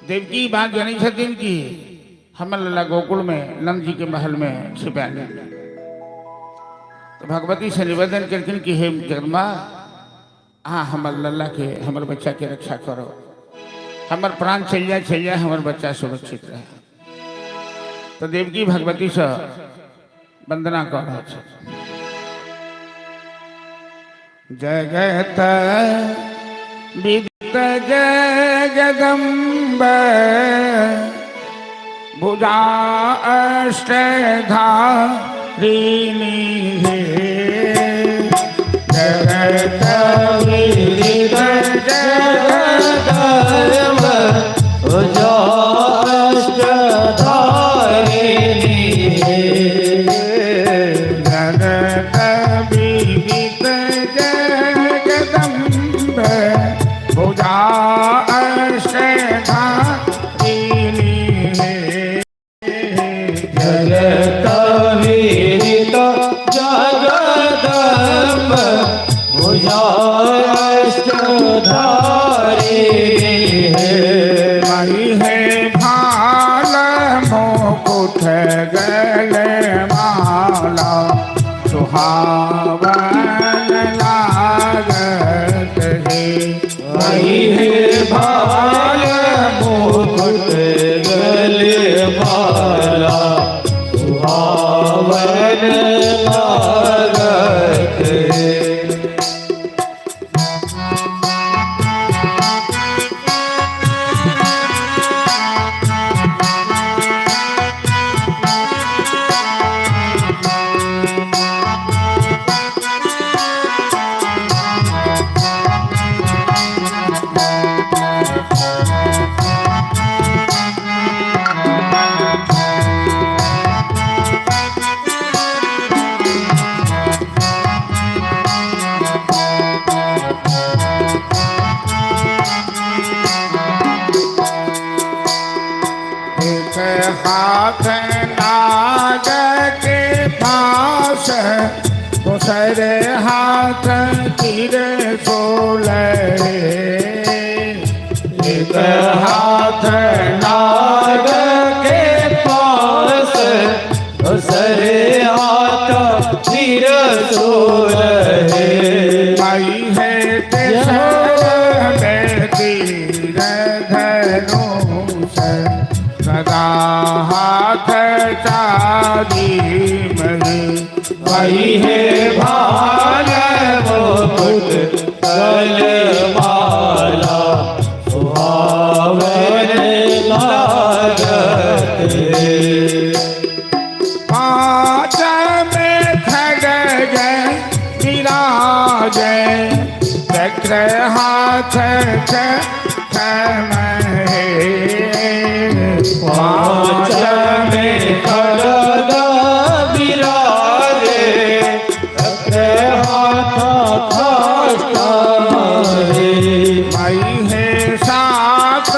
देवकी बात जानी छथिन कि हमर लल्ला गोकुल में नंद जी के महल में छिपायल। तो भगवती से निवेदन करथिन कि हे जगदम्बा हाँ हमर लल्ला के हमर बच्चा के रक्षा करो, हमर प्राण चल जाए हमर बच्चा सुरक्षित रहे। तो देवकी भगवती से वंदना कर रहा है। जगत विदित जगदम्ब भुजा अष्टधारिणी हे। जगत विदित जगदम्ब भुजा अष्टधारिणी हे। जगत विदित जगदम्ब भुजा अष्टधारिणी हे। जगत विदित जगदम्ब भुजा अष्टधारिणी हे। माई है भाल मुकुट गले माला सुहावन लागत है। माई है भाल मुकुट गले माला सुहावन लागत है। एक हाथ नाग के पास दूसरे हाथ तीर सोले। एक हाथ नाग के पास दूसरे हाथ त्रिशूल है। माई है तीर धनुष सदा हाथ चारी मही। माई है भाल मुकुट गले माला सुहावन लागत है। पाँच में खगज विराज चक्र हाथ छमहे। पाँच में खड्ग विराजे चक्र हाथ है। माई है सात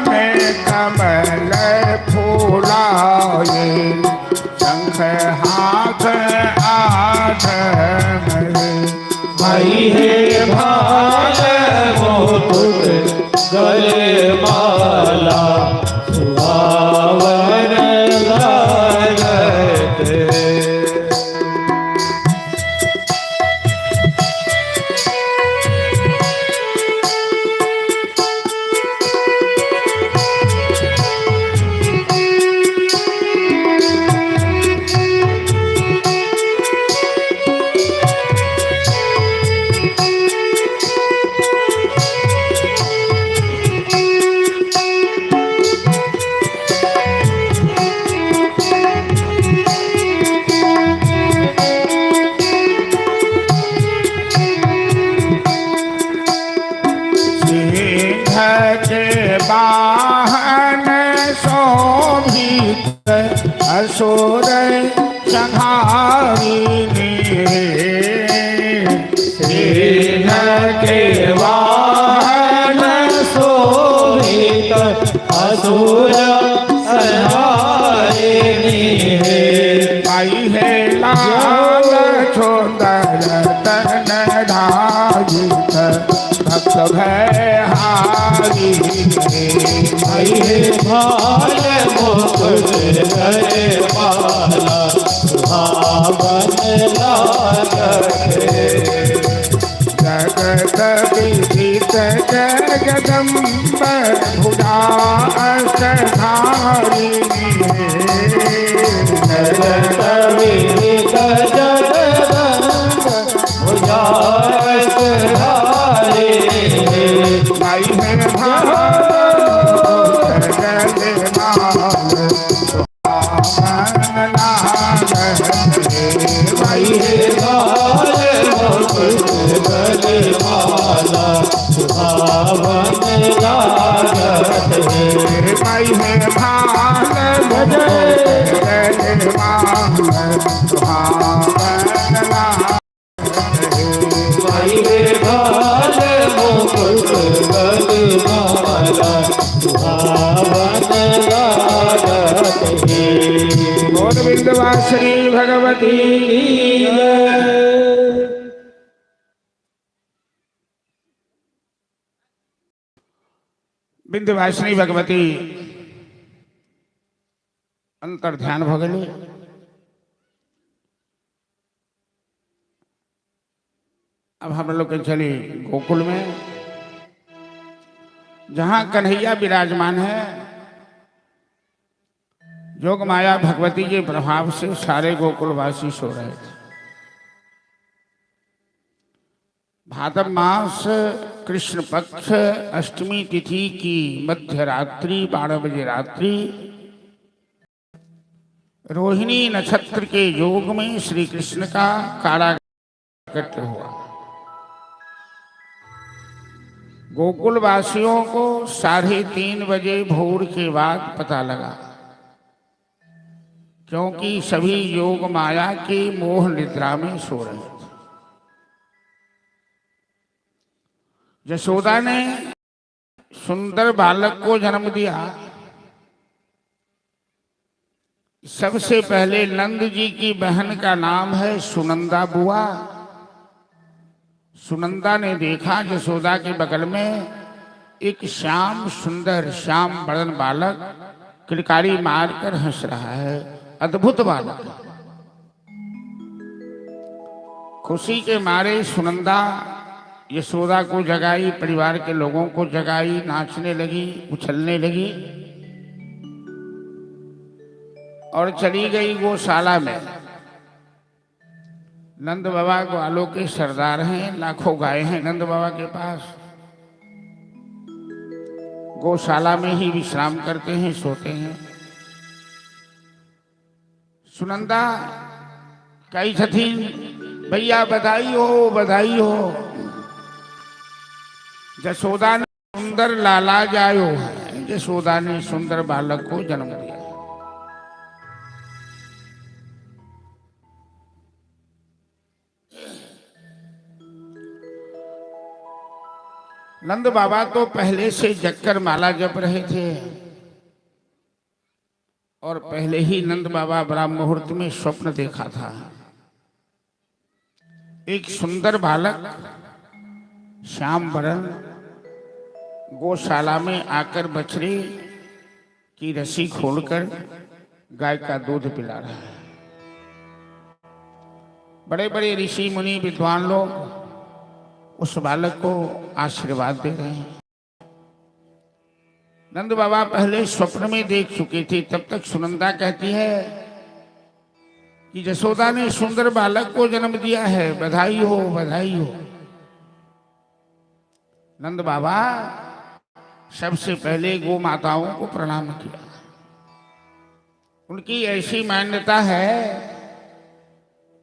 में कमल फूलाए शंख हाथ आठ में। माई है भाल मुकुट गले माला सुहावन लागत है। के वाहन शोभित असुर संहारिणी। सिंह के वाहन शोभित असुर संहारिणी है। माई है लाल सुंदर तन धारित भक्त भय सुधारी आई है भाल मुकुट गले माला सुहावन लागते जगत विदित जगदम्ब भुजा असधारी जगत विदित जगदम्ब भुजा असधारी आई है भाल गले माला आई है भाल मुकुट गले माला सुहावन लागत है आई है भाल गले माला आई है भाल मुकुट गले माला सुहावन लागत है और बिंदवासिनी भगवती बिंदवासिनी भगवती अंतर ध्यान भगले अब हम लोग चले गोकुल में जहां कन्हैया विराजमान है। जोग माया भगवती के प्रभाव से सारे गोकुलवासी सो रहे थे। भाद्र मास कृष्ण पक्ष अष्टमी तिथि की मध्य रात्रि 12 बजे रात्रि रोहिणी नक्षत्र के योग में श्री कृष्ण का कारागृह हुआ। गोकुलवासियों को 3:30 बजे भोर के बाद पता लगा, क्योंकि सभी योग माया के मोह निद्रा में सो रहे थे। यशोदा ने सुंदर बालक को जन्म दिया। सबसे पहले नंद जी की बहन का नाम है सुनंदा बुआ। सुनंदा ने देखा यशोदा के बगल में एक श्याम सुंदर श्याम बदन बालक किलकारी मारकर हंस रहा है। अद्भुत बालक। खुशी के मारे सुनंदा यशोदा को जगाई, परिवार के लोगों को जगाई, नाचने लगी, उछलने लगी और चली गई गौशाला में। नंद बाबा ग्वालों के सरदार हैं, लाखों गाय हैं नंद बाबा के पास। गौशाला में ही विश्राम करते हैं, सोते हैं। सुनंदा कही थी, भैया बधाई हो, बधाई हो। यशोदा ने सुंदर लाला जायो है। यशोदा ने सुंदर बालक को जन्म दिया। नंद बाबा तो पहले से जगकर माला जप रहे थे और पहले ही नंद बाबा ब्रह्म मुहूर्त में स्वप्न देखा था। एक सुंदर बालक श्याम वरण गौशाला में आकर बछड़े की रस्सी खोलकर गाय का दूध पिला रहा है। बड़े बड़े ऋषि मुनि विद्वान लोग उस बालक को आशीर्वाद दे रहे हैं। नंद बाबा पहले स्वप्न में देख चुके थे। तब तक सुनंदा कहती है कि यशोदा ने सुंदर बालक को जन्म दिया है, बधाई हो, बधाई हो। नंद बाबा सबसे पहले गौ माताओं को प्रणाम किया। उनकी ऐसी मान्यता है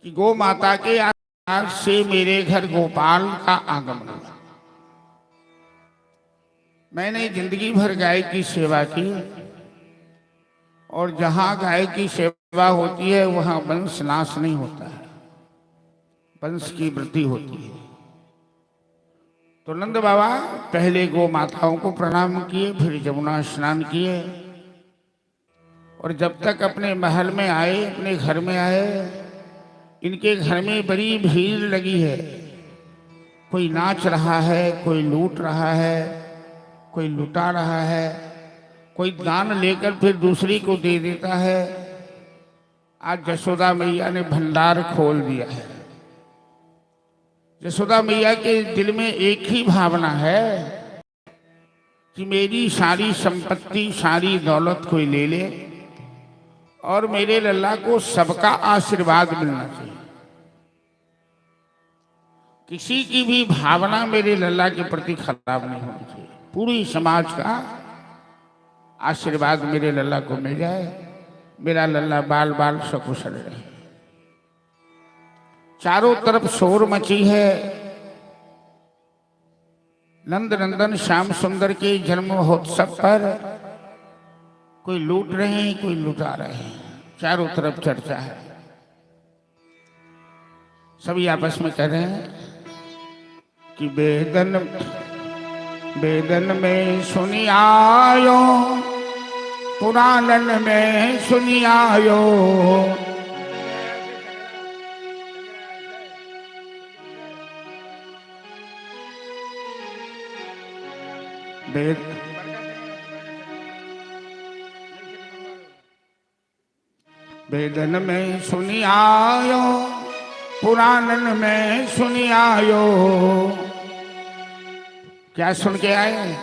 कि गौ माता के आज से मेरे घर गोपाल का आगमन हुआ। मैंने जिंदगी भर गाय की सेवा की और जहां गाय की सेवा होती है वहां वंश नाश नहीं होता है, वंश की वृद्धि होती है। तो नंद बाबा पहले गौ माताओं को प्रणाम किए, फिर यमुना स्नान किए और जब तक अपने महल में आए, अपने घर में आए, इनके घर में बड़ी भीड़ लगी है। कोई नाच रहा है, कोई लूट रहा है, कोई लुटा रहा है, कोई दान लेकर फिर दूसरी को दे देता है। आज यशोदा मैया ने भंडार खोल दिया है। यशोदा मैया के दिल में एक ही भावना है कि मेरी सारी संपत्ति, सारी दौलत कोई ले ले और मेरे लल्ला को सबका आशीर्वाद मिलना चाहिए। किसी की भी भावना मेरे लल्ला के प्रति खराब नहीं होनी चाहिए। पूरी समाज का आशीर्वाद मेरे लल्ला को मिल जाए, मेरा लल्ला बाल बाल सकुशल रहे। चारों तरफ शोर मची है। नंद नंदन श्याम सुंदर के जन्म महोत्सव पर कोई लूट रहे हैं, कोई लुटा रहे हैं। चारों तरफ चर्चा है। सभी आपस में कह रहे हैं कि बेदन बेदन में सुनी आयो, पुराणन में सुनी आयो। वेदन में सुनी आयो, पुराणन में सुनी आयो। क्या सुन के आए?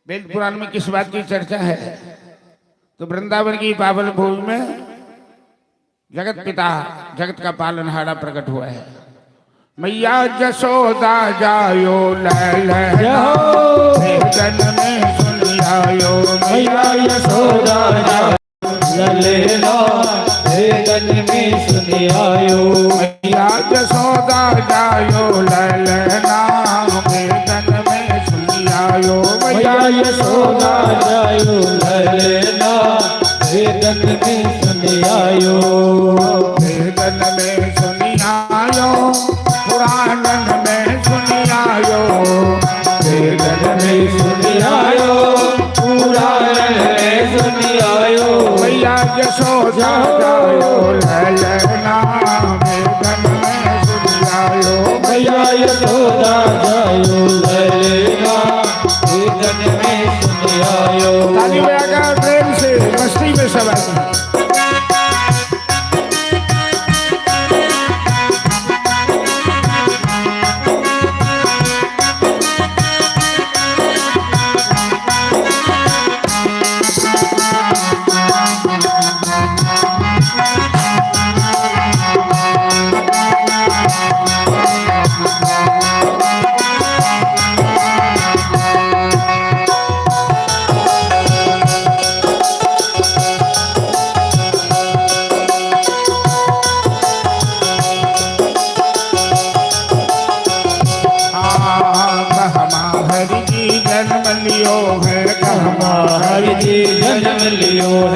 वेद पुराण में किस बात की चर्चा है? तो वृंदावन की पावन भूमि में जगत पिता, जगत का पालनहारा प्रकट हुआ है। मैया जसोदा जायो लैला, वेदन में सुनी आयो। मैया यशोदा ललेला, वेदन में सुनी आयो। मैया जसोदा जायो लैला, वेदन में सुनी आयो। मैया यशोदा जायो ललेला, वेदन में सुनी आयो। वेदन में सुनी आयो, पुराणन में सुनी आयो। वेदन में सुनी आयो, पुराणन में सुनी आयो। मैया यशोदा जायो लैला, वेदन में सुनी आयो। मैया यशोदा जायो ललेला, वेदन में सुनी आयो। ताली बजाकर प्रेम से मस्ती में सब आदमी। हरि जी जन्म लियो है, कहमा हरि जी जन्म लियो है।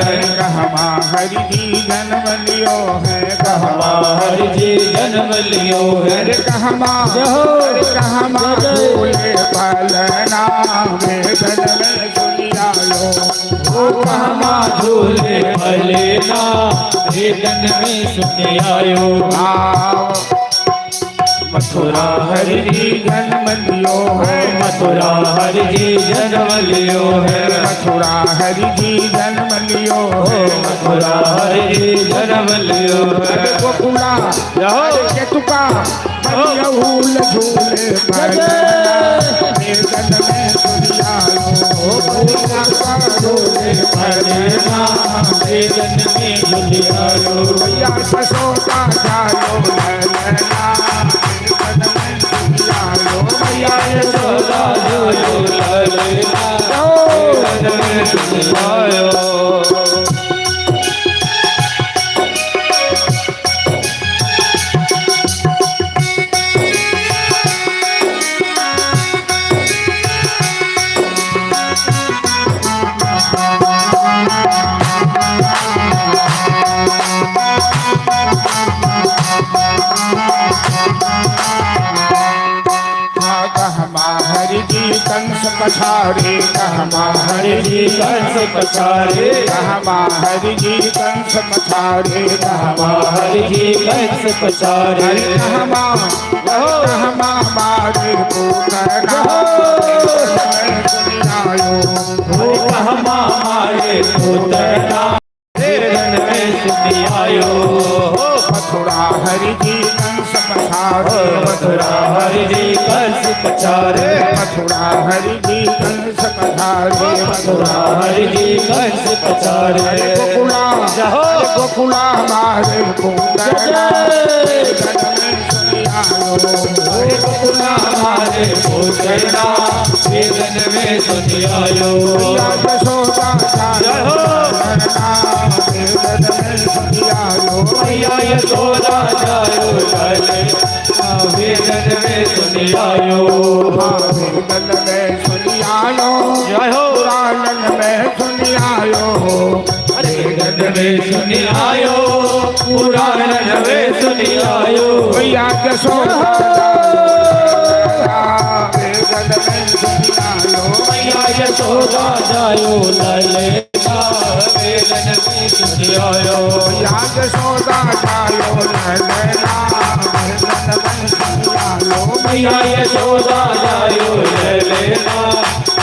कहमा हरि जी जन्म लियो है। कहमा कहमा झूले पलना, वेदन में सुनी आयो। ओ कहमा झूले पलना, वेदन में सुनी आयो। मथुरा हरि जी जन्म लियो है। मथुरा हरि जी जन्म लियो है। मथुरा हरि जी जन्म लियो है। मथुरा हरि जी जन्म लियो है। गोकुला केतुका झूले पलना, वेदन में सुनी आयो। झूले पलना, वेदन में सुनी आयो। मैया यशोदा जायो लैला, मैया यशोदा जायो ललेला, वेदन में सुनी आयो। हरि जी कंस पछाड़े, कहमा हरि जी कंस पछाड़े। कहमा हरि जी कंस पछाड़े। कहमा हरि जी कंस पछाड़े। कहमा कहमा मारे पूतना, हरि जी कंस पधारे मथुरा हरि जी कंस पधारे गोकुला जहो गोकुला हमारे गोकुला गोकुला हमारे गोचरना वेदन में सुनि आयो यशोदा जहो मैया यशोदा जायो लाले वेदन में सुनि आयो वेदन में सुनि आयो जहो पुराणन में सुनि आयो वेदन में सुनि आयो पुराणन में सुनि आयो मैया यशोदा वेदन में सुनि आयो मैया यशोदा जायो लाले वेदन में सुनि आयो मैया यशोदा जायो लैला वेदन में सुनि आयो मैया यशोदा जायो लैला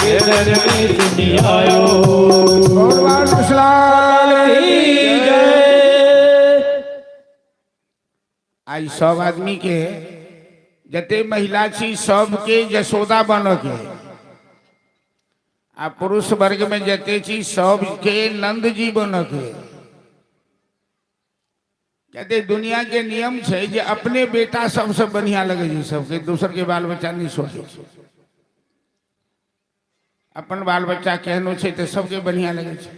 वेदन में सुनि आयो भगवान कृष्ण की जय। आई सब आदमी के जते महिला छी सबके यशोदा बन के आ पुरुष वर्ग में जते छी सबके नंद जी बन के कहते दुनिया के नियम है जे अपने बेटा सबसे बढ़िया लगे जी सबके दूसर के बाल बच्चा नहीं सोचे अपन बाल बच्चा केहनो छे तो सबके बढ़िया लगे छे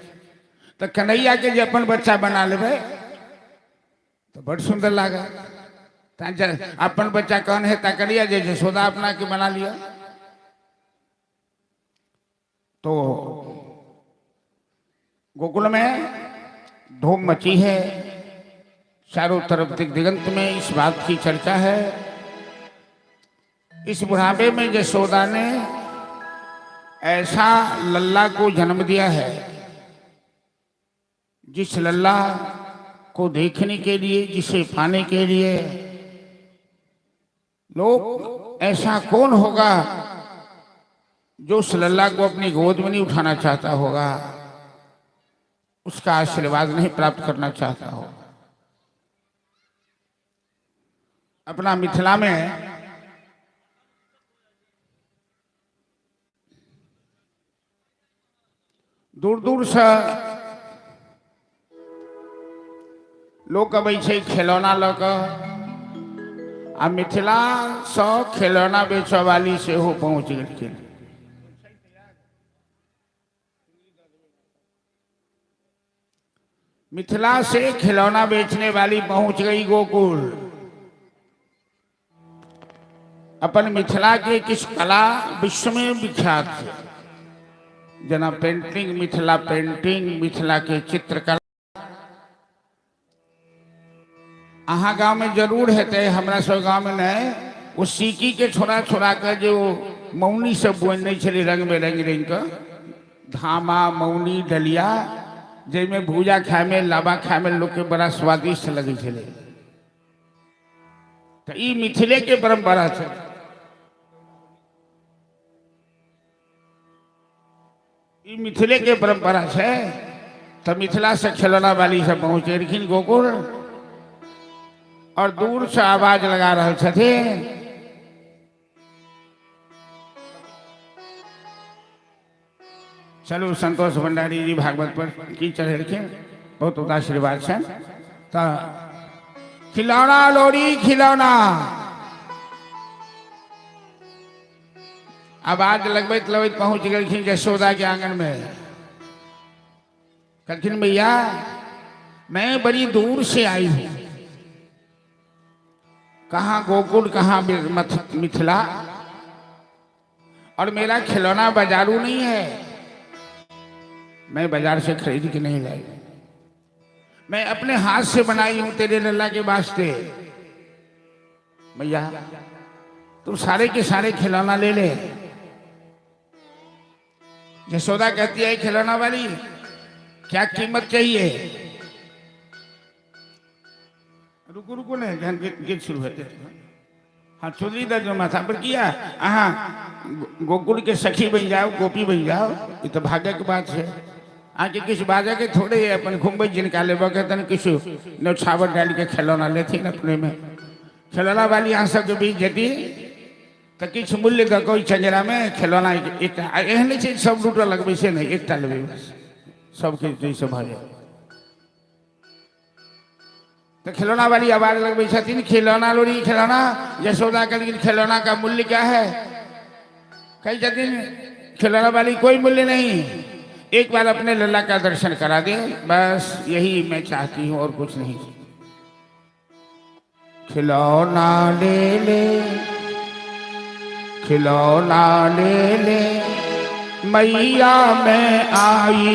तो कन्हैया के जे अपन बच्चा बना लेबे तो बड़ सुंदर लागे अपन बच्चा कौन है तकरिया जे यशोदा अपना के बना लिया तो गोकुल में धूम मची है चारों तरफ दिगंत में इस बात की चर्चा है इस बुढ़ापे में यशोदा ने ऐसा लल्ला को जन्म दिया है जिस लल्ला को देखने के लिए जिसे पाने के लिए लोग ऐसा कौन होगा जो उस लल्ला को अपनी गोद में नहीं उठाना चाहता होगा उसका आशीर्वाद नहीं प्राप्त करना चाहता होगा अपना मिथिला में दूर दूर से लोग अबै छै खिलौना लऽ कऽ आ मिथिला से खिलौना बेचऽ वाली सेहो पहुँच गेलखिन मिथिला से खिलौना बेचने वाली पहुंच गई गोकुल अपन मिथिला के किस कला विश्व में विख्यात है जना पेंटिंग मिथिला के चित्रकला अहाँ गांव में जरूर हेते हमरा सब गांव में नहीं वो सीकी के छोड़ा छोड़ा कर जो मौनी सब बोने छे रंग में रंग का धामा मौनी डलिया जिसमें भूजा खाए में लाबा खाए में लोग के बड़ा स्वादिष्ट लगे छे तो ई मिथिले के परंपरा है ई मिथिले के परंपरा है तो मिथिला से खिलौना वाली सब पहुंचे रखिन गोकुल और दूर से आवाज लगा रहे थे चलो संतोष भंडारी जी भागवत पर की चढ़े रखे बहुत बहुत आशीर्वाद है तो खिलौना लोरी खिलौना आवाज लगबैत लगबैत पहुंच गए यशोदा के आंगन में कहलखिन भैया मैं बड़ी दूर से आई हूं कहाँ गोकुल कहाँ मिथिला और मेरा खिलौना बाजारू नहीं है मैं बाजार से खरीद के नहीं लाई मैं अपने हाथ से बनाई हूं तेरे लल्ला के वास्ते भैया तू सारे के सारे खिलौना ले ले यशोदा कहती है खिलौना वाली क्या कीमत चाहिए रुको रुको ने गीत शुरू होते हाँ चुनरी दर्ज माथा पर किया हाँ गोकुल के सखी बन जाओ गोपी बन जाओ ये तो भाग्य की बात है आके किस बाजा के थोड़े अपन घूमबे जिनका ले कहते किस नौछावर डाल के खिलौना लेथिन अपने में खिलौना वाली यहाँ सबके बीच जटी तो किछ मूल्य का कोई चंजरा में खिलौना एक एहन चीज सब लूट लगबे से नहीं एकटा लेबे बस सबके जैसे भाई तो खिलौना वाली आवाज लगबे छथिन खिलौना लोरी खिलौना यशोदा कहती खिलौना का मूल्य क्या है कही छथिन खिलौना वाली कोई मूल्य नहीं एक बार अपने लल्ला का दर्शन करा दे बस यही मैं चाहती हूँ और कुछ नहीं खिलौना ले ले खिलौना ले ले मैया मैं आई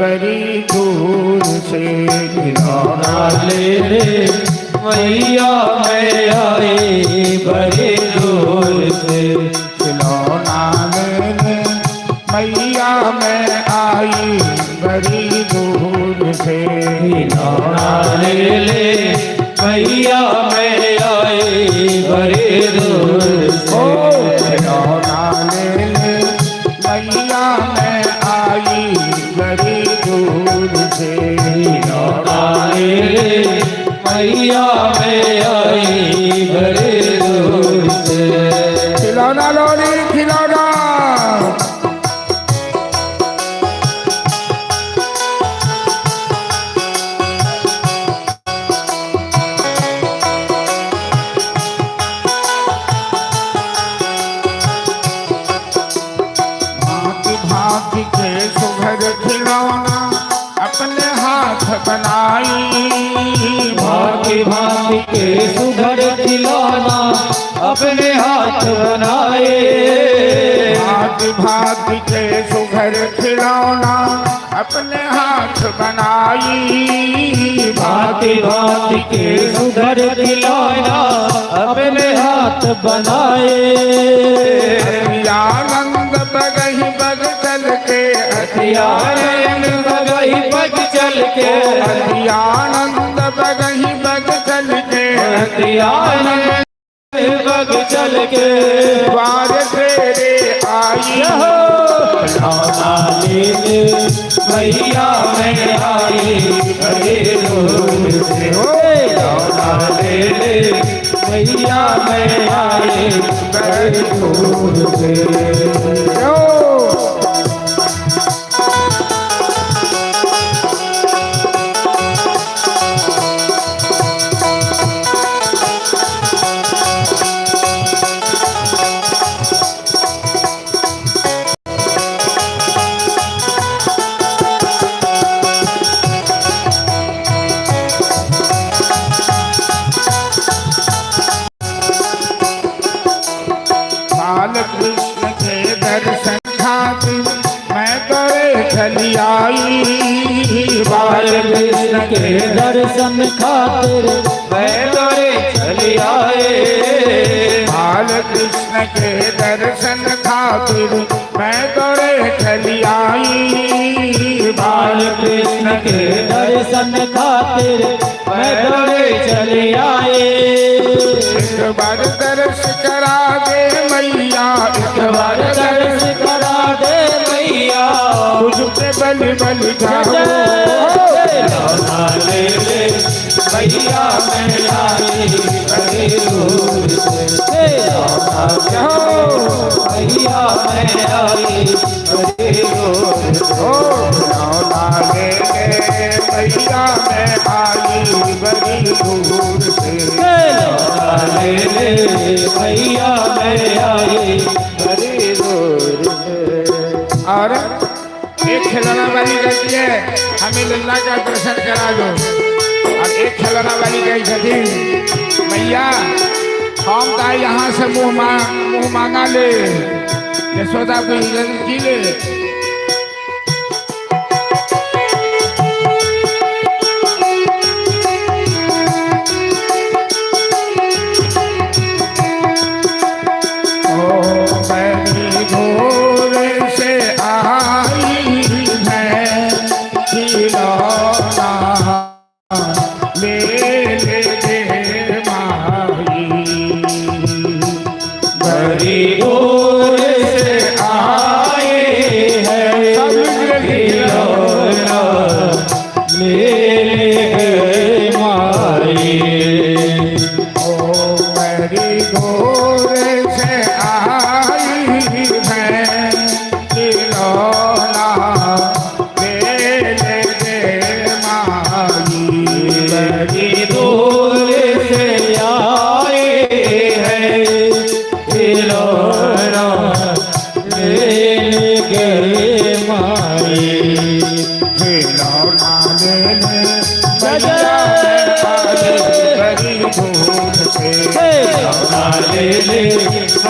बड़ी दूर से खिलौना ले ले मैया मैं आई बड़ी दूर से खिलौना ले ले मैया मैं आई बड़ी दूर से खिलौना ले ले मैया मैं आई बड़ी दूर से खिलौना ले ले मैया मैं आई बड़ी दूर से खिलौना ले ले मैया मैं आई बड़ी दूर से खिलौना लोरी खिलौना अपने हाथ बनाई भांति भांति के सुघर खिलौना अपने हाथ बनाए भांति भांति के सुघर खिलौना अपने हाथ बनाई भांति भांति के सुघर खिलौना अपने हाथ बनाए आनंद बगही बग चल के आनंद बगही बग चल के आनंद बगही बग चल के आनंद बग चल के द्वार तेरे आई खिलौना ले ले मैया मैं आई बड़े दूर से खिलौना ले ले मैया मैं आई बड़े दूर से कृष्ण के दर्शन खातिर मैं करे चली आई बाल कृष्ण के दर्शन खातिर मैं तोरे चली आए बाल कृष्ण के दर्शन खातिर मैं करे चली आई बाल कृष्ण के दर्शन खातिर मैं तोरे चली आए एक बार दर्श करा दे मैया एक बार दर्श करा दे मैया तुझ पे बलि बलि खिलौना ले ले मैया मैं आई बड़ी दूर से खिलौना मैया मैं आई बड़ी दूर खिलौना ले मैया मैं आई बड़ी दूर से खिलौना ले ले मैया मैं आई बड़ी दूर से और एक खिलौना वाली कहती है हमें लल्ला का दर्शन करा दो और एक खिलौना वाली कही छथिन मैया हम का यहाँ से मुँह मांगा ले यशोदा को जी ले बड़ी दूर से आए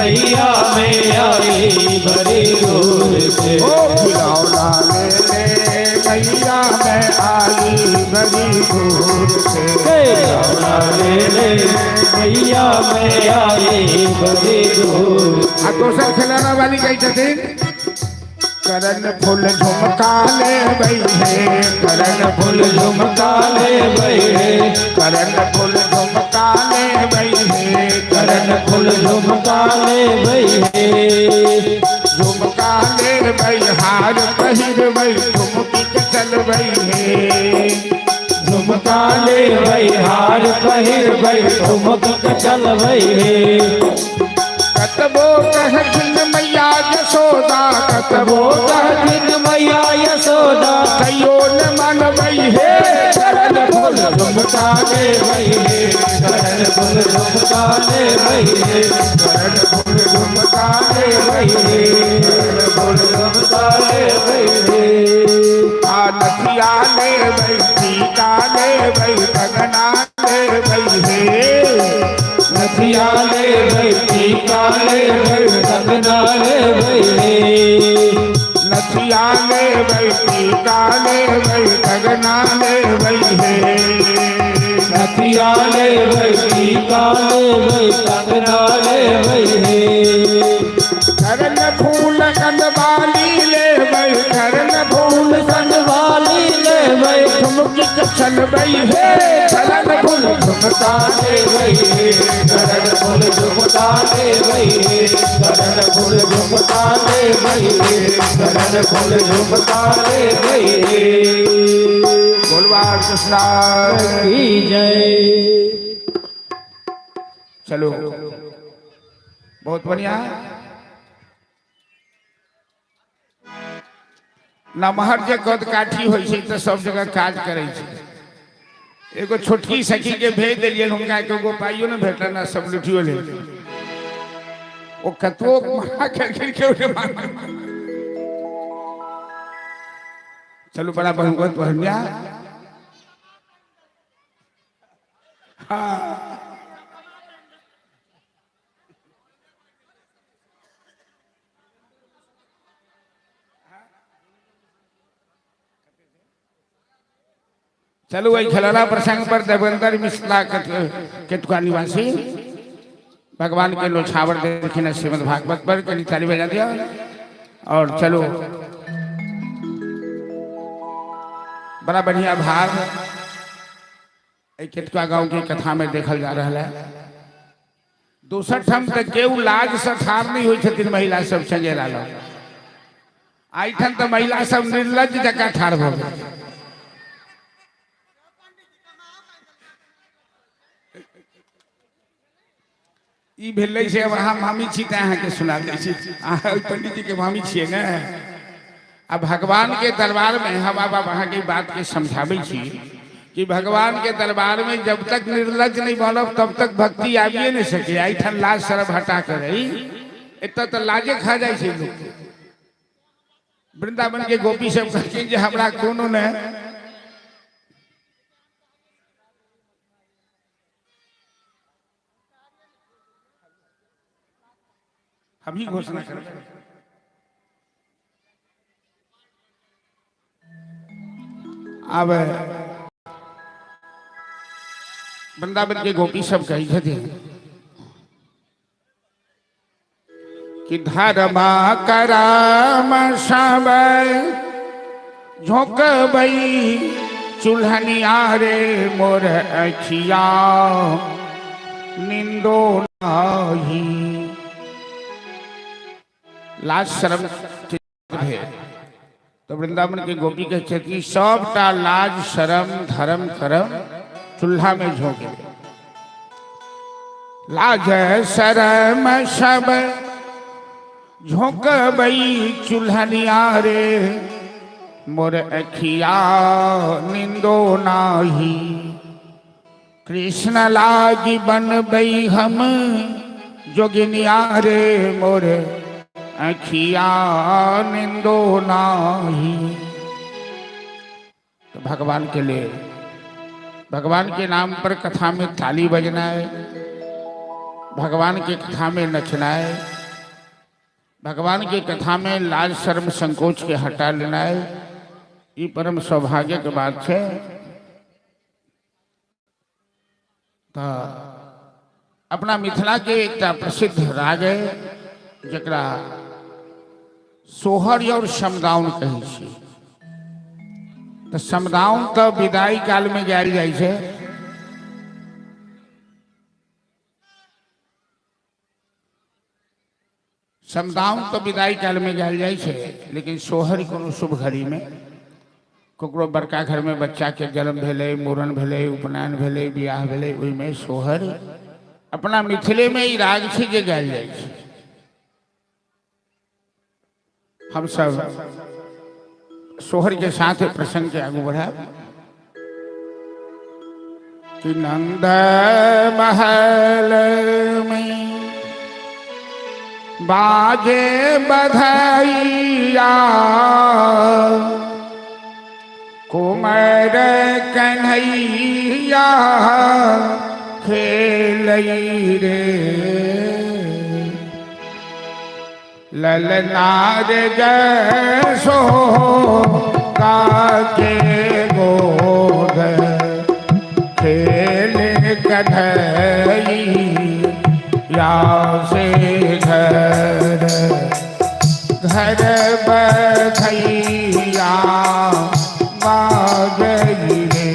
मैया में आई बड़ी दूर से। ओ खिलौना ले ले मैया में आई बड़ी दूर से। खिलौना ले ले मैया में आई बड़ी दूर। आ दोसर खिलौना वाली कही छथिन करन फूल झुमका ले बैठे, करन फूल झुमका ले बैठे, करन फूल झुमका ले बैठे, करन फूल झुमका ले बैठे। झुमका ले बै हार पहिर बै झुमकी के चल बैठे। झुमका ले बै हार पहिर बै झुमक के चल बैठे। कतबो कहथिन मैया यशोदा, कतबो कहथिन मैया यशोदा, कहियो न मानबै हे। करन फूल झुमका ले बैठे, करन फूल झुमका ले बैठे, करन फूल झुमका ले बैठे, करन फूल झुमका ले बैठे। आ नथिया ले बै टीका ले बै कंगना ले बै हे। नथिया ले बै टीका ले बै कंगना ले बै। नथिया ले बै टीका ले बै कंगना ले बै हे। नथिया ले बै टीका ले बै कंगना ले बै। करन फूल कनवाली ले बै, करन फूल कनवाली ले बै झुमकी के चल बै हे। करन फूल झुमका ले बै, करन फूल झुमका ले बै, करन फूल झुमका ले बै, करन फूल झुमका ले बै। बोलवा कृष्णा की जय। चलो बहुत बढ़िया। नमहर जे कद काठी होइ छै तऽ सब जगह काज करै छै। एगो छोटकी सखी के भेज देलियै, हुनका एगो पाइयो न भेटल ना, सब लुटियो ले। ओ कतबो मना करके केओ मान। चलो बड़ा बहुत बढ़िया। हाँ चलो वही खलरा प्रसंग पर देवेंद्र मिश्रा केतुका निवासी भगवान के लोछावर देखिन श्रीमद भागवत पर कनी ताली बजा दिया। और चलो बड़ा बढ़िया भाव केतुका गांव की कथा में देखल जा रहा है। दोसर ठाम तक केहू लाज से ठार नहीं हुई छथिन महिला सब चंगेरा लो। आई ठाम तो महिला सब निर्लज जका ठार भ गेल। ई भेलै से अहाँ मामी छी तऽ अहाँके सुना दै छी। अहाँ पंडित जी के मामी छियै ने। आ भगवान के दरबार में हम अब अहाँ के बात के समझाबै छी कि भगवान के दरबार में जब तक निर्लज नहीं बनब तब तक भक्ति आबिए नहीं सके। एहिठाम लाज शरम हटा कर एतऽ तऽ लाजे खा जाइ छै लोग। वृंदावन के गोपी सब कहथिन जे हमरा कोनो ने हम ही घोषणा करें। अब वृंदावन के गोपी सब कही थे कि धर्मा कराम सब झोंकबई चूल्हनिया रे मोर अखिया निंदो नाही। लाज शर्म है तो वृंदावन के गोपी कहते कि सबटा लाज शर्म धर्म करम चूल्हा में झोंके। लाज शर्म सब झोंकबई चूल्हनिया रे मोर अखिया निंदो नाही। कृष्ण लागी बनबई हम जोगिनिया रे मोर अखिया निंदो नाही। तो भगवान के लिए भगवान के नाम पर कथा में ताली बजना है। भगवान की कथा में नचना है, भगवान की कथा में लाज शर्म संकोच के हटा लेना है। ये परम सौभाग्य के बात है। तो अपना मिथिला के एक प्रसिद्ध राग है जकरा सोहर और समदाउन कहै छी। तो समदाउन तो विदाई काल में गायल जाइ छै, समदाउन तो विदाई काल में गायल जाइ छै, लेकिन सोहर कोनो शुभ घड़ी में ककरो बड़का घर में बच्चा के जन्म भेलै, मूड़न भेलै, उपनयन भेलै, बियाह भेलै, ओहिमे सोहर अपना मिथिले में ई राग छै जे गायल जाइ छै। हम सब सोहर के साथ प्रसंग के आगू बढ़ाब कि नंद महल में बाजे बधाइया, कुमार कन्हैया खेलई रे, ललनार जसो काके गोद खेल कन्हैया से घर, घर बधैया बाजई रे,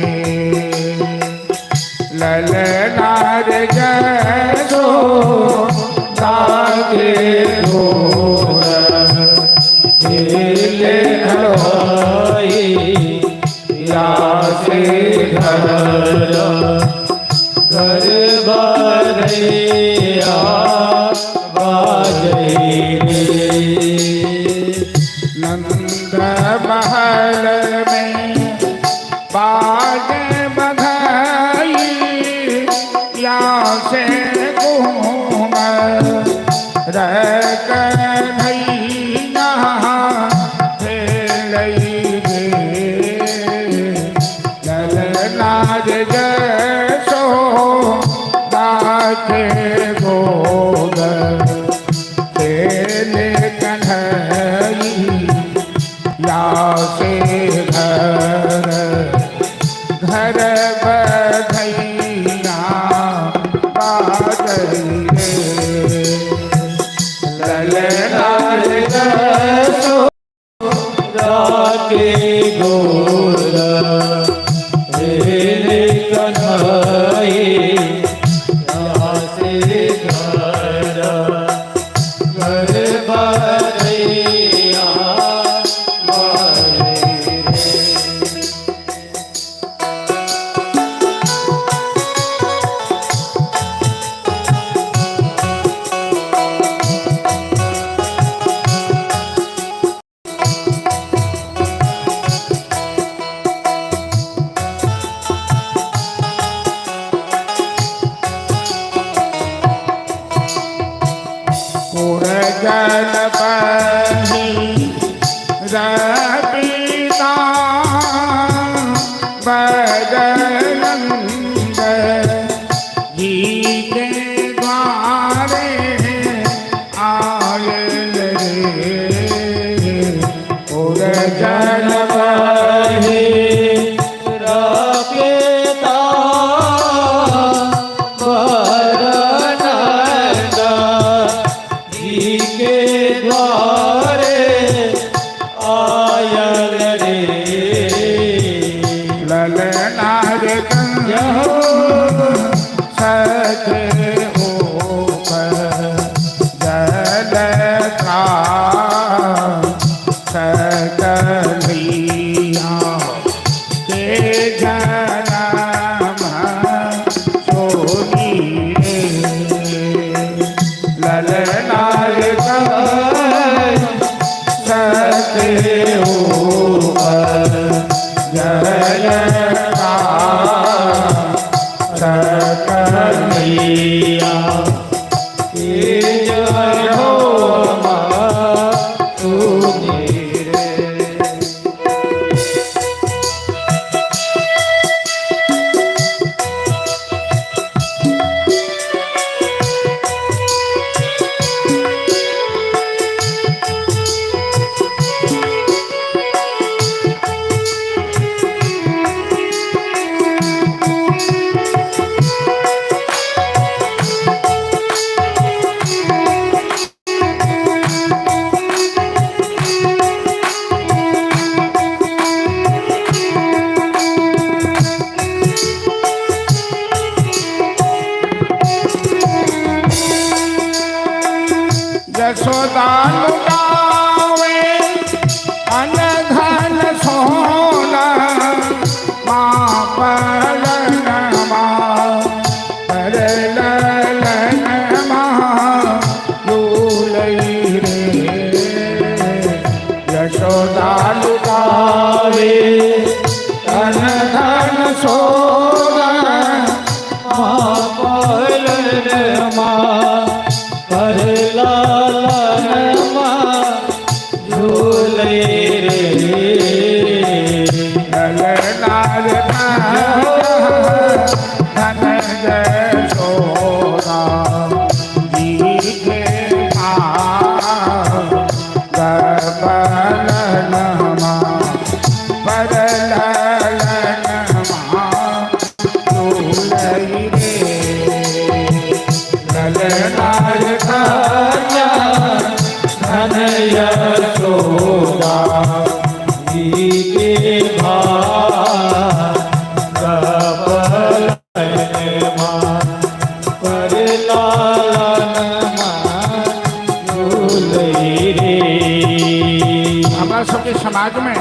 ललनार जसो काके गोद खेल कन्हैया से घर, घर बधैया बाजई रे। नंद महल में बाजे बधाई, या से घूमर कन्हैया खेलई रे, ललनार जसो दाके गोद खेल कन्हैया से घर, घर बधैया बाजई रे, ललनार जसो काके गोद खेल कन्हैया से घर, घर बधैया बाजई रे। पुरजन बही रपिता बदनंद जी के द्वारे आयल रे, पुरजन बही रपिता बदनंद जी के द्वारे आयल रे, ललनार सखे ऊपर जलता सकलिया के जनम सोनी रे, ललनार सखे ऊपर जलता सकलिया के जय हो मातुनी रे। यशोदा लुटावे धन धन सोना माँ पालन माँ कर लालन माँ झूले रे ललनार धन यशोदा जी के गबलन माँ पर ललन माँ झूलई रे ललनार धन यशोदा जी के गबलन माँ पर लालन माँ झूले रे। हमारे सबके समाज में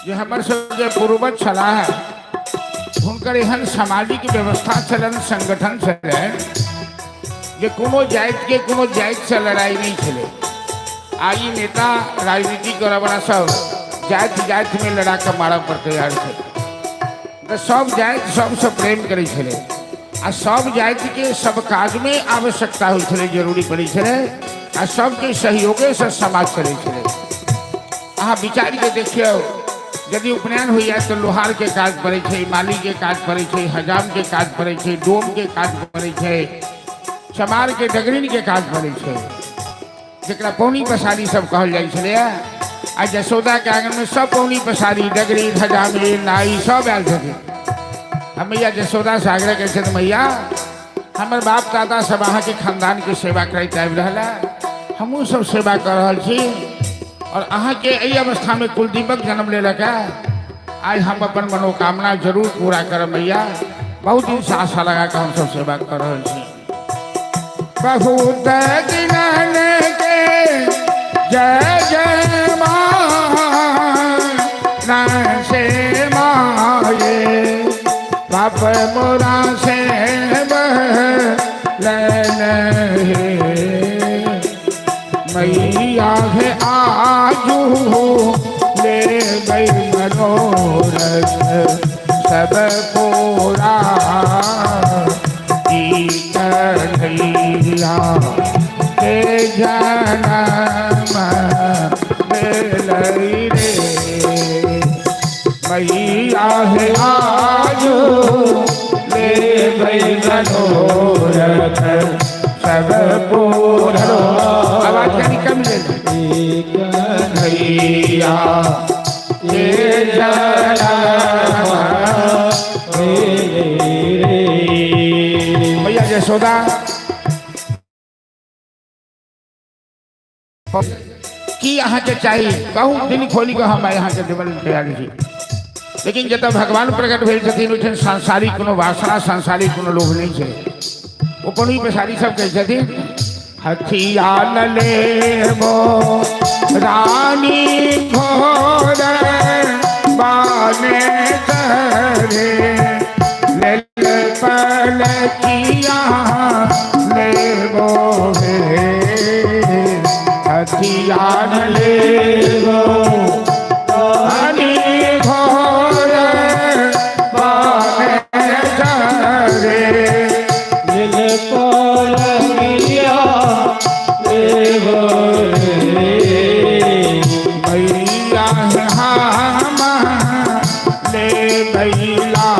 जो हमारे सबके पूर्वज चला है उनकर एहन सामाजिक व्यवस्था चलन संगठन चले जे कोनो जाति के कोनो जाति से लड़ाई नहीं चले। आई नेता राजनीति करे वाला सब जाति जाति में लड़ा के मारा पर तैयार थे तो सब जाति सबसे प्रेम करे छले आ सब जाति के सब काज में आवश्यकता होई छले जरूरी पड़ी छले आ सबके सहयोगे से समाज चले छले। अहाँ विचार के देखियो यदि उपनयन हो जाए तो लोहार के काज पड़े छे, माली के काज पड़े छे, हजाम के काज पड़े छे, डोम के काज पड़े छे, चमार के डगरीन के काज पड़े छे जरा पौनी पसारी सब कहल जाए छे। आ यशोदा के आंगन में सब पौनी पसारी डगरी हजामी नाई सब आयल थे। हम मैया यशोदा से आग्रह करे छे मैया हमार बाप दादा सब अहाँ के खानदान के सेवा करते आबि रहा हमहूँ सब सेवा कर रहा छी और अहाँ के एहि अवस्था में कुलदीपक जन्म ले लगा आज हम अपन मनोकामना जरूर पूरा करब मैया। बहुत दिन से आशा लगा के हम सब सेवा कर रहा छी। बहुत दिनन के जय जय मां से माये बाप मोरा से मैया है आजू ले गई मनोरथ सब पूरा कन्हैया के जनम मिलई रे मैया है आजू ले गई मनोरथ सब पूरा। आवाज का निकल कन्हैया के जनम मैया यशोदा की अहाँ के चाहिए बहुत दिन खोली को हम यहाँ के देवल तैयार छी लेकिन जब भगवान प्रकट भेल छथिन ओठन सांसारिक कोनो वासना सांसारिक कोनो लोभ नहीं है। वो पौनी पेशारी सब कहे छथिन हथिया न लेबो रानी घोर बाने करे लेल पलकिया लेबो हे हथिया न लेबो रानी घोर बाने करे मैया हम ले बैला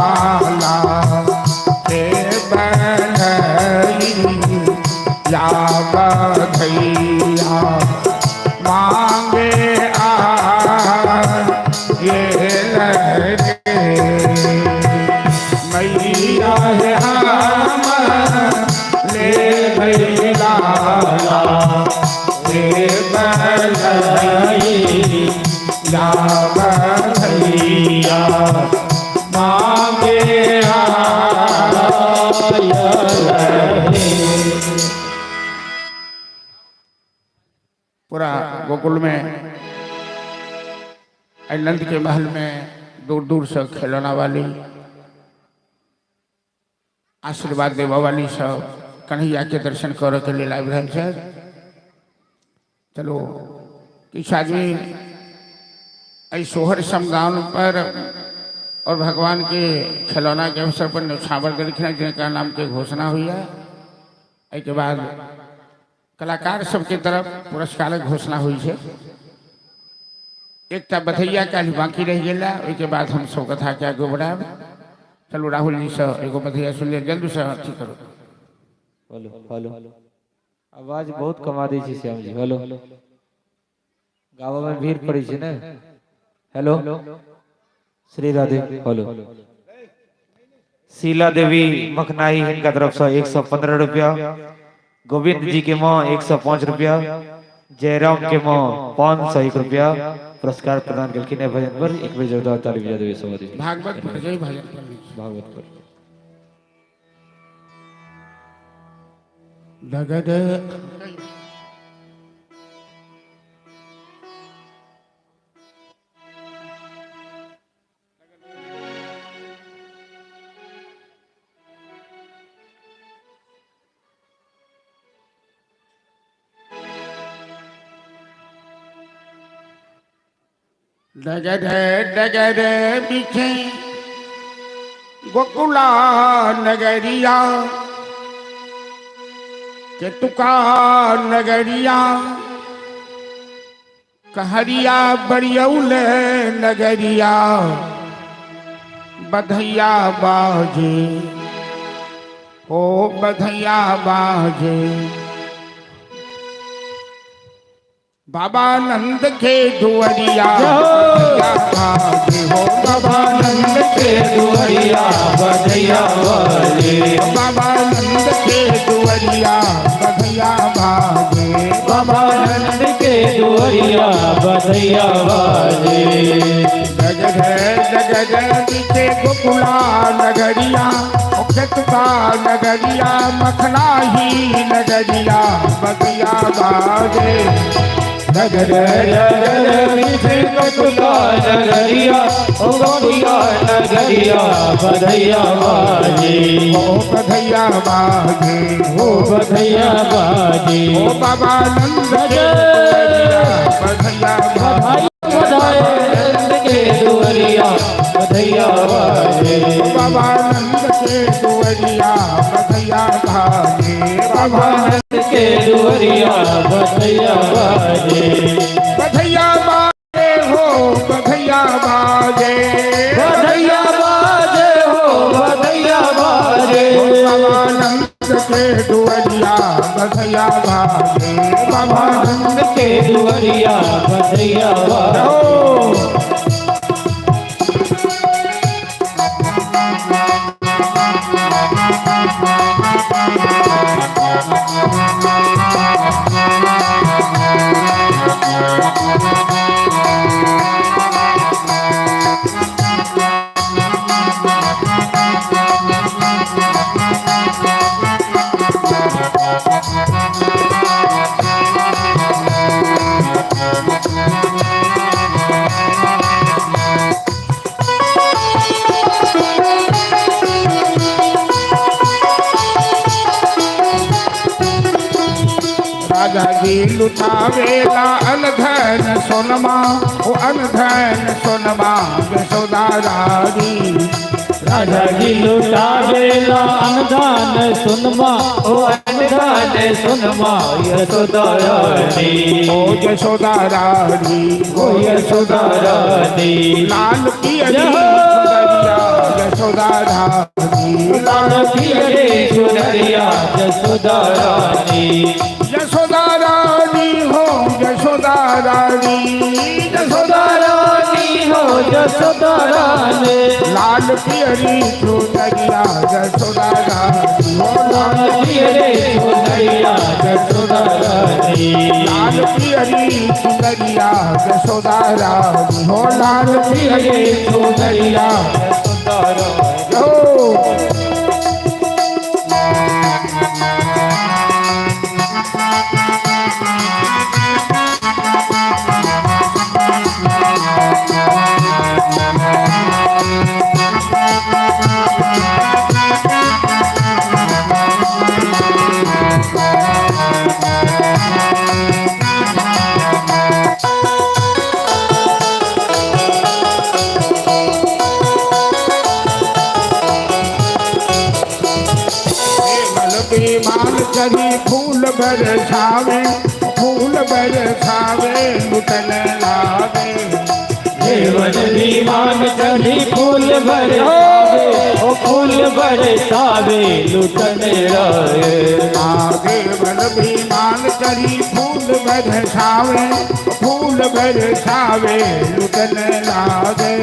के बनई या बधैया मांगे आ ये लगे मैया हम ले बैला के बनई या बधैया मांगे पूरा गोकुल में नंद के महल में दूर दूर से खिलौना वाली आशीर्वाद देवा वाली सब कन्हैया के दर्शन करे के लिए आबि रहल छै। चलो किछु आदमी इस सोहर समगान पर और भगवान के खिलौना के अवसर पर न्यौछावर लिखना जिनका नाम के घोषणा हुई है। इसके बाद कलाकार सबके तरफ पुरस्कार घोषणा हुई है। एक बधैया का बाकी रह गया। उसके बाद हम सब कथा के आगे बढ़ाब। चलो राहुल जी से एगो बधैया सुन लिया जल्दी से अथी करो। हेलो हेलो आवाज बहुत कमा दी छी श्याम जी। हेलो गाँव में भीड़ पड़ी छी ने। हेलो श्री राधे। हेलो शीला देवी मखनाई इनका तरफ से 115 रुपया। गोविंद जी के माँ 105 रुपया। जयराम के माँ 501 रुपया पुरस्कार प्रदान करके भजन पर एक बजे जोरदार ताली बजा देवे सवारी भागवत पर जय भजन पर भागवत पर दगद डगर डगर बिछे गोकुला नगरिया के तुका नगरिया कहरिया बड़ियौल नगरिया बधैया बाजे ओ बधैया बाजे बाबा नंद के दुआरिया बाजे हो बाबा नंद के दुआरिया बधैया बाजे बाबा नंद के दुआरिया बधैया बाजे बाबा नंद के दुआरिया बधैया बाजे जगह नीचे गोकुला नगरिया तुका नगरिया मखना ही नगरिया बधैया बाजे नगर गोकुला नगरिया ओ गोकुला नगरिया बधैया बाजे ओ बधैया बाजे ओ बधैया बाजे ओ बाबा नंद के बधैया नंद के दुआरिया बधैया बाजे बाबा नंद के दुआरिया बधैया बाजे बाबा नंद के दुआरिया बधैया बाजे बधैया बाजे हो बधैया बाजे बधैया बाजे हो बधैया बाजे बाबा नंद के दुआरिया बधैया बाजे बाबा नंद के दुआरिया बधैया बाजे राजा जी लुटावेला अनधन सोनमा ओ अनधन सोनमा यशोदा रानी राजा जी लुटावेला अनधान सुनमा ओ अनधान सुनमा यशोदा रानी ओ यशोदा रानी ओ यशोदा रानी लाल पियरी सुंदरिया यशोदा रानी लाल पियरे सुंदरिया यशोदा रानी यशोदा रानी हो यशोदा रानी यशोदा रानी हो यशोदा रानी लाल पियरी सुंदरिया यशोदा रानी हो लाल पियरे सुंदरिया यशोदा रानी लाल पियरी सुंदरिया यशोदा रानी हो लाल पियरे सुंदरिया यशोदा रानी हो विमान चढ़ी फूल बरसावे, फूल बरसावे लुटन लागे। देवन विमान चढ़ी फूल बरसावे, ओ फूल बरसावे लुटन लागे। देवन विमान चढ़ी फूल बरसावे, फूल बरसावे लुटन लागे।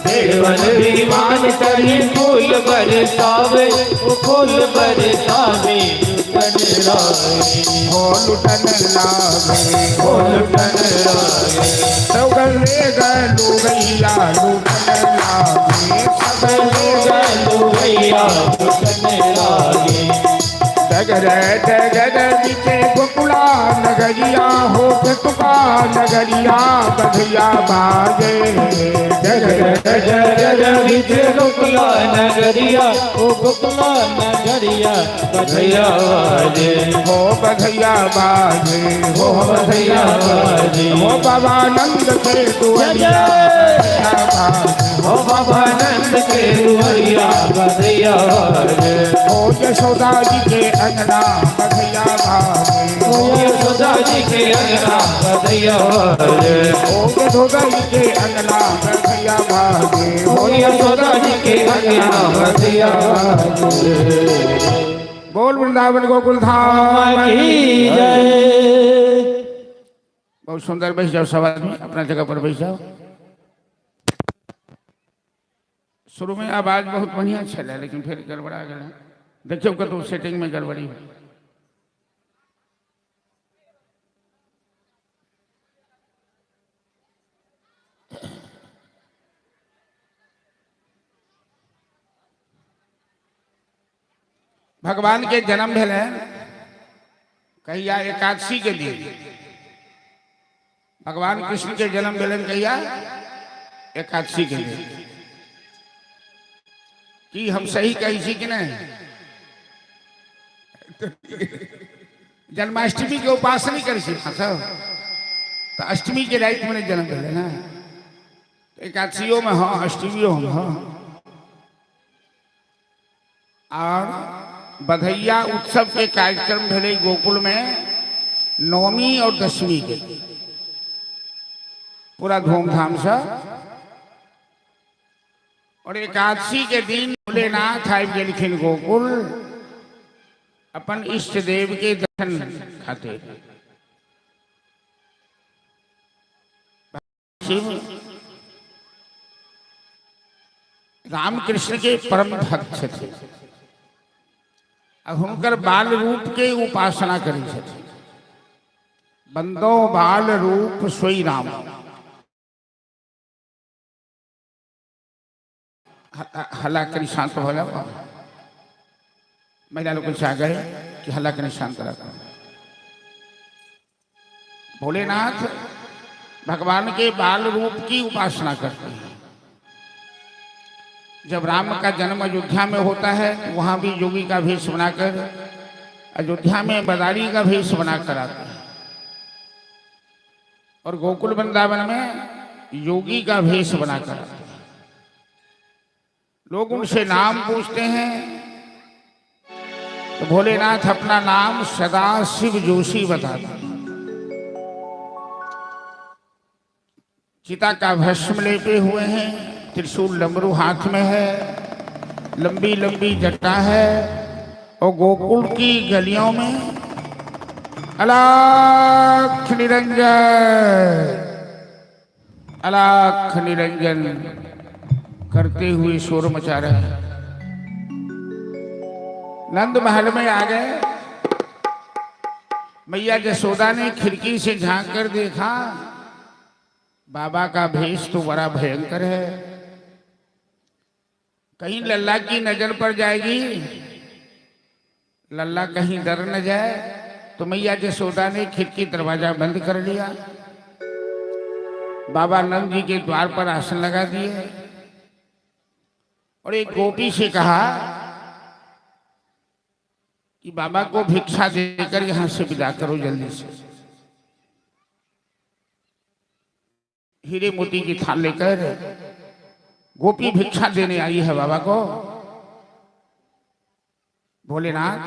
देवन विमान चढ़ी फूल बरसावे, ओ फूल बरसावे लुटन लागे। हो लुटन लागे, ओ लुटन लागे। सब ले गलू भैया लुटन लागे, सब ले गलू भैया लुटन लागे। डगर डगर बिचे गोकुला नगरिया, हो तुका नगरिया बधिया बाजे। डगर डगर बिचे गोकुला नगरिया, ओ गोकुला नगरिया बधैया बाजे। हो बधैया बाजे, हो बधैया बाजे। हो बाबा नंद के दुआरिया हो बाबा नंद के दुआरिया बधैया बाजे। हो यशोदा जी के अंगना बधैया बाजे, हो यशोदा जी के अंगना बधैया बाजे। हो यशोदा जी के अंगना बधैया बाजे, हो यशोदा जी के अंगना बधैया बाजे। बोल वृंदावन गोकुल धाम की जय। बहुत सुंदर। बैठ जाओ सब आदमी अपना जगह पर बैठ जाओ। शुरू में आवाज बहुत बढ़िया चला, लेकिन फिर गड़बड़ा गया। देखियो कतो सेटिंग में गड़बड़ी हुई। भगवान के जन्म भेले कहिया एकादशी के दिन। भगवान कृष्ण के जन्म भेले कहिया एकादशी के दिन। कि हम सही कही छी कि नहीं? जन्माष्टमी के उपास नहीं करी सब, तो अष्टमी के रात में जन्म भेले ना। एकादशियों में हाँ, अष्टमियों में हाँ। और बधैया उत्सव के कार्यक्रम भेले गोकुल में नवमी और दशमी के पूरा धूमधाम से। और एकादशी के दिन भोलेनाथ आबि गेलखिन गोकुल अपन इष्ट देव के दर्शन खातिर। शिव रामकृष्ण के परम भक्त थे। अब हुनकर बाल रूप के उपासना करी छथिन। बंदो बाल रूप सोई राम। हल्ला करी शांत हो जाओ। महिला लोग कुछ आ गए कि हल्ला करी शांत रखो। भोलेनाथ भगवान के बाल रूप की उपासना करते हैं। जब राम का जन्म अयोध्या में होता है तो वहां भी योगी का भेष बनाकर, अयोध्या में बदारी का भेष बनाकर आते हैं। और गोकुल वृंदावन में योगी का भेष बनाकर आते हैं। लोग उनसे नाम पूछते हैं तो भोलेनाथ अपना नाम सदा शिव जोशी बताते हैं। चिता का भस्म लेपे हुए हैं, त्रिशूल डमरू हाथ में है, लंबी लंबी जटा है। और गोकुल की गलियों में अलख निरंजन, अलख निरंजन करते हुए शोर मचा रहे हैं। नंद महल में आ गए। मैया यशोदा ने खिड़की से झांक कर देखा, बाबा का भेष तो बड़ा भयंकर है। कहीं लल्ला की नजर पड़ जाएगी, लल्ला कहीं डर न जाए। तो मैया यशोदा ने खिड़की दरवाजा बंद कर लिया। बाबा नंद जी के द्वार पर आसन लगा दिए और एक गोपी से कहा कि बाबा को भिक्षा देकर यहां से विदा करो जल्दी से। हीरे मोती की थाल लेकर गोपी भिक्षा देने आई है बाबा को। भोलेनाथ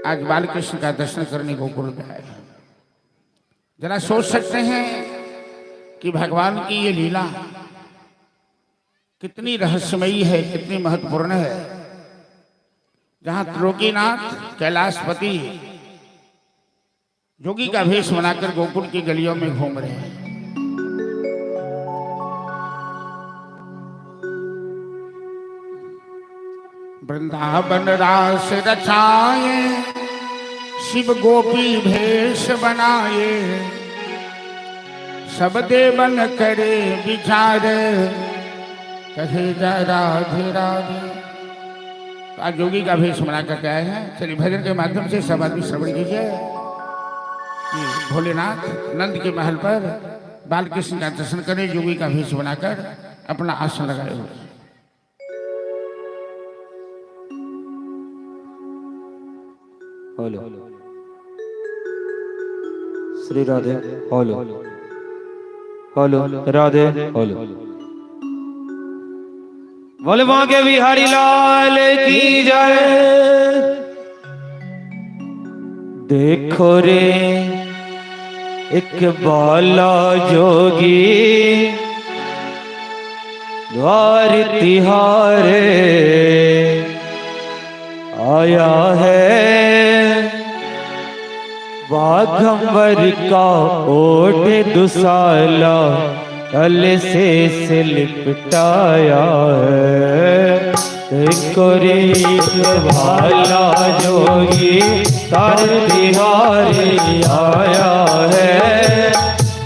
आज बालकृष्ण का दर्शन करने गोकुल में आए। जरा सोच सकते हैं कि भगवान की ये लीला कितनी रहस्यमयी है, कितनी महत्वपूर्ण है। जहां त्रिलोकीनाथ कैलाशपति जोगी का भेष बनाकर गोकुल की गलियों में घूम रहे हैं। वृंदावन रास रचाए, शिव गोपी भेष बनाए, सब देवन करे विचार, कहे जा राधे राधे। तो आज योगी का भेष बना करके आए हैं। चलिए भजन के माध्यम से सब आदमी श्रवण कीजिए कि भोलेनाथ नंद के महल पर बालकृष्ण का दर्शन करें, योगी का भेष बनाकर अपना आसन लगाए हुए। Hello Shri Radhe, hello hello Radhe, hello बोले माँ के बिहारी लाल की जय। देखो रे एक बाला जोगी द्वार तिहारे आया है, बाघंबर का ओढ़ दुसाला कल से लिपटाया है। देखो रे भाला जोगी तार तिहारी आया है,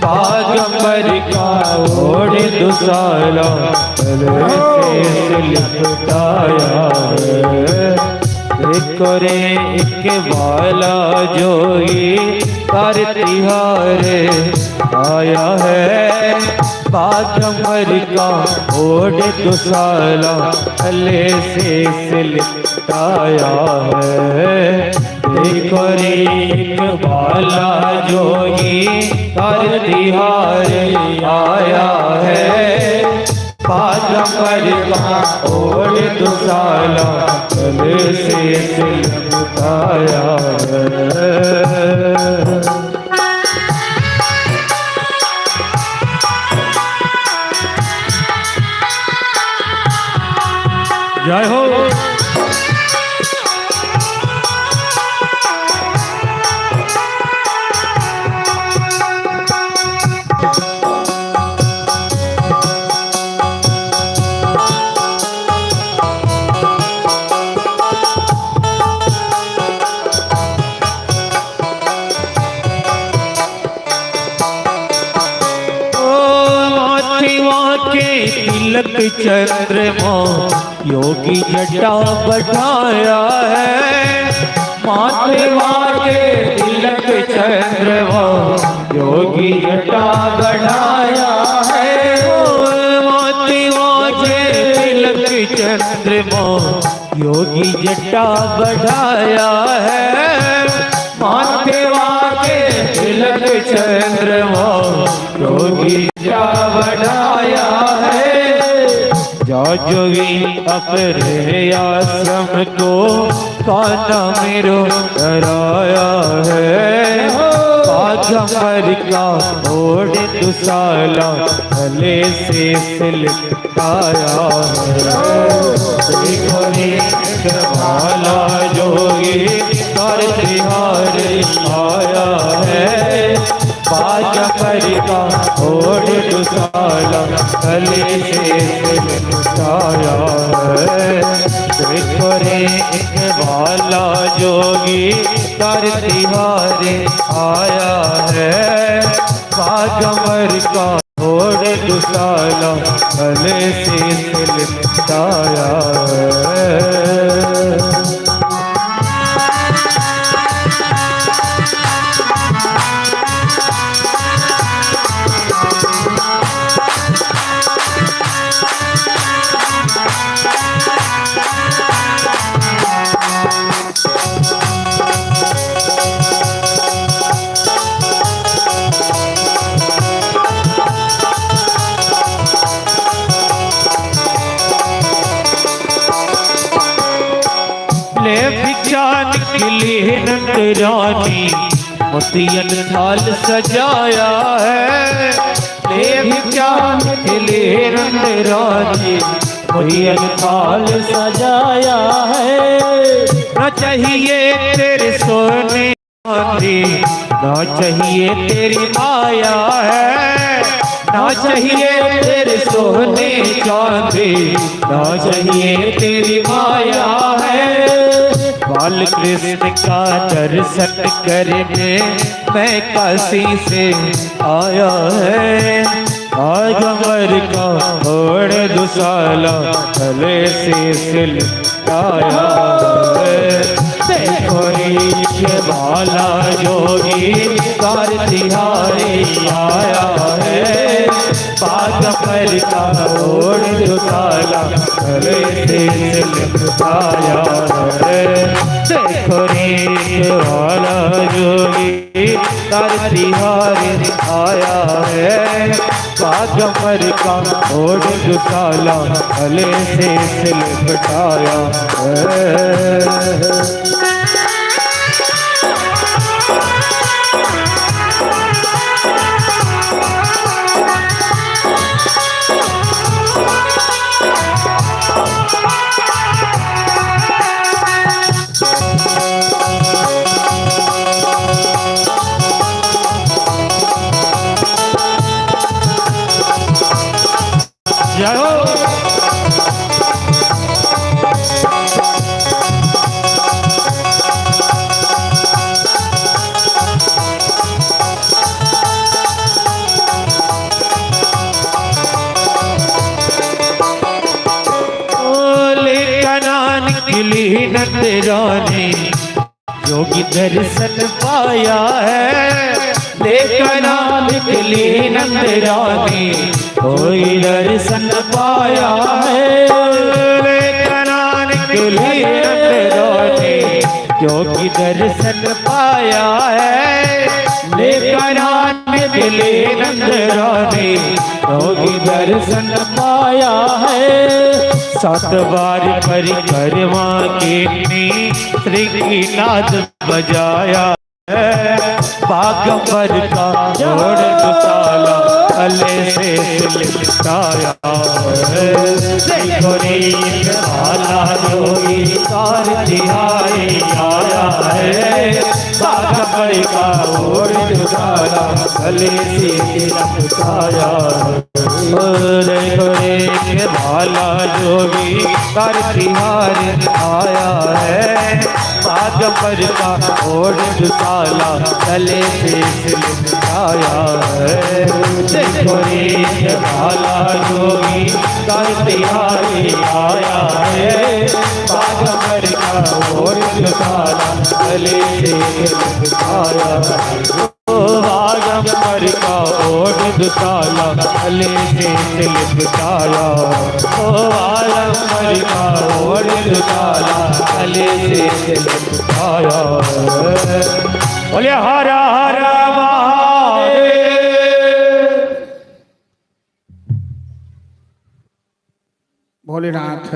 बाघंबर का ओढ़ दुसाला कल से लिपटाया है। देखो रे एक बाला जोगी तार तिहारे आया है, बाघंबर का ओढ़ दुसाला थले से लिपटाया है। देखो रे एक बाला जोगी तार तिहारे आया है, बाघंबर का ओढ़ दुसाला थले से लिपटाया है। जय हो। तिलक चंद्रमा योगी जटा बढ़ाया है, माथे के तिलक चंद्रमा योगी जटा बढ़ाया है। माथे के तिलक चंद्रमा योगी जटा बढ़ाया है, माथे के तिलक चंद्रमा योगी जटा बढ़ाया है। जा जोगी अपने आश्रम को काना मेरो डराया है, बाघंबर का ओढ़ दुसाला थले से लिपटाया है। देखो रे भाला जोगी तार तिहारे आया है, बाघंबर का ओढ़ दुसाला थले से लिपटाया है। देखो रे एक बाला जोगी तार तिहारे आया है, बाघंबर का ओढ़ दुसाला थले से लिपटाया है। ले भिक्षा निकली रानी मोतियन थाल सजाया है। ले भिक्षा ले नंद रानी मोतियन थाल सजाया है। न चाहिए तेरे सोने चांदी, न चाहिए तेरी माया है। न चाहिए तेरे सोने चांदी, न चाहिए तेरी माया है। बाल कृष्ण का दर्शन करने मैं काशी से आया है। आज अमर का ओढ़ दुसाला गले से सिल आया है। देखो नीचे वाला जोगी कार तिहारी आया है। बाग पर का ओढ़ दुसाला गले से सिल आया है। देखो नीचे वाला जोगी कार तिहारी आया है। बागमर का ओढ़ दुसाला गले से सिलपटाया है। नंद रानी योगी दर्शन पाया है। लेकर निकली नंद रानी कोई दर्शन पाया है। लेकर निकली नंद रानी योगी दर्शन पाया है। लेकर निकली नंद रानी योगी दर्शन पाया है। 7 बार परिक्रमा की श्रीनाथ बजाया है। बागंबर का जोड़ दुसाला गले से लिपटाया है। देखो नीच वाला जोगी कार तिहारी आया है। बागंबर का जोड़ दुसाला गले से लिपटाया है। देखो नीच वाला जोगी कार तिहारी आया है। बागंबर का ओढ़ दुसाला गले से सिलकाया है। देखो नीच वाला जोगी कार तिहारी आया है। बागंबर का ओढ़ दुसाला गले से सिलकाया है। बागंबर का ओढ़ दुसाला गले से लिपटाया। बागंबर का ओढ़ दुसाला गले से लिपटाया। बोले हर हर महादेव। भोलेनाथ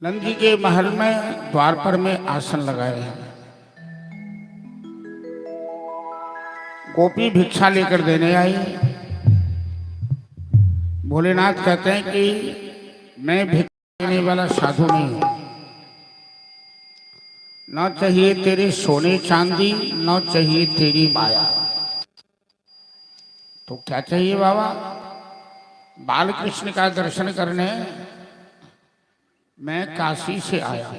नंद जी के महल में द्वार पर में आसन लगाए हैं। गोपी भिक्षा लेकर देने आई। भोलेनाथ कहते हैं कि मैं भिक्षा देने वाला साधु नहीं हूं। न चाहिए तेरे सोने चांदी, न चाहिए तेरी माया। तो क्या चाहिए बाबा? बाल कृष्ण का दर्शन करने मैं काशी से आया।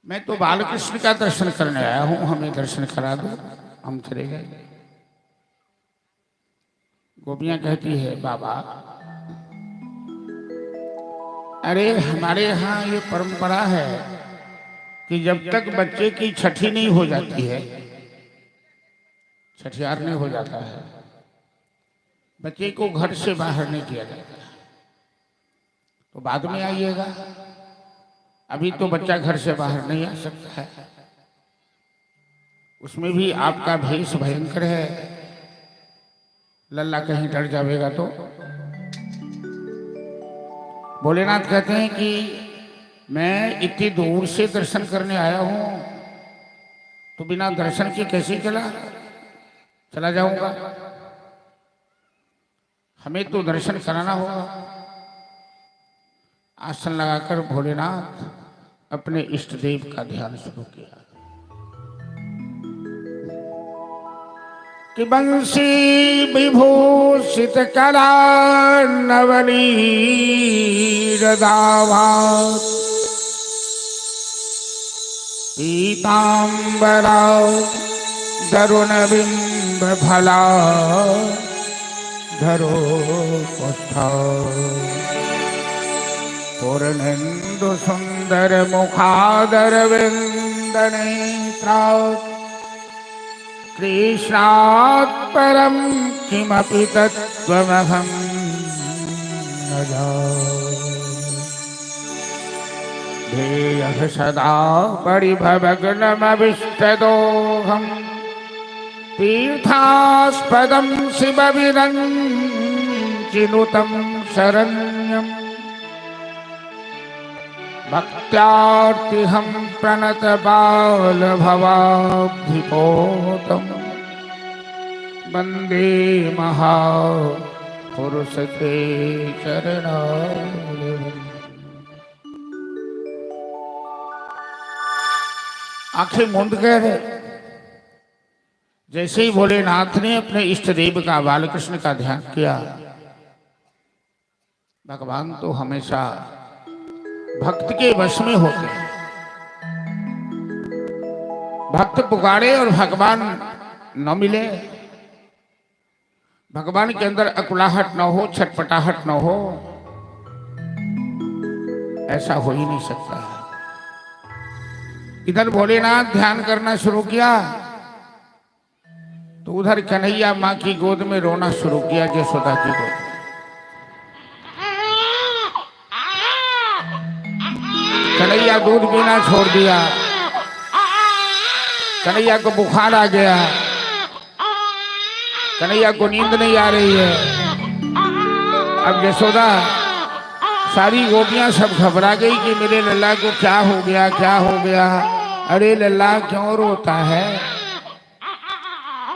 मैं तो बालकृष्ण का दर्शन करने आया हूं, हमें दर्शन करा दो, हम चले गए। गोपियां कहती है बाबा, अरे हमारे यहाँ ये परंपरा है कि जब तक बच्चे की छठी नहीं हो जाती है, छठियार नहीं हो जाता है, बच्चे को घर से बाहर नहीं किया जाता। तो बाद में आइएगा, अभी तो बच्चा घर से बाहर नहीं आ सकता है। उसमें भी आपका भेष भयंकर है, लल्ला कहीं डर जाएगा तो। भोलेनाथ कहते हैं कि मैं इतनी दूर से दर्शन करने आया हूं तो बिना दर्शन के कैसे चला जाऊंगा? हमें तो दर्शन कराना होगा। आसन लगाकर भोलेनाथ अपने इष्ट देव का ध्यान शुरू किया कि बंसी विभूषित कला नवनीर दावा पीतांबरा दरुण बिंब फला धरो पुष्ठा पूर्णेन्दु सुंदर मुखादर विंदनेत्रा कृष्णात् परम किमपि तत्त्वमहं न जाने। ध्येयः सदा परिभवग्नमभिष्टदोहम् तीर्थास्पदं शिवविरञ्चिनुतं शरण्यम् भक्त्यार्तिहं प्रणतबालभवाब्धिपोतम् वन्दे महापुरुष के चरणारविंद। आंखें मूंद कर जैसे ही भोलेनाथ ने अपने इष्ट देव का बालकृष्ण का ध्यान किया, भगवान तो हमेशा भक्त के वश में होते हैं। भक्त पुकारे और भगवान न मिले, भगवान के अंदर अकुलाहट न हो, छटपटाहट न हो, ऐसा हो ही नहीं सकता। इधर भोलेनाथ ध्यान करना शुरू किया तो उधर कन्हैया माँ की गोद में रोना शुरू किया, यशोदा की गोद। कन्हैया दूध पीना छोड़ दिया, कन्हैया को बुखार आ गया, कन्हैया को नींद नहीं आ रही है। अब यशोदा सारी गोपियां सब घबरा गई कि मेरे लल्ला को क्या हो गया, क्या हो गया, अरे लल्ला क्यों रोता है?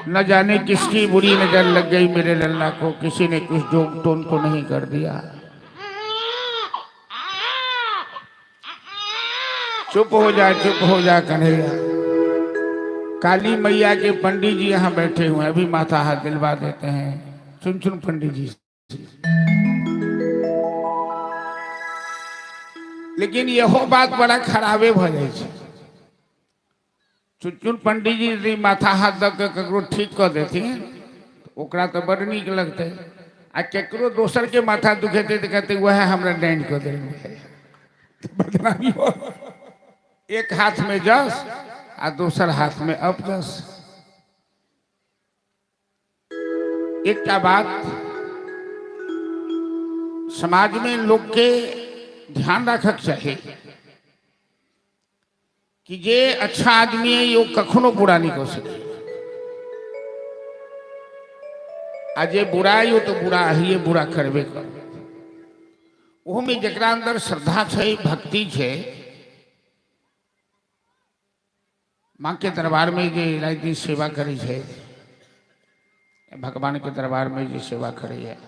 न जाने किसकी बुरी नजर लग गई मेरे लल्ला को, किसी ने कुछ जोक टोन को नहीं कर दिया। चुप हो जा कन्हैया। काली मैया के पंडित जी यहाँ बैठे हुए हैं, अभी माथा हाथ दिलवा देते हैं। चुन पंडित जी। लेकिन यहो बात बड़ा खराबे भ जाए। चुन पंडित जी यदि माथा हाथ दऽ के ककरो ठीक कर देती ओकरा तो बड़ नीक लगते। आ केकरो दोसर के माथा दुखेते तो कहते वह हमरा डाइन कर देंगे। बदनामी हो। एक हाथ में जस आ दूसर हाथ में अपजस। एक क्या बात समाज में लोग के ध्यान रखक चाहिए कि जे अच्छा आदमी है यो कखनो बुरा नहीं कर सके। आज ये बुरा है यो तो बुरा ही बुरा करबे कर। वो में जकरा अंदर श्रद्धा है, भक्ति है, माँ के दरबार में जे राजनीति सेवा करी है, भगवान के दरबार में जे सेवा करी है।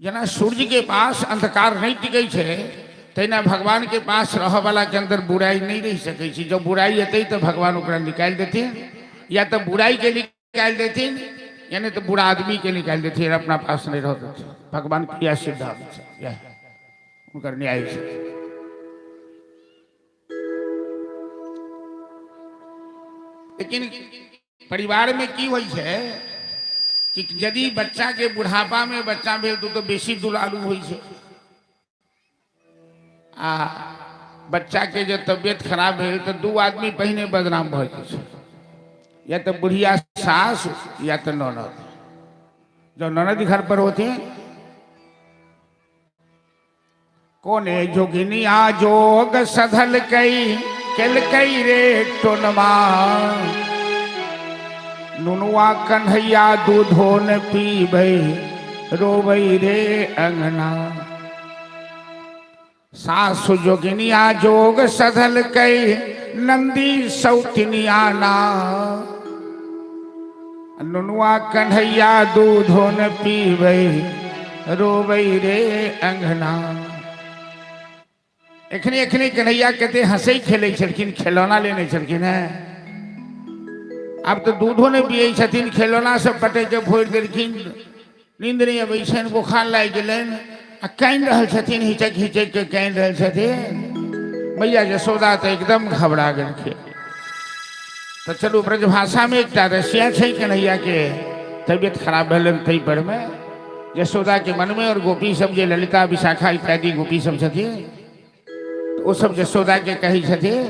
जना सूर्य के पास अंधकार नहीं टिकै है, तेना भगवान के पास रह वाला के अंदर बुराई नहीं रह सकै। जब बुराई अतै तो भगवान ओकरा निकाल देथिन, या तो बुराई के निकाल देथिन यानी तो बुरा आदमी के निकाल देथिन, अपना पास नहीं रह देथिन। भगवान क्रिया सिद्धांत है, उनका न्याय है। लेकिन परिवार में की होई है कि यदि बच्चा के बुढ़ापा में बच्चा भेल तो बेसी दुलारू होई है। आ बच्चा के जो तबियत खराब भेल तो दू आदमी पहने बदनाम भ जाए, या तो बुढ़िया सास या तो ननद। जो ननद घर पर होती है, कोने जोगिनिया जोग सधल कई केल कई रे टोनमा, नुनुआ कन्हैया दूधो न पीबै रोबै रे अंगना। सासु जोगिनिया जोग सधल कई नंदी सौतिनिया ना नुनुआ कन्हैया दूधो न पीवई रोवई रे अंगना। एखनी एखनी कन्हैया कहते हंसे खेले छलखिन खिलौना लेने छलखिन है। अब तो दूधो ने पिए छथिन खिलौना सब पटे के फोड़ देलखिन। नींद नहीं अबै छन बुखार लाग गेलन आ काइन रहल छथिन हिचक हिचक के काइन रहल छथिन। मैया यशोदा तो एकदम घबरा गेलखिन। तो चलू ब्रजभाषा में एक रसिया छै कन्हैया के तबियत खराब भेलन तै पर में यशोदा के मन में और गोपी सब जे ललिता विशाखा इत्यादि गोपी सब छथिन वो सब यशोदा के कही छथिन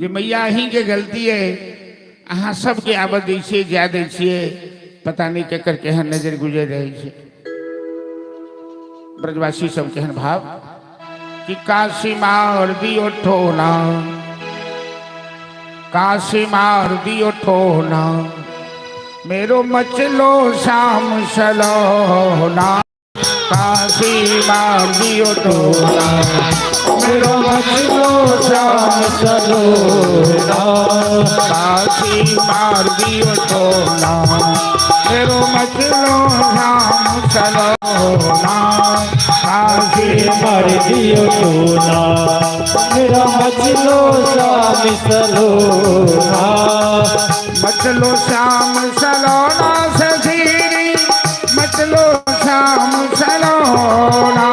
जे मैया अहीं के गलती है अहाँ सबके आबद दै छियै जा दै छियै पता नहीं केकर केहन नजर गुजर रही है। ब्रजवासी सब केहन भाव कि काशी मार दियो ठोना काशी मार दियो ठोना मेरो मचलो शाम सलोना। काशी मार दियो ठोना मेरो मचलो शाम सलोना। काशी मार दियो ठोना मेरो मचलो शाम सलोना। काशी मार दियो टोना मेरा मचलो शाम सलोना। मचलो श्याम सलोना सधीरी मचलो श्याम सलोना।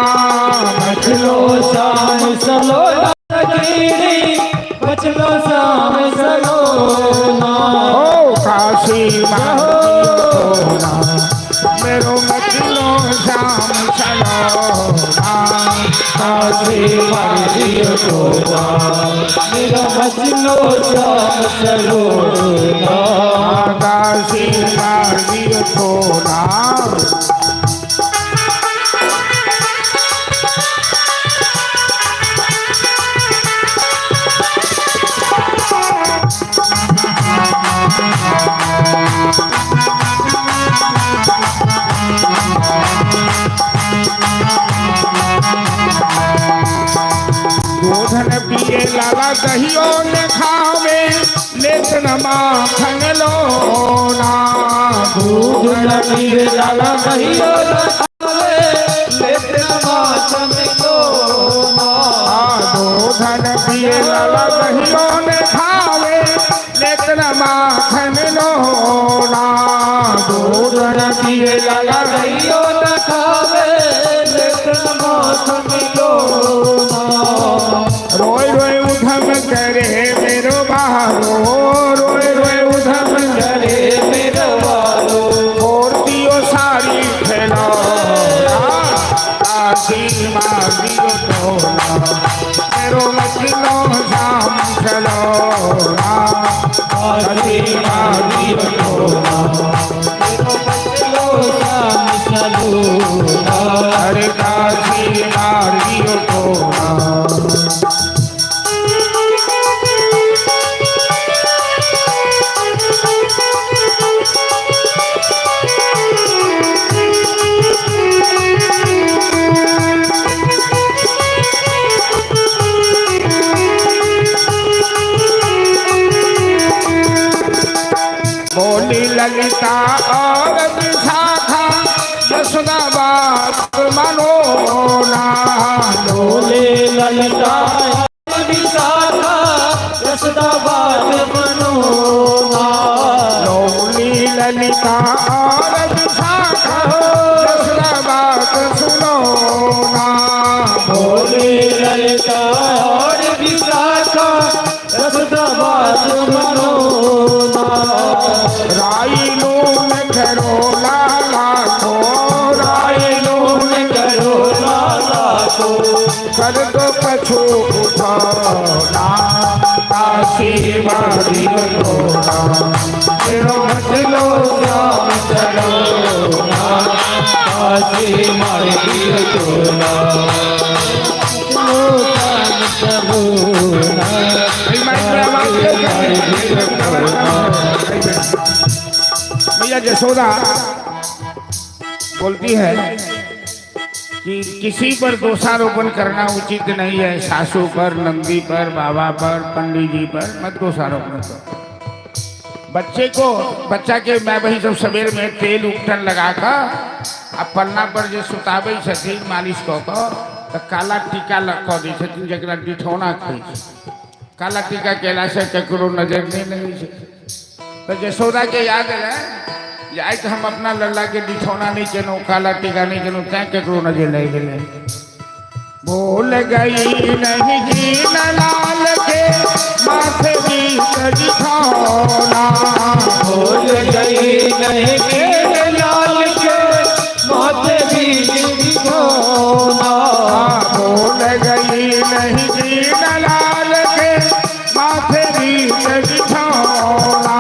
मचलो शाम सलोना सजीरी मचलो शाम सलोना। ओ काशी मारोना मेरो मचलो श्याम सलोना। काशी मार दियो टोना मेरा मचलो शाम सलोना। काशी मार दियो ठोना। दूधन पिए लाला दहियो न खावे लेकिन माखन लोना। दूध न पीवे लाला कहियो न खावे लेकिन माखन लोना। दूधन पिए लाला दहियो न खावे लेकिन माखन लोना। दूध न पीवे लाला कहियो न खावे लेकिन माखन लोना। रोय रोय उधम करे मेरो बहारो रोय रोय उधम करे मेरो वालो और दियो सारी खेला। काशी मार दियो टोना मेरो मचलो शाम सलोना। काशी मार दियो टोना मेरो मचलो शाम सलोना। अरे काशी मार दियो टोना। बोली ललिता और विशाखा यशोदा बात मनोना। बोले ललिता विशाखा यशोदा बात मनोना। बोली ललिता और विशाखा यशोदा बात सुनोना। बोले ललिता और विशाखा यशोदा बात मनोना। राइलो में करो लाला को राइलो में करो लाला को कर दो पछो उठाना। काशी बारी लोना मेरो मचलो शाम सलोना। काशी मार दियो टोना मचलो शाम सलोना। मैया यशोदा बोलती है कि किसी पर दोषारोपण करना उचित नहीं है। सासू पर, नंदी पर, बाबा पर, पंडित जी पर मत दोषारोपण करो। बच्चा के मैं वही जब सवेर में तेल उपटन लगा कर अब पन्ना पर जो सुताबे छथिन मालिश कऽ तो काला टीका लगा दी छथिन जकरा डिठौना कहै छै। काला टीका केला से ककरो नजर नहीं लगे छै। तो यशोदा के याद है जे आइ तो हम अपना लल्ला के डिठौना नहीं केलहुँ, काला टीका नहीं केलहुँ, तैं ककरो नजर लग गेलै। भूल गई नहीं जीन लाल के माथे भी डिठौना, भूल गई नहीं जीन लाल के माथे भी डिठौना, भूल गई नहीं जीन लाल के माथे भी डिठौना,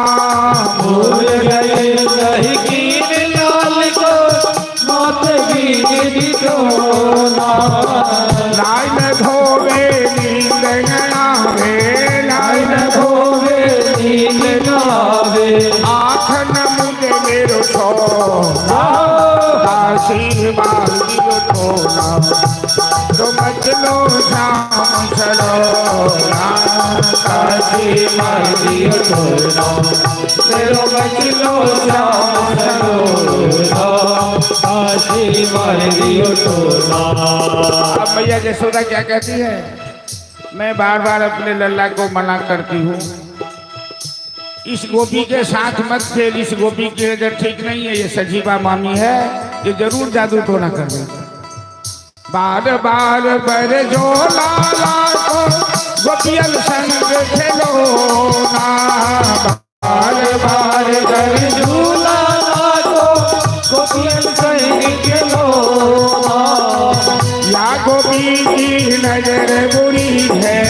भूल गई नहीं जीन लाल को माथे भी डिठौना। लाइन धोवे नींद आवे, लाइन धोवे नींद आवे, आँख न मुझे मेरो छोना, दासी बाली छोना, तो मचलो शाम चलोना, दासी बाली छोना, तेरो मचलो शाम चलोना, दासी बाली छोना। अब भैया यशोदा क्या कहती है, मैं बार बार अपने लल्ला को मना करती हूँ, इस गोपी के साथ मत खेल, इस गोपी की नजर ठीक नहीं है, ये सजीवा मामी है, ये जरूर जादू टोना कर देगी। बार बार बर जो लाला को गोपियल संग खेलो ना, बार बार बर जो लाला को गोपियल संग खेलो ना, या गोपी की नजर बुरी है,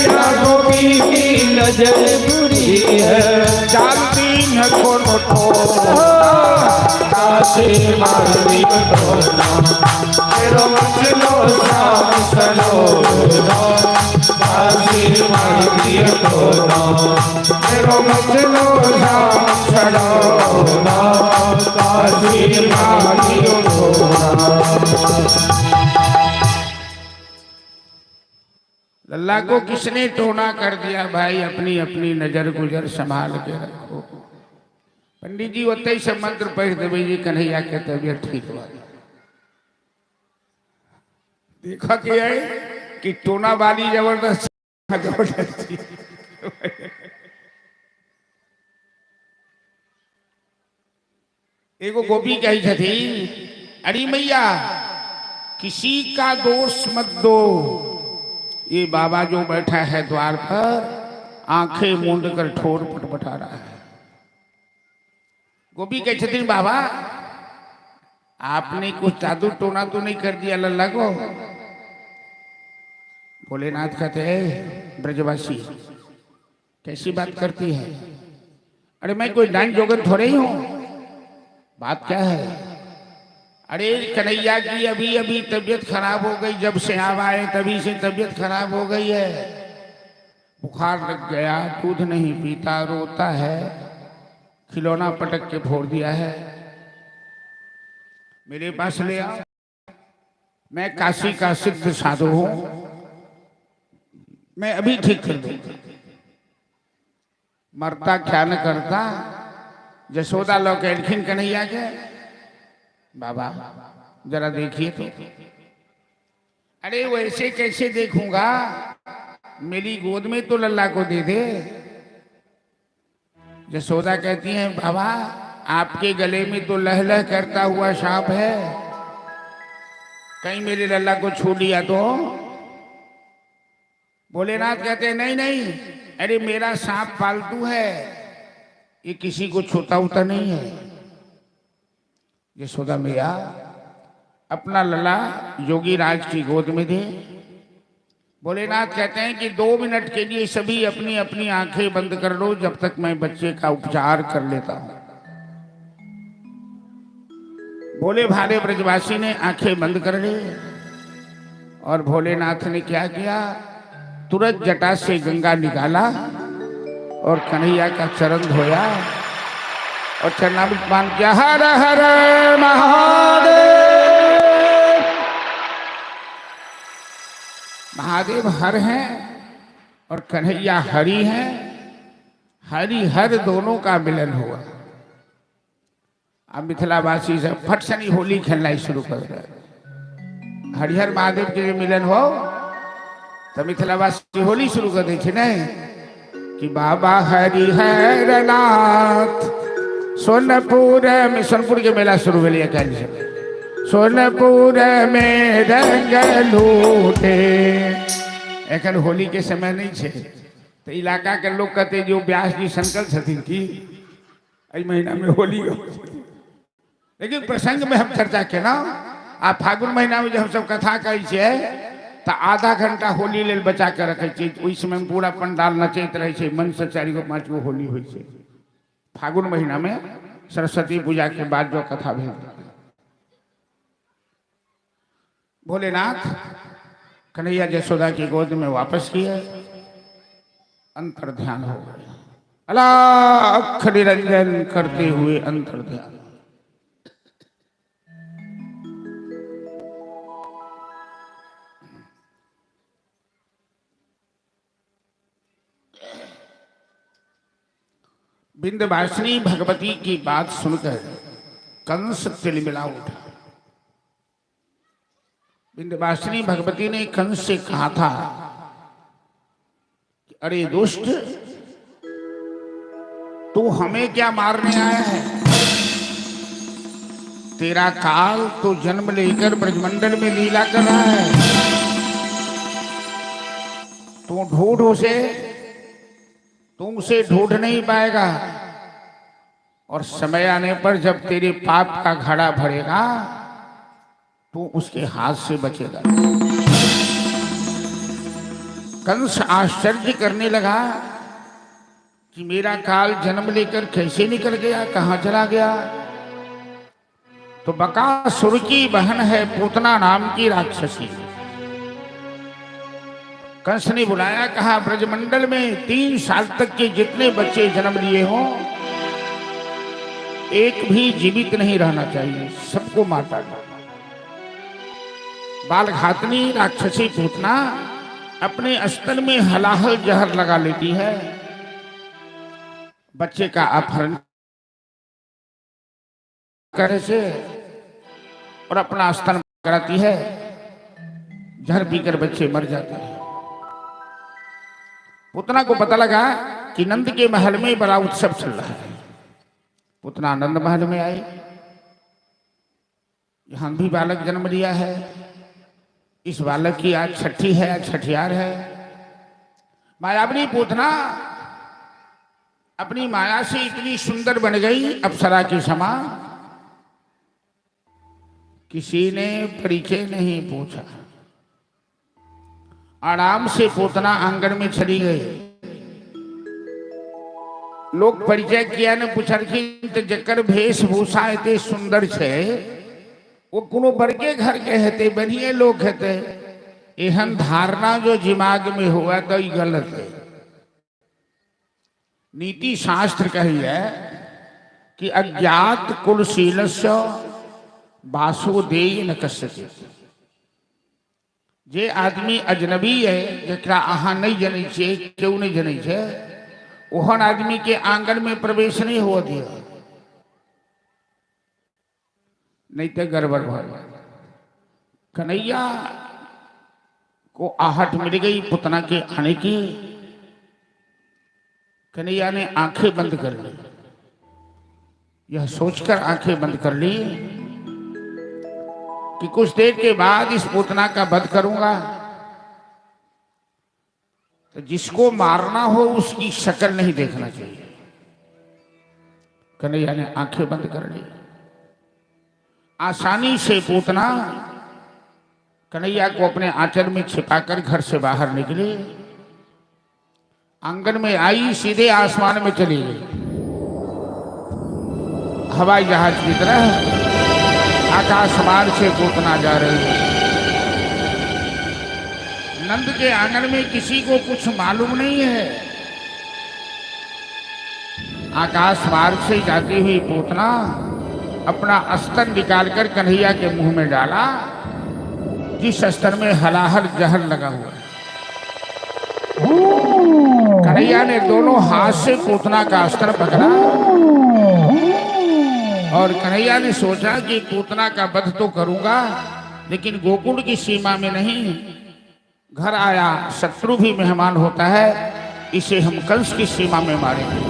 या गोपी की नजर बुरी है, जानती न को दासी मारी टोना, तेरो मचलो शाम चलोना, दासी मारी टोना, तेरो मचलो शाम चलोना, दासी मारी टोना। लल्ला को किसने टोना कर दिया भाई, अपनी अपनी नजर गुजर संभाल के रखो। पंडित जी ओते से मंत्र पढ़ देवे जी कन्हैया के तबियत ठीक हो। देखा कि है कि टोना वाली जबरदस्ती एगो गोपी कही छथिन, अरे मैया किसी का दोष मत दो, ये बाबा जो बैठा है द्वार पर आंखें मूंद कर ठोर पटपटा रहा है। गोपी कह छथिन, बाबा आपने कुछ जादू टोना तो नहीं कर दिया लल्ला को? भोलेनाथ कहते हैं, ब्रजवासी कैसी बात करती है, अरे मैं कोई डांस जोगन थोड़े ही हूं, बात क्या है? अरे कन्हैया की अभी अभी तबीयत खराब हो गई, जब से आप आए तभी से तबीयत खराब हो गई है, बुखार लग गया, दूध नहीं पीता, रोता है, खिलौना पटक के फोड़ दिया है, मेरे पास ले आओ, मैं काशी का सिद्ध साधु हूं, मैं अभी ठीक कर दूंगा। मरता क्या न करता, यशोदा लोग एलखिन कन्हैया के, बाबा जरा देखिए तो। अरे वैसे कैसे देखूंगा, मेरी गोद में तो लल्ला को दे दे। यशोदा कहती हैं, बाबा आपके गले में तो लह लह करता हुआ सांप है, कहीं मेरे लल्ला को छू लिया तो? भोलेनाथ कहते हैं, नहीं नहीं, अरे मेरा सांप पालतू है, ये किसी को छूता उता नहीं है। यशोदा मैया अपना लला योगी राज की गोद में दे। भोलेनाथ कहते हैं कि 2 मिनट के लिए सभी अपनी अपनी आंखें बंद कर लो, जब तक मैं बच्चे का उपचार कर लेता हूं। भोले भाले ब्रजवासी ने आंखें बंद कर ली और भोलेनाथ ने क्या किया, तुरंत जटा से गंगा निकाला और कन्हैया का चरण धोया और चरणामृत पान किया। हर हर महादेव महादेव हर हैं और कन्हैया हरि हैं। हरि हर दोनों का मिलन हुआ। अब मिथिलावासी सब फट सनी होली खेलना ही शुरू कर रहे। हरिहर महादेव के मिलन हो तो मिथिलावासी होली शुरू कर दे नहीं कि बाबा हरिहर नाथ सोनपुर में, सोनपुर के मेला शुरू हो लिया कल से। सोनपुर में रंग लूटे। एखन होली के समय नहीं छे तो इलाका के लोग कहते जो व्यास जी संकल्प छथिन की एहि महीना में होली हो। लेकिन प्रसंग में हम चर्चा केना आ फागुन महीना में जब हम सब कथा कही छे तो आधा घंटा होली लेल बचा के रखे छी। ओहि समय में पूरा पंडाल नचैत रहे छे, मन से 4 गो 5 गो होली होइ छे। फागुन महीना में सरस्वती पूजा के बाद जो कथा भेल। भोलेनाथ कन्हैया यशोदा की गोद में वापस किए, अंतर ध्यान हो गया। अलख निरंजन करते हुए अंतर ध्यान। विंध्यवासिनी भगवती की बात सुनकर कंस तिलमिला उठा। विंध्यवासिनी भगवती ने कंस से कहा था कि अरे दुष्ट, तू हमें क्या मारने आया है? तेरा काल तो जन्म लेकर ब्रजमंडल में लीला कर रहा है। तू ढूंढ उसे, तुम उसे ढूंढ नहीं पाएगा। और समय आने पर जब तेरे पाप का घड़ा भरेगा तो उसके हाथ से बचेगा। कंस आश्चर्य करने लगा कि मेरा काल जन्म लेकर कैसे निकल गया, कहां चला गया। तो बकासुर की बहन है पूतना नाम की राक्षसी। कंस ने बुलाया, कहा ब्रजमंडल में 3 साल तक के जितने बच्चे जन्म लिए हों एक भी जीवित नहीं रहना चाहिए, सबको मार डालना। बाल घातनी राक्षसी पूतना अपने स्तन में हलाहल जहर लगा लेती है, बच्चे का अपहरण करे से और अपना स्तन कराती है। जहर पीकर बच्चे मर जाते हैं। पूतना को पता लगा कि नंद के महल में बड़ा उत्सव चल रहा है। पूतना नंद महल में आई। यहां भी बालक जन्म लिया है। इस बालक की आज छठी है, आज छठियार है। मायावनी पूतना अपनी माया से इतनी सुंदर बन गई अप्सरा के समान, किसी ने परिचय नहीं पूछा। आराम से पूतना आंगन में चली गई। लोग परिचय किया ने पूछा कि जकर वेशभूषा इतने सुंदर छे वो कोनो बड़के घर के हेते, बढ़िए लोग हेते। एहन धारणा जो दिमाग में हुआ तो ये गलत है। नीति शास्त्र कही है कि अज्ञात कुलशीलस्य वासुदेव न कस्यते। जे आदमी अजनबी है, जकरा अहाँ नहीं जनै छियै, क्यों नहीं जनै छै, ओहन आदमी के आंगन में प्रवेश नहीं हो दिया, नहीं तो गड़बड़ भर। कन्हैया को आहट मिल गई पूतना के आने की। कन्हैया ने आंखें बंद कर ली। यह सोचकर आंखें बंद कर ली कि कुछ देर के बाद इस पूतना का वध करूंगा तो जिसको मारना हो उसकी शक्ल नहीं देखना चाहिए। कन्हैया ने आंखें बंद कर ली। आसानी से पूतना कन्हैया को अपने आंचल में छिपाकर घर से बाहर निकली। आंगन में आई, सीधे आसमान में चली गई। हवाई जहाज की तरह आकाश मार्ग से पूतना जा रही है। नंद के आंगन में किसी को कुछ मालूम नहीं है। आकाश मार्ग से जाती हुई पूतना अपना अस्त्र निकालकर कन्हैया के मुंह में डाला, जिस अस्त्र में हलाहल जहर लगा हुआ है। कन्हैया ने दोनों हाथ से पूतना का अस्त्र पकड़ा और कन्हैया ने सोचा कि पूतना का वध तो करूंगा, लेकिन गोकुल की सीमा में नहीं। घर आया शत्रु भी मेहमान होता है, इसे हम कंस की सीमा में मारेंगे।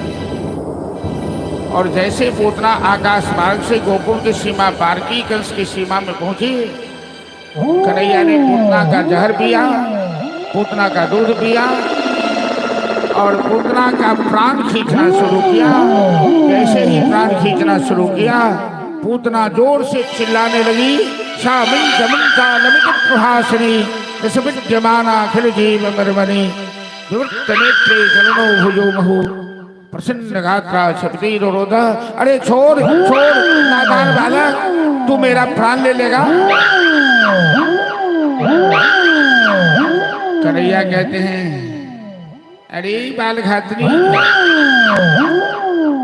और जैसे पूतना आकाश मार्ग से गोकुल की सीमा पार की, कंस की सीमा में पहुंची, कन्हैया ने पूतना का जहर पिया, पूतना का दूध पिया और पूतना का प्राण खींचना शुरू किया। जैसे ही प्राण खींचना शुरू किया, पूतना जोर से चिल्लाने लगी, शामिल जमिता नमित प्रहासिनी विद्यमाना अखिल जीव मरमणि विवृत्त नेत्रे जननो भुजो महु प्रसन्न गात्रा छपति रोधा। अरे छोड़ छोड़ नादान बालक, तू मेरा प्राण ले लेगा। कन्हैया कहते हैं, अरे बाल घातनी,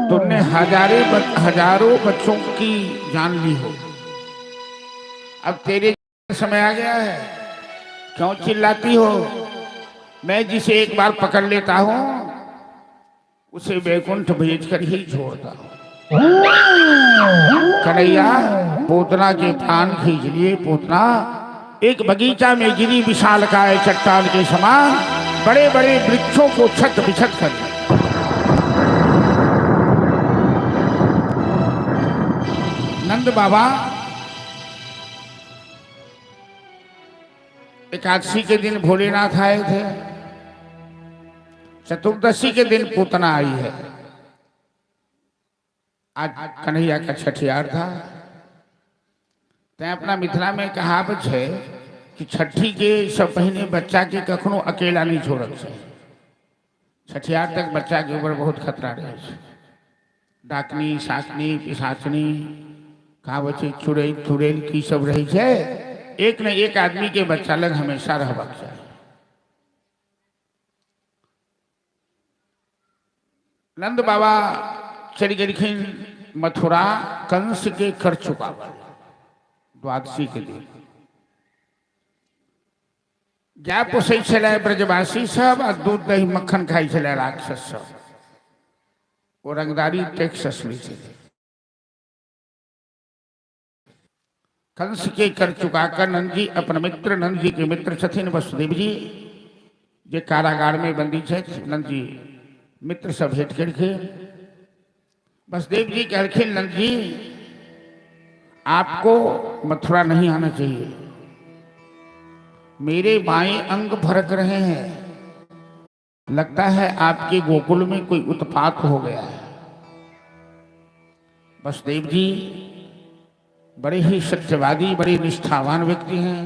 तुमने हजारों बच्चों की जान ली हो, अब तेरे समय आ गया है, क्यों चिल्लाती हो? मैं जिसे एक बार पकड़ लेता हूं उसे वैकुंठ भेज कर ही छोड़ता हूं। कन्हैया पूतना के प्राण खींच लिए। पूतना एक बगीचा में गिरी विशालकाय चट्टान के समान बड़े बड़े वृक्षों को छत बिछत कर नंद बाबा एकादशी के दिन भोलेनाथ आए थे, चतुर्दशी के दिन पूतना आई है। आज कन्हैया का छठियार था। तै अपना मिथिला में कहावत है कि छठी के सब महीने बच्चा के कखनो अकेला नहीं छोड़क से। छठियार तक बच्चा के ऊपर बहुत खतरा रहे। डाकनी साकनी पिशाचनी कहावत है, चुड़ैल चुड़ैल की सब रही है। एक न एक आदमी के बच्चा लग हमेशा रहबाक चाहिए। नंद बाबा चली गई मथुरा, कंस के कर चुका द्वादशी के दिन जा पोसै छलै ब्रजवासी सब आ दूध दही मक्खन खाई छलै राक्षस सब। वो रंगदारी टैक्स असली छलै। कंस के कर चुका कर नंद जी अपन मित्र, नंद जी के मित्र छथिन वसुदेव जी, जे कारागार में बंदी छथि। नंद जी मित्र सब भेंट करके वसुदेव जी कहलखिन, नंद जी आपको मथुरा नहीं आना चाहिए, मेरे बाएं अंग फरक रहे हैं, लगता है आपके गोकुल में कोई उत्पात हो गया है। वसुदेव जी बड़े ही सत्यवादी, बड़े निष्ठावान व्यक्ति हैं।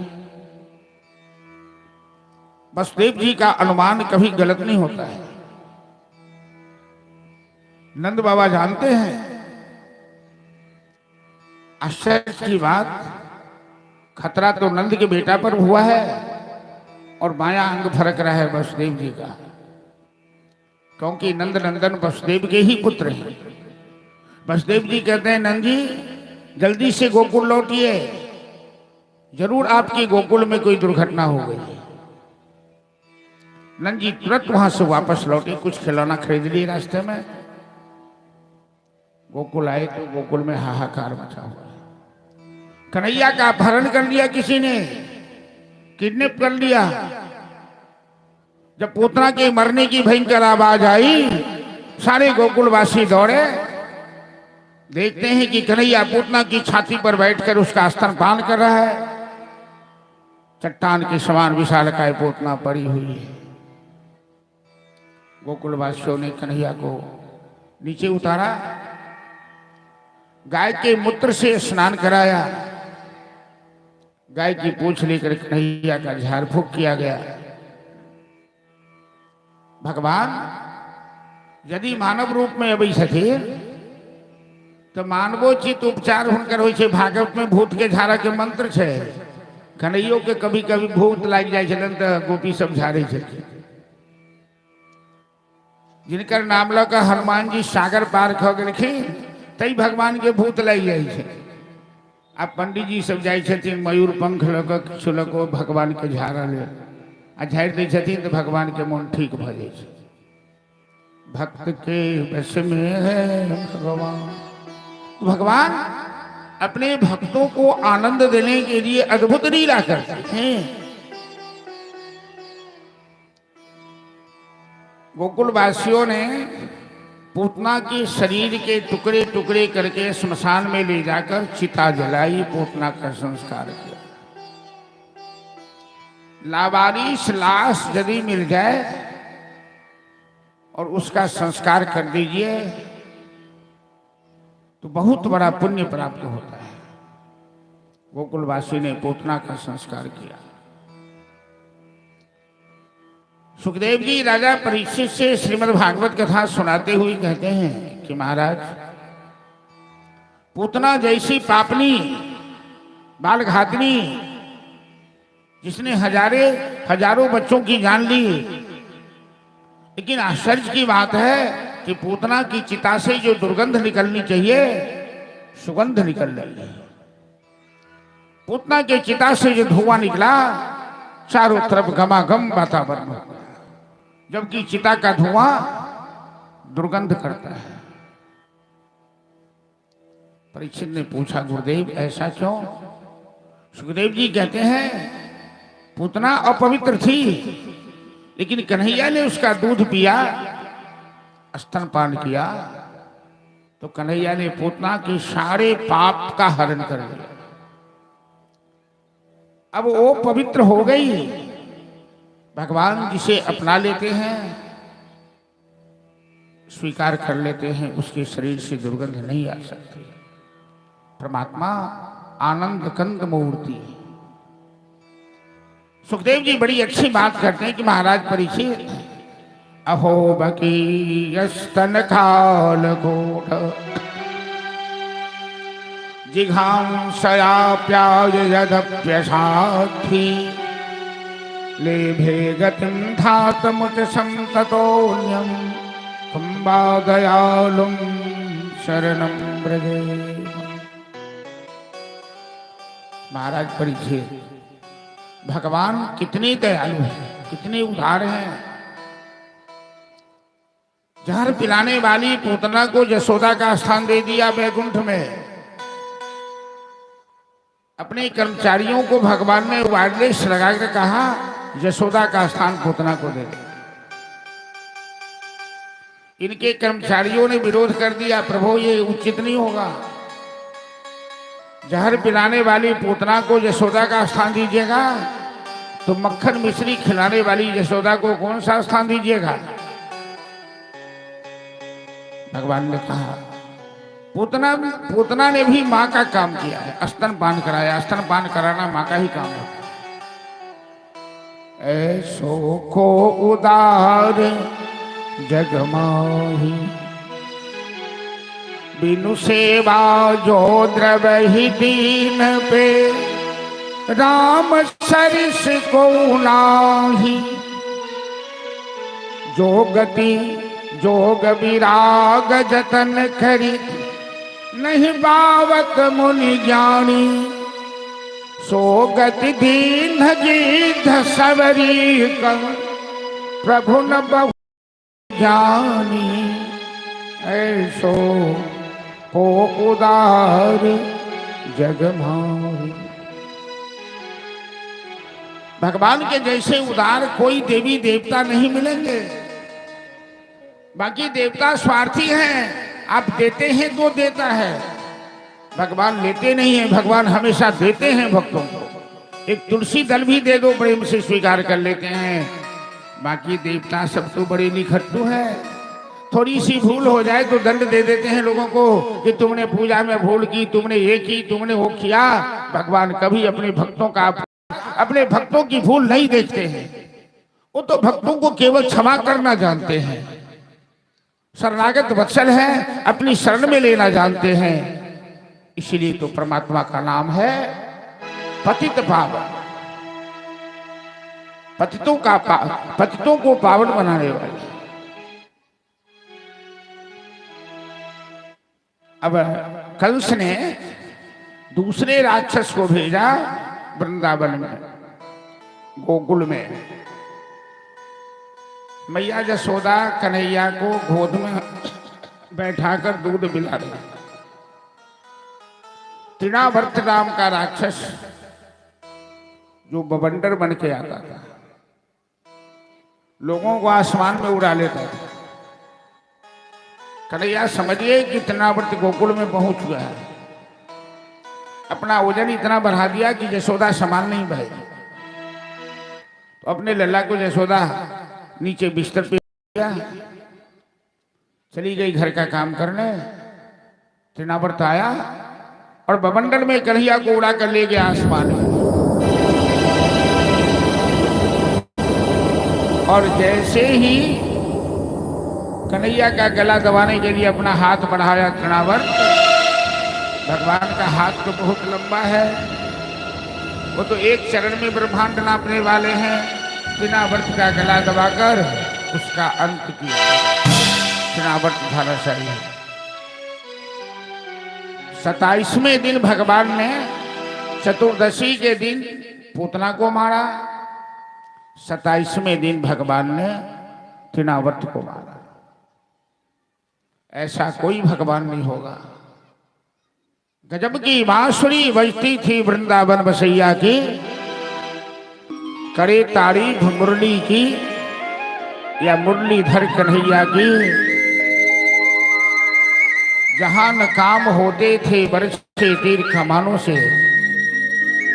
वसुदेव जी का अनुमान कभी गलत नहीं होता है। नंद बाबा जानते हैं, आश्चर्य की बात, खतरा तो नंद के बेटा पर हुआ है और बायां अंग फरक रहा है वसुदेव जी का, क्योंकि नंद नंदन वसुदेव के ही पुत्र हैं। वसुदेव जी कहते हैं, नंद जी जल्दी से गोकुल लौटिए, जरूर आपकी गोकुल में कोई दुर्घटना हो गई। नंद जी तुरंत वहां से वापस लौटे, कुछ खिलौना खरीद लिए रास्ते में। गोकुल आए तो गोकुल में हाहाकार मचा हुआ है। कन्हैया का अपहरण कर लिया किसी ने, किडनैप कर लिया। जब पूतना के मरने की भयंकर आवाज आई, सारे गोकुलवासी दौड़े। देखते हैं कि कन्हैया पूतना की छाती पर बैठकर उसका स्तनपान कर रहा है। चट्टान के समान विशालकाय पूतना पड़ी हुई है। गोकुलवासियों ने कन्हैया को नीचे उतारा, गाय के मूत्र से स्नान कराया, गाय की पूंछ लेकर कन्हैया का झाड़ फूंक किया गया। भगवान यदि मानव रूप में अबै छथिन तो मानवोचित उपचार हुनकर होइ छै। भागवत में भूत के झाड़ा के मंत्र छै। कन्हैयो के कभी कभी भूत लाग जाय छलन तो गोपी सब झाड़े छथिन। जिनकर नाम लऽ कऽ हनुमान जी सागर पार ख गेलखिन, तै भगवान के भूत लागि जाइ छै। आ पंडित जी सब जाइ छथिन मयूर पंख लऽ कऽ किछु लऽ कऽ भगवान के झाड़ा ले आ झाड़ि दै छथिन तो भगवान के मन ठीक भऽ जाइ छै। भक्त के बस में है भगवान। भगवान अपने भक्तों को आनंद देने के लिए अद्भुत लीला करते हैं। गोकुल वासियों ने पूतना के शरीर के टुकड़े टुकड़े करके स्मशान में ले जाकर चिता जलाई, पूतना का संस्कार किया। लावारिस लाश यदि मिल जाए और उसका संस्कार कर दीजिए तो बहुत बड़ा पुण्य प्राप्त होता है। गोकुलवासी ने पूतना का संस्कार किया। सुखदेव जी राजा परीक्षित से श्रीमद् भागवत कथा सुनाते हुए कहते हैं कि महाराज, पूतना जैसी पापनी बालघातनी जिसने हजारों बच्चों की जान ली, लेकिन आश्चर्य की बात है कि पूतना की चिता से जो दुर्गंध निकलनी चाहिए सुगंध निकल रही है। पूतना के चिता से जो धुआं निकला चारों तरफ गमागम वातावरण हो गया, जबकि चिता का धुआं दुर्गंध करता है। परीक्षित ने पूछा, गुरुदेव ऐसा क्यों? सुखदेव जी कहते हैं पूतना अपवित्र थी, लेकिन कन्हैया ने उसका दूध पिया, स्तनपान किया, तो कन्हैया ने पूतना के सारे पाप का हरण कर लिया। अब वो पवित्र हो गई। भगवान जिसे अपना लेते हैं, स्वीकार कर लेते हैं, उसके शरीर से दुर्गंध नहीं आ सकती। परमात्मा आनंद कंद मूर्ति। सुखदेव जी बड़ी अच्छी बात करते हैं कि महाराज परीक्षित, अहो बकी स्तन खाल गोढ़ जिघांसया प्याज यदप्यसाथी लेभे गतिं धातमुत संततोऽन्यं कुम्बा दयालुं शरणं व्रजे। महाराज परीक्षित, भगवान कितने दयालु हैं, कितने उदार हैं। जहर पिलाने वाली पूतना को यशोदा का स्थान दे दिया वैकुंठ में। अपने कर्मचारियों को भगवान ने वायरलेस लगाकर कहा यशोदा का स्थान पूतना को दे दे। इनके कर्मचारियों ने विरोध कर दिया, प्रभु ये उचित नहीं होगा, जहर पिलाने वाली पूतना को यशोदा का स्थान दीजिएगा तो मक्खन मिश्री खिलाने वाली यशोदा को कौन सा स्थान दीजिएगा? भगवान ने कहा पूतना ने भी माँ का काम किया है, स्तनपान कराया। स्तनपान कराना माँ का ही काम होता है। ऐसो को उदार जग माही बिनु सेवा जो द्रवहि दीन पे राम सरिस को नाही जो गति जोग विराग जतन करी नहीं बावत मुनि ज्ञानी सो गति दीन गीध सवरी कं प्रभु न बहु ज्ञानी ऐसो को उदार जग माही। भगवान के जैसे उदार कोई देवी देवता नहीं मिलेंगे। बाकी देवता स्वार्थी हैं, आप देते हैं तो देता है, भगवान लेते नहीं है। भगवान हमेशा देते हैं भक्तों को। एक तुलसी दल भी दे दो प्रेम से स्वीकार कर लेते हैं। बाकी देवता सब तो बड़े निखट्टू हैं। थोड़ी सी भूल हो जाए तो दंड दे देते हैं लोगों को कि तुमने पूजा में भूल की, तुमने ये की, तुमने वो किया। भगवान कभी अपने भक्तों की भूल नहीं देखते हैं। वो तो भक्तों को केवल क्षमा करना जानते हैं। शरणागत वत्सल है, अपनी शरण में लेना जानते हैं। इसीलिए तो परमात्मा का नाम है पतित पावन, पतितों को पावन बनाने वाले। अब कंस ने दूसरे राक्षस को भेजा वृंदावन में, गोकुल में। मैया यशोदा कन्हैया को गोद में बैठाकर दूध पिला रही। तृणावर्त नाम का राक्षस जो बवंडर बन के आता था, लोगों को आसमान में उड़ा लेता था। कन्हैया समझिए कि तृणावर्त गोकुल में पहुंच गया है, अपना वजन इतना बढ़ा दिया कि यशोदा संभाल नहीं पाई। तो अपने लल्ला को यशोदा नीचे बिस्तर पे किया, चली गई घर का काम करने। तृणावर्त आया और बवंडर में कन्हैया को उड़ा कर ले गया आसमान में। और जैसे ही कन्हैया का गला दबाने के लिए अपना हाथ बढ़ाया तृणावर्त, भगवान का हाथ तो बहुत लंबा है, वो तो एक चरण में ब्रह्मांड नापने वाले हैं। तृणावर्त का गला दबाकर उसका अंत किया। तृणावर्त धराशायी। 27वें दिन भगवान ने चतुर्दशी के दिन पूतना को मारा। 27वें दिन भगवान ने तृणावर्त को मारा। ऐसा कोई भगवान नहीं होगा। गजब की बांसुरी बजती थी वृंदावन बसैया की, करे तारीफ मुरली की या मुरलीधर कन्हैया की। जहां न काम होते थे बरसे तीर कमानों से,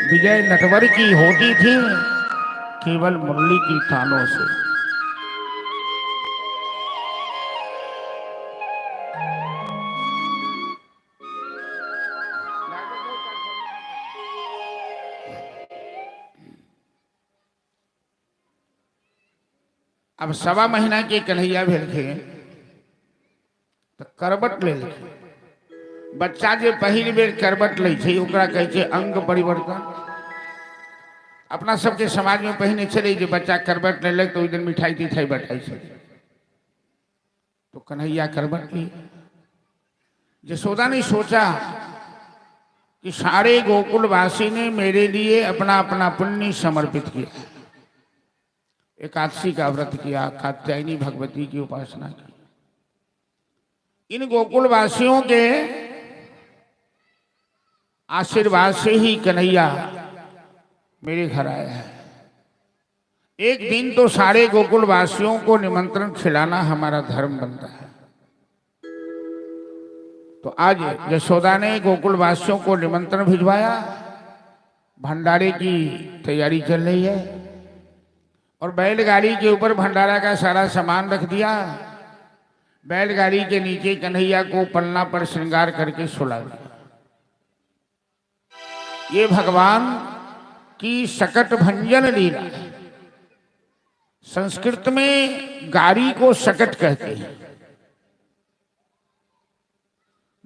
विजय नटवर की होती थी केवल मुरली की तानों से। अब 1.25 महीना के कन्हैया भेल थे तो करबट ले ली। बच्चा जो पहली बेर करबट ले छे ओकरा कहै छै अंग परिवर्तन। अपना सबके समाज में पहिने चले जे बच्चा करबट ले तो ओइ दिन मिठाई तिठाई बटाई छै। तो कन्हैया करबट ली। यशोदा ने सोचा कि सारे गोकुलवासी ने मेरे लिए अपना अपना पुण्य समर्पित किया। एकादशी का व्रत किया, कात्यायनी भगवती की उपासना की। इन गोकुलवासियों के आशीर्वाद से ही कन्हैया मेरे घर आया है। एक दिन तो सारे गोकुलवासियों को निमंत्रण खिलाना हमारा धर्म बनता है। तो आज यशोदा ने गोकुलवासियों को निमंत्रण भिजवाया। भंडारे की तैयारी चल रही है और बैलगाड़ी के ऊपर भंडारा का सारा सामान रख दिया। बैलगाड़ी के नीचे कन्हैया को पलना पर श्रृंगार करके सुला दिया। ये भगवान की शकट भंजन लीला। संस्कृत में गाड़ी को शकट कहते हैं,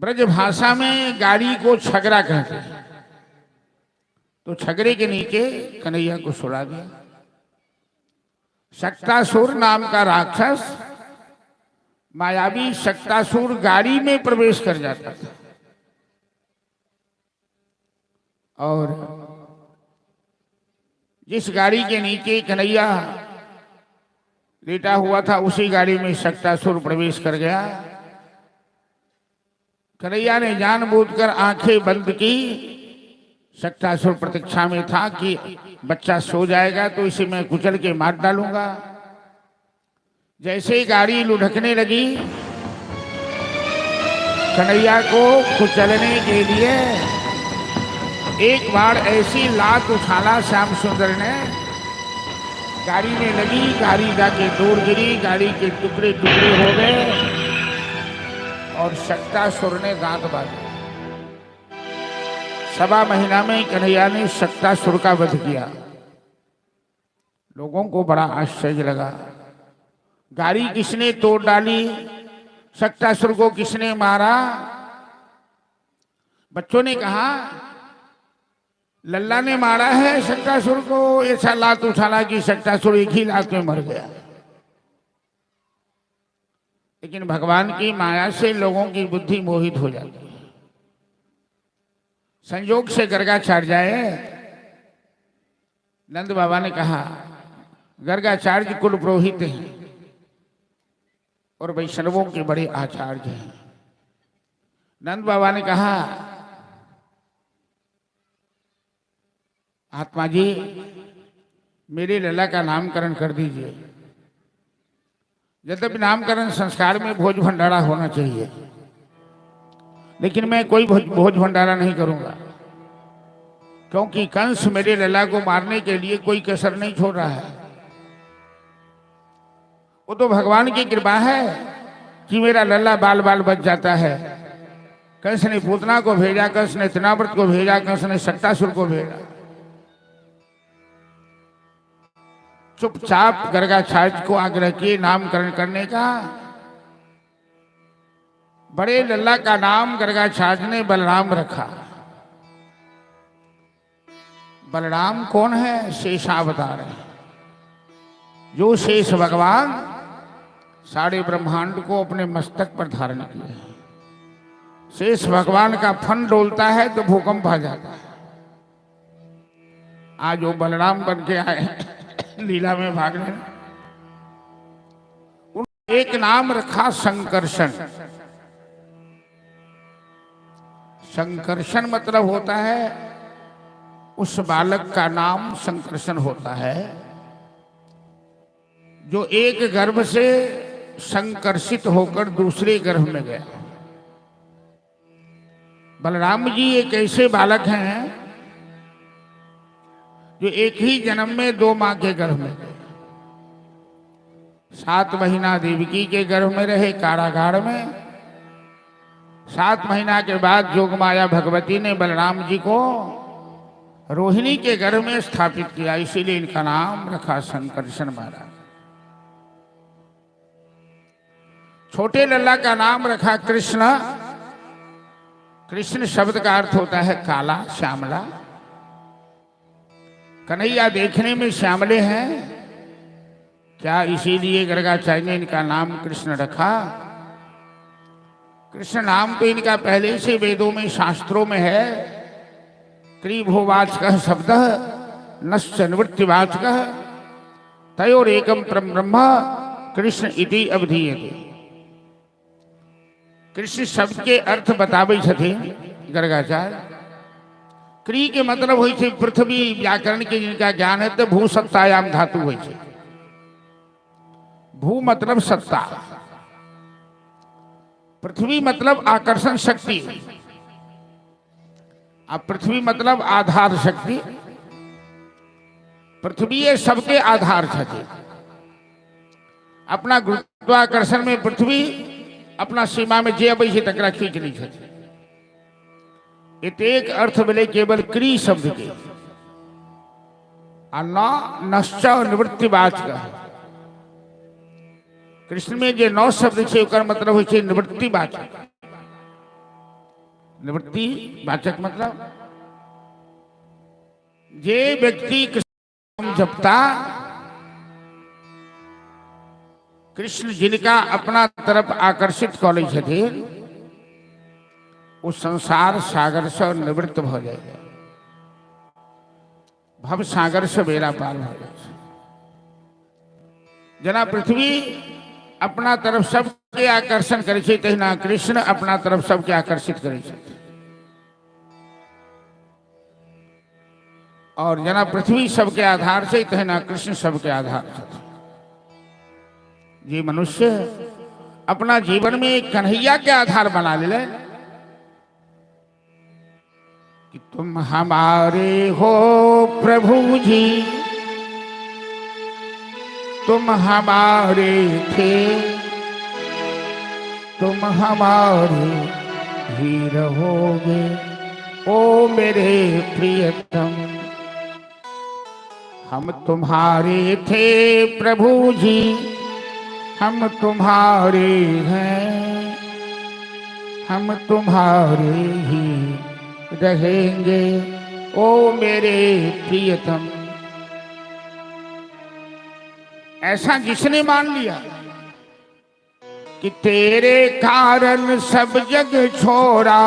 ब्रज भाषा में गाड़ी को छगरा कहते हैं। तो छगरे के नीचे कन्हैया को सुला दिया। शक्तासुर नाम का राक्षस, मायावी शक्तासुर गाड़ी में प्रवेश कर जाता था और जिस गाड़ी के नीचे कन्हैया लेटा हुआ था उसी गाड़ी में शक्तासुर प्रवेश कर गया। कन्हैया ने जानबूझकर आंखें बंद की। शक्तासुर प्रतीक्षा में था कि बच्चा सो जाएगा तो इसे मैं कुचल के मार डालूंगा। जैसे ही गाड़ी लुढ़कने लगी, कन्हैया को कुचलने के लिए एक बार ऐसी लात उछाला श्याम सुंदर ने, गाड़ी में लगी। गाड़ी जाके दूर गिरी, गाड़ी के टुकड़े टुकड़े हो गए और शक्तासुर ने दांत बांधे। 1.25 महीना में कन्हैया ने शक्तासुर का वध किया। लोगों को बड़ा आश्चर्य लगा। गाड़ी किसने तोड़ डाली, शक्तासुर को किसने मारा? बच्चों ने कहा लल्ला ने मारा है शक्तासुर को। ऐसा लात उछाला कि शक्तासुर एक ही लात में मर गया। लेकिन भगवान की माया से लोगों की बुद्धि मोहित हो जाती है। संयोग से गर्गाचार्य नंद बाबा ने कहा, गर्गाचार्य कुल पुरोहित हैं, और वैष्णवों के बड़े आचार्य हैं। नंद बाबा ने कहा, महात्मा जी मेरे लला का नामकरण कर दीजिए। यद्यपि नामकरण संस्कार में भोज भंडारा होना चाहिए, लेकिन मैं कोई भोज भंडारा नहीं करूंगा, क्योंकि कंस मेरे लला को मारने के लिए कोई कसर नहीं छोड़ रहा है। वो तो भगवान की कृपा है कि मेरा लल्ला बाल बाल बच जाता है। कंस ने पूतना को भेजा, कंस ने तृणाव्रत को भेजा, कंस ने सट्टासुर को भेजा। चुपचाप गर्गाचार्य को आग्रह किए नामकरण करने का। बड़े लल्ला का नाम गर्गाचार्य ने बलराम रखा। बलराम कौन है? शेषावतार है। जो शेष भगवान सारे ब्रह्मांड को अपने मस्तक पर धारण किए। शेष भगवान का फन डोलता है तो भूकंप आ जाता है। आज वो बलराम बन के आए लीला में भागने। एक नाम रखा संकर्षण। संकर्षण मतलब होता है उस बालक का नाम संकर्षण होता है जो एक गर्भ से संकर्षित होकर दूसरे गर्भ में गया। बलराम जी एक ऐसे बालक हैं जो एक ही जन्म में 2 माँ के गर्भ में गए। 7 महीना देवकी के गर्भ में रहे कारागार में। 7 महीना के बाद जोगमाया भगवती ने बलराम जी को रोहिणी के गर्भ में स्थापित किया, इसीलिए इनका नाम रखा संकर्षण महाराज। छोटे लल्ला का नाम रखा कृष्ण। कृष्ण शब्द का अर्थ होता है काला, श्यामला। कन्हैया देखने में श्यामले हैं क्या, इसीलिए गर्गाचार्य ने इनका नाम कृष्ण रखा। कृष्ण नाम तो इनका पहले से वेदों में शास्त्रों में है। क्रीभोवाचकः शब्दः नश्च निवृत्तिवाचकः तयोरेकं परं ब्रह्म कृष्ण इति अवधीयते। कृष्ण शब्द के अर्थ बतावे छथिन गर्गाचार्य। क्री के मतलब होई छे पृथ्वी। व्याकरण के जिनका ज्ञान है तो भू सत्तायाम धातु होई छे। भू मतलब सत्ता, पृथ्वी मतलब आकर्षण शक्ति, अब पृथ्वी मतलब आधार शक्ति। पृथ्वी ये सबके आधार छे। अपना गुरुत्वाकर्षण में पृथ्वी अपना सीमा में जे अबै छै तकरा खींच लै छथिन। एक अर्थ मिले केवल क्री शब्द के आ नश्च निवृत्तिवाचक। कृष्ण में जे 9 शब्द छे ओकर मतलब होय छे निवृत्तिवाचक। निवृत्तिवाचक मतलब जे व्यक्ति कृष्ण नाम जपता, कृष्ण जिनका अपना तरफ आकर्षित कऽ लै छथिन, उस संसार सागर से निवृत्त भ जाए। भव सागर से बेड़ा पार भ जाए। जना पृथ्वी अपना तरफ सबके आकर्षण करे छे, तहिना कृष्ण अपना तरफ सबके आकर्षित करे छे। और जना पृथ्वी सबके आधार से, तहिना कृष्ण सबके आधार से। ये मनुष्य अपना जीवन में एक कन्हैया के आधार बना ले कि तुम हमारे हो प्रभु जी, तुम हमारे थे, तुम हमारे ही रहोगे ओ मेरे प्रियतम। हम तुम्हारे थे प्रभु जी, हम तुम्हारे हैं, हम तुम्हारे ही रहेंगे ओ मेरे प्रियतम। ऐसा जिसने मान लिया कि तेरे कारण सब जग छोड़ा,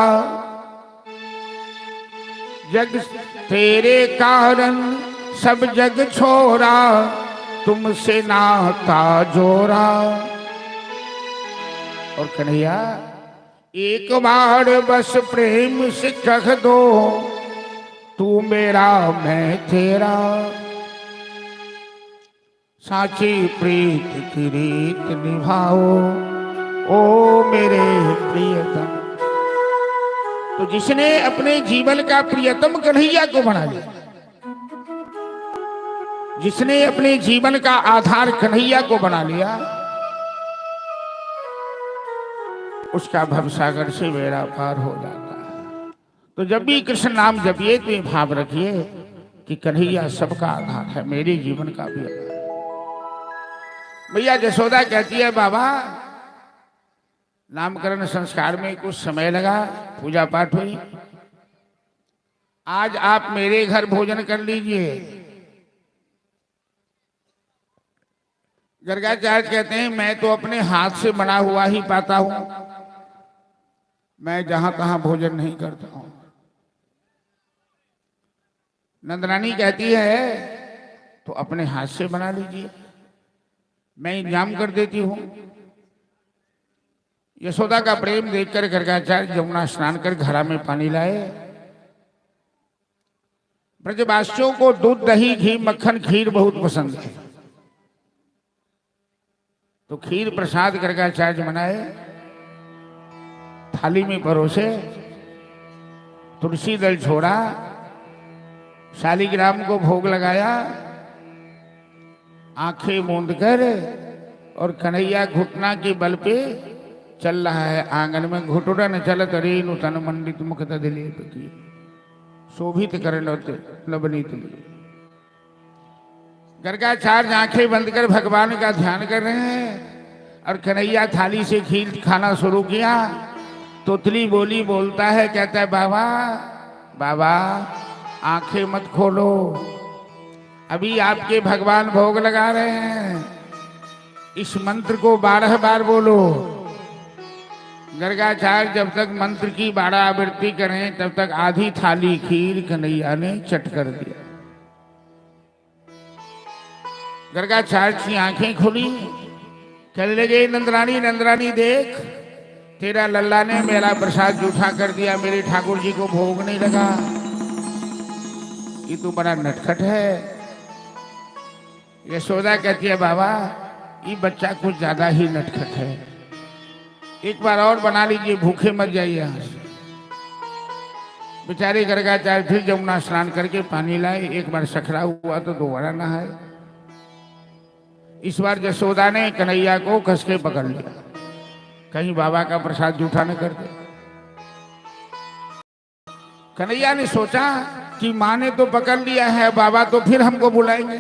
जग तेरे कारण सब जग छोड़ा, तुमसे नाता जोड़ा, और कन्हैया एक बार बस प्रेम से कह दो, तू मेरा मैं तेरा, साची प्रीत की रीत निभाओ ओ मेरे प्रियतम। तो जिसने अपने जीवन का प्रियतम कन्हैया को बना लिया, जिसने अपने जीवन का आधार कन्हैया को बना लिया, उसका भवसागर से बेड़ा पार हो जाता है। तो जब भी कृष्ण नाम जपिए तो ये भाव रखिए कि कन्हैया सबका आधार है, मेरे जीवन का भी आधार। भैया जसोदा कहती है बाबा नामकरण संस्कार में कुछ समय लगा, पूजा पाठ हुई, आज आप मेरे घर भोजन कर लीजिए। गर्गाचार्य कहते हैं मैं तो अपने हाथ से बना हुआ ही पाता हूं, मैं जहां तहां भोजन नहीं करता हूं। नंदरानी कहती है तो अपने हाथ से बना लीजिए, मैं इंतजाम कर देती हूं। यशोदा का प्रेम देखकर गर्गाचार्य यमुना स्नान कर घड़ा में पानी लाए। ब्रजवासियों को दूध दही घी मक्खन खीर बहुत पसंद है, तो खीर प्रसाद गर्गाचार्य बनाए, थाली में परोसे, तुलसी दल छोड़ा, शालिग्राम को भोग लगाया, आंखें मूंद कर, और कन्हैया घुटना के बल पे चल रहा है आंगन में। घुटुरन चलत रेणु तन मंडित मुख दिलीप की, शोभित करण नवनीत। गर्गाचार्य आंखें बंद कर भगवान का ध्यान कर रहे हैं, और कन्हैया थाली से खीर खाना शुरू किया। तोतली बोली बोलता है, कहता है बाबा बाबा आंखें मत खोलो, अभी आपके भगवान भोग लगा रहे हैं, इस मंत्र को 12 बार बोलो। गर्गाचार्य जब तक मंत्र की 12 आवृत्ति करें तब तक आधी थाली खीर कन्हैया ने चट कर दिया। गर्गाचार्य की आंखें खुली, कहने लगे नंदरानी नंदरानी देख, तेरा लल्ला ने मेरा प्रसाद जूठा कर दिया, मेरे ठाकुर जी को भोग नहीं लगा, ये तो बड़ा नटखट है। यशोदा कहती है बाबा ये बच्चा कुछ ज्यादा ही नटखट है, एक बार और बना लीजिए, भूखे मत जाइए यहाँ से। बेचारे गर्गाचार्य फिर यमुना स्नान करके पानी लाए, एक बार सखरा हुआ तो दोबारा नहाए। इस बार यशोदा ने कन्हैया को कस के पकड़ लिया, कहीं बाबा का प्रसाद जूठा न कर दे। कन्हैया ने सोचा कि माँ ने तो पकड़ लिया है, बाबा तो फिर हमको बुलाएंगे,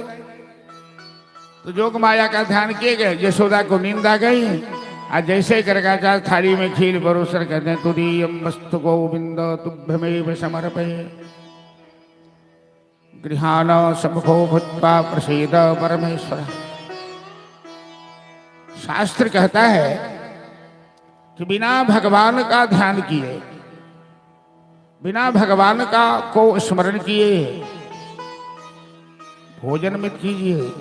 तो जोग माया का ध्यान किए गए। यशोदा को नींद आ गई, आज जैसे गर्गाचार्य थाली में खीर परोसर कहते हैं तुरीयम वस्तु गोविंद तुभ्यमेव समर्पये, गृहाण समखो भूत्वा प्रसीद परमेश्वर। शास्त्र कहता है कि बिना भगवान का ध्यान किए, बिना भगवान का को स्मरण किए भोजन मत कीजिए।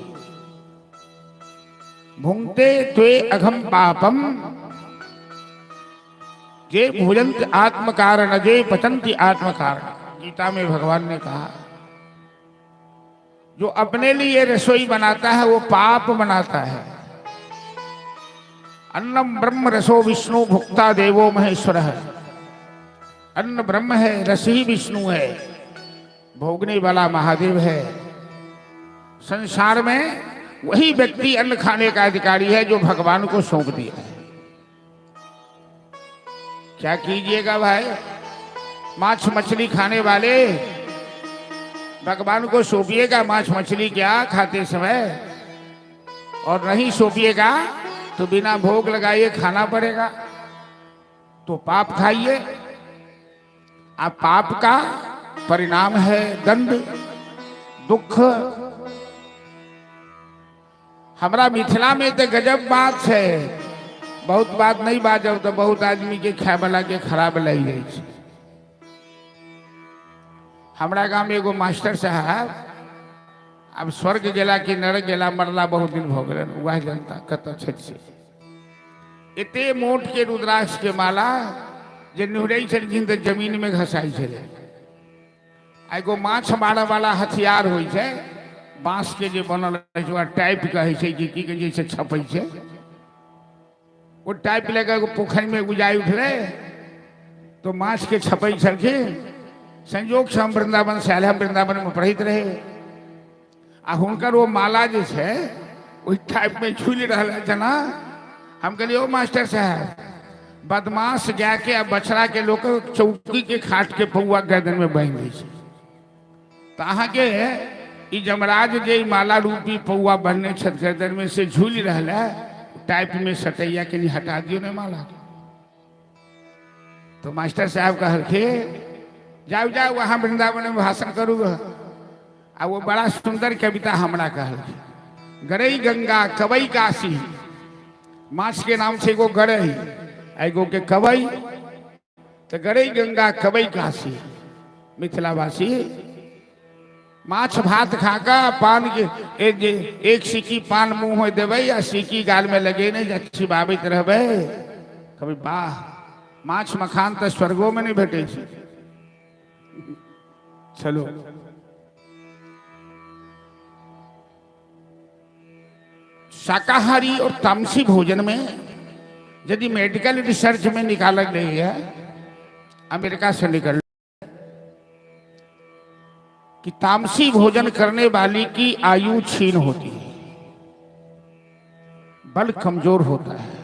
भुंक्ते त्वे अघम पापम जे भोजंत आत्म कारण जे पचंती आत्म कारण। गीता में भगवान ने कहा जो अपने लिए रसोई बनाता है वो पाप बनाता है। अन्नम ब्रह्म रसो विष्णु भुक्ता देवो महेश्वर है। अन्न ब्रह्म है, रस ही विष्णु है, भोगने वाला महादेव है। संसार में वही व्यक्ति अन्न खाने का अधिकारी है जो भगवान को सौंप दिया है। क्या कीजिएगा भाई, मांस मछली खाने वाले भगवान को सौंपिएगा मांस मछली क्या खाते समय, और नहीं सौंपिएगा तो बिना भोग लगाए खाना पड़ेगा, तो पाप खाइए। आप पाप का परिणाम है दंड, दुख। हमारा मिथिला में तो गजब बात है, बहुत बात नहीं बाजब तो बहुत आदमी के खाए वाला के खराब लग जाए। हमारा गांव में एगो मास्टर साहब अब स्वर्ग गेला कि नरक गेला, मरला बहुत दिन हो गए, वह जनता कत छे। इतने मोट के रुद्राक्ष के माला जे निहुरई छलखिन तऽ जमीन में घसाई छलै। एगो माछ मारय वाला हथियार होइ छै, बांस के जे बनल रहै छै, टाइप कहै छै कि की कहै छै, छपै छै। वो टाइप लेकर एगो पोखरि में गुजाइ उठले तो माछ के छपै छलखिन। संयोग से हम वृंदावन से आयल, हम वृंदावन में पढ़ैत रहे आ हुनकर वो माला जे छै ओहि टाइप में झूल रहल जना। हम कहलिए ओ मास्टर साहब, बदमाश गाय के आ बछड़ा के लोग चौकी के खाट के पौआ गर्दन में बांध दै छै, तो अहाँ के ई जमराज जे माला रूपी पौआ बनने छत गर्दन में से झूल रहल है, टाइप में सटैया के लिए हटा दियो ने माला। तो मास्टर साहब कहलखे जाओ जाओ वहां वृंदावन में भाषण करूँगा। आ वो बड़ा सुंदर कविता हमरा कहलखे, गरई गंगा कवई काशी, माछ के नाम से एगो गरई एगो के कवई, तो गरई गंगा कवई काशी। मिथिलावासी माछ भात खाका पान के एक सिक्की पान मुंह में देवे या सिक्की गाल में लगे नहीं छिबाबैत रहबे। कभी वाह, माछ मखान तो स्वर्गो में नहीं भेटे। चलो शाकाहारी और तामसी भोजन में यदि मेडिकल रिसर्च में निकाला गई है, अमेरिका से निकल कि तामसी भोजन करने वाली की आयु क्षीण होती है, बल कमजोर होता है।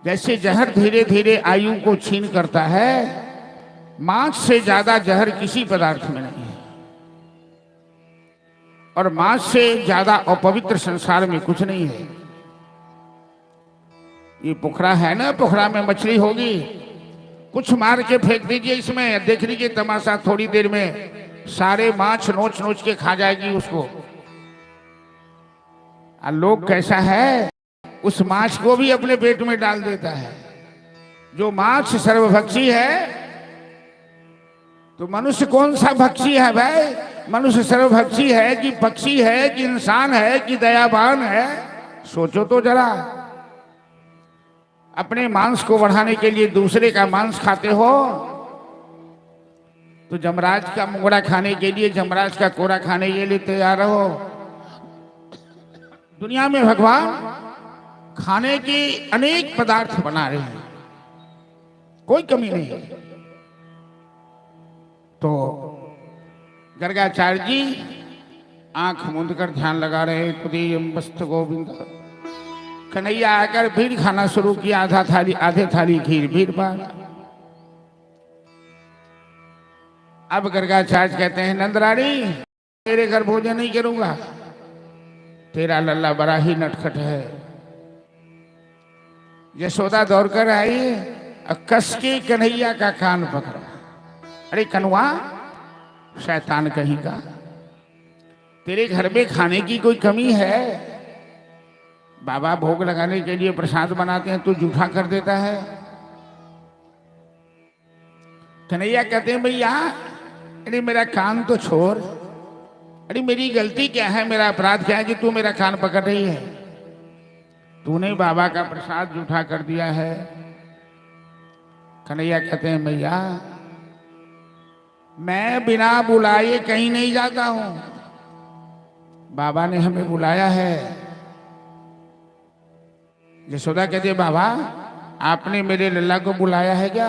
जैसे जहर धीरे धीरे आयु को क्षीण करता है, मांस से ज्यादा जहर किसी पदार्थ में नहीं है, और मांस से ज्यादा अपवित्र संसार में कुछ नहीं है। ये पोखरा है ना, पोखरा में मछली होगी, कुछ मार के फेंक दीजिए इसमें, देख लीजिए तमाशा, थोड़ी देर में सारे माछ नोच नोच के खा जाएगी उसको। और लोग कैसा है, उस माछ को भी अपने पेट में डाल देता है। जो माछ सर्वभक्षी है तो मनुष्य कौन सा भक्षी है भाई? मनुष्य सर्वभक्षी है कि पक्षी है कि इंसान है कि दयावान है? सोचो तो जरा। अपने मांस को बढ़ाने के लिए दूसरे का मांस खाते हो, तो जमराज का मुंगड़ा खाने के लिए, जमराज का कोरा खाने के लिए तैयार रहो। दुनिया में भगवान खाने के अनेक पदार्थ बना रहे हैं, कोई कमी नहीं है। तो गर्गाचार्य जी आंख मूंद कर ध्यान लगा रहे, तुदीयमस्तु गोविंद। कन्हैया आकर फिर खाना शुरू किया, आधे थाली खीर फिर पार। अब गर्गाचार्य कहते हैं, नंदरानी तेरे घर भोजन नहीं करूंगा, तेरा लल्ला बड़ा ही नटखट है। यशोदा दौड़ कर आई और कस के कन्हैया का कान पकड़ा। अरे कनुआ, शैतान कहीं का, तेरे घर में खाने की कोई कमी है? बाबा भोग लगाने के लिए प्रसाद बनाते हैं, तू जूठा कर देता है। कन्हैया कहते हैं, भैया अरे मेरा कान तो छोड़, अरे मेरी गलती क्या है, मेरा अपराध क्या है कि तू मेरा कान पकड़ रही है? तूने बाबा का प्रसाद जूठा कर दिया है। कन्हैया कहते हैं, भैया मैं बिना बुलाए कहीं नहीं जाता हूं, बाबा ने हमें बुलाया है। यशोदा कहती है, बाबा आपने मेरे लल्ला को बुलाया है क्या?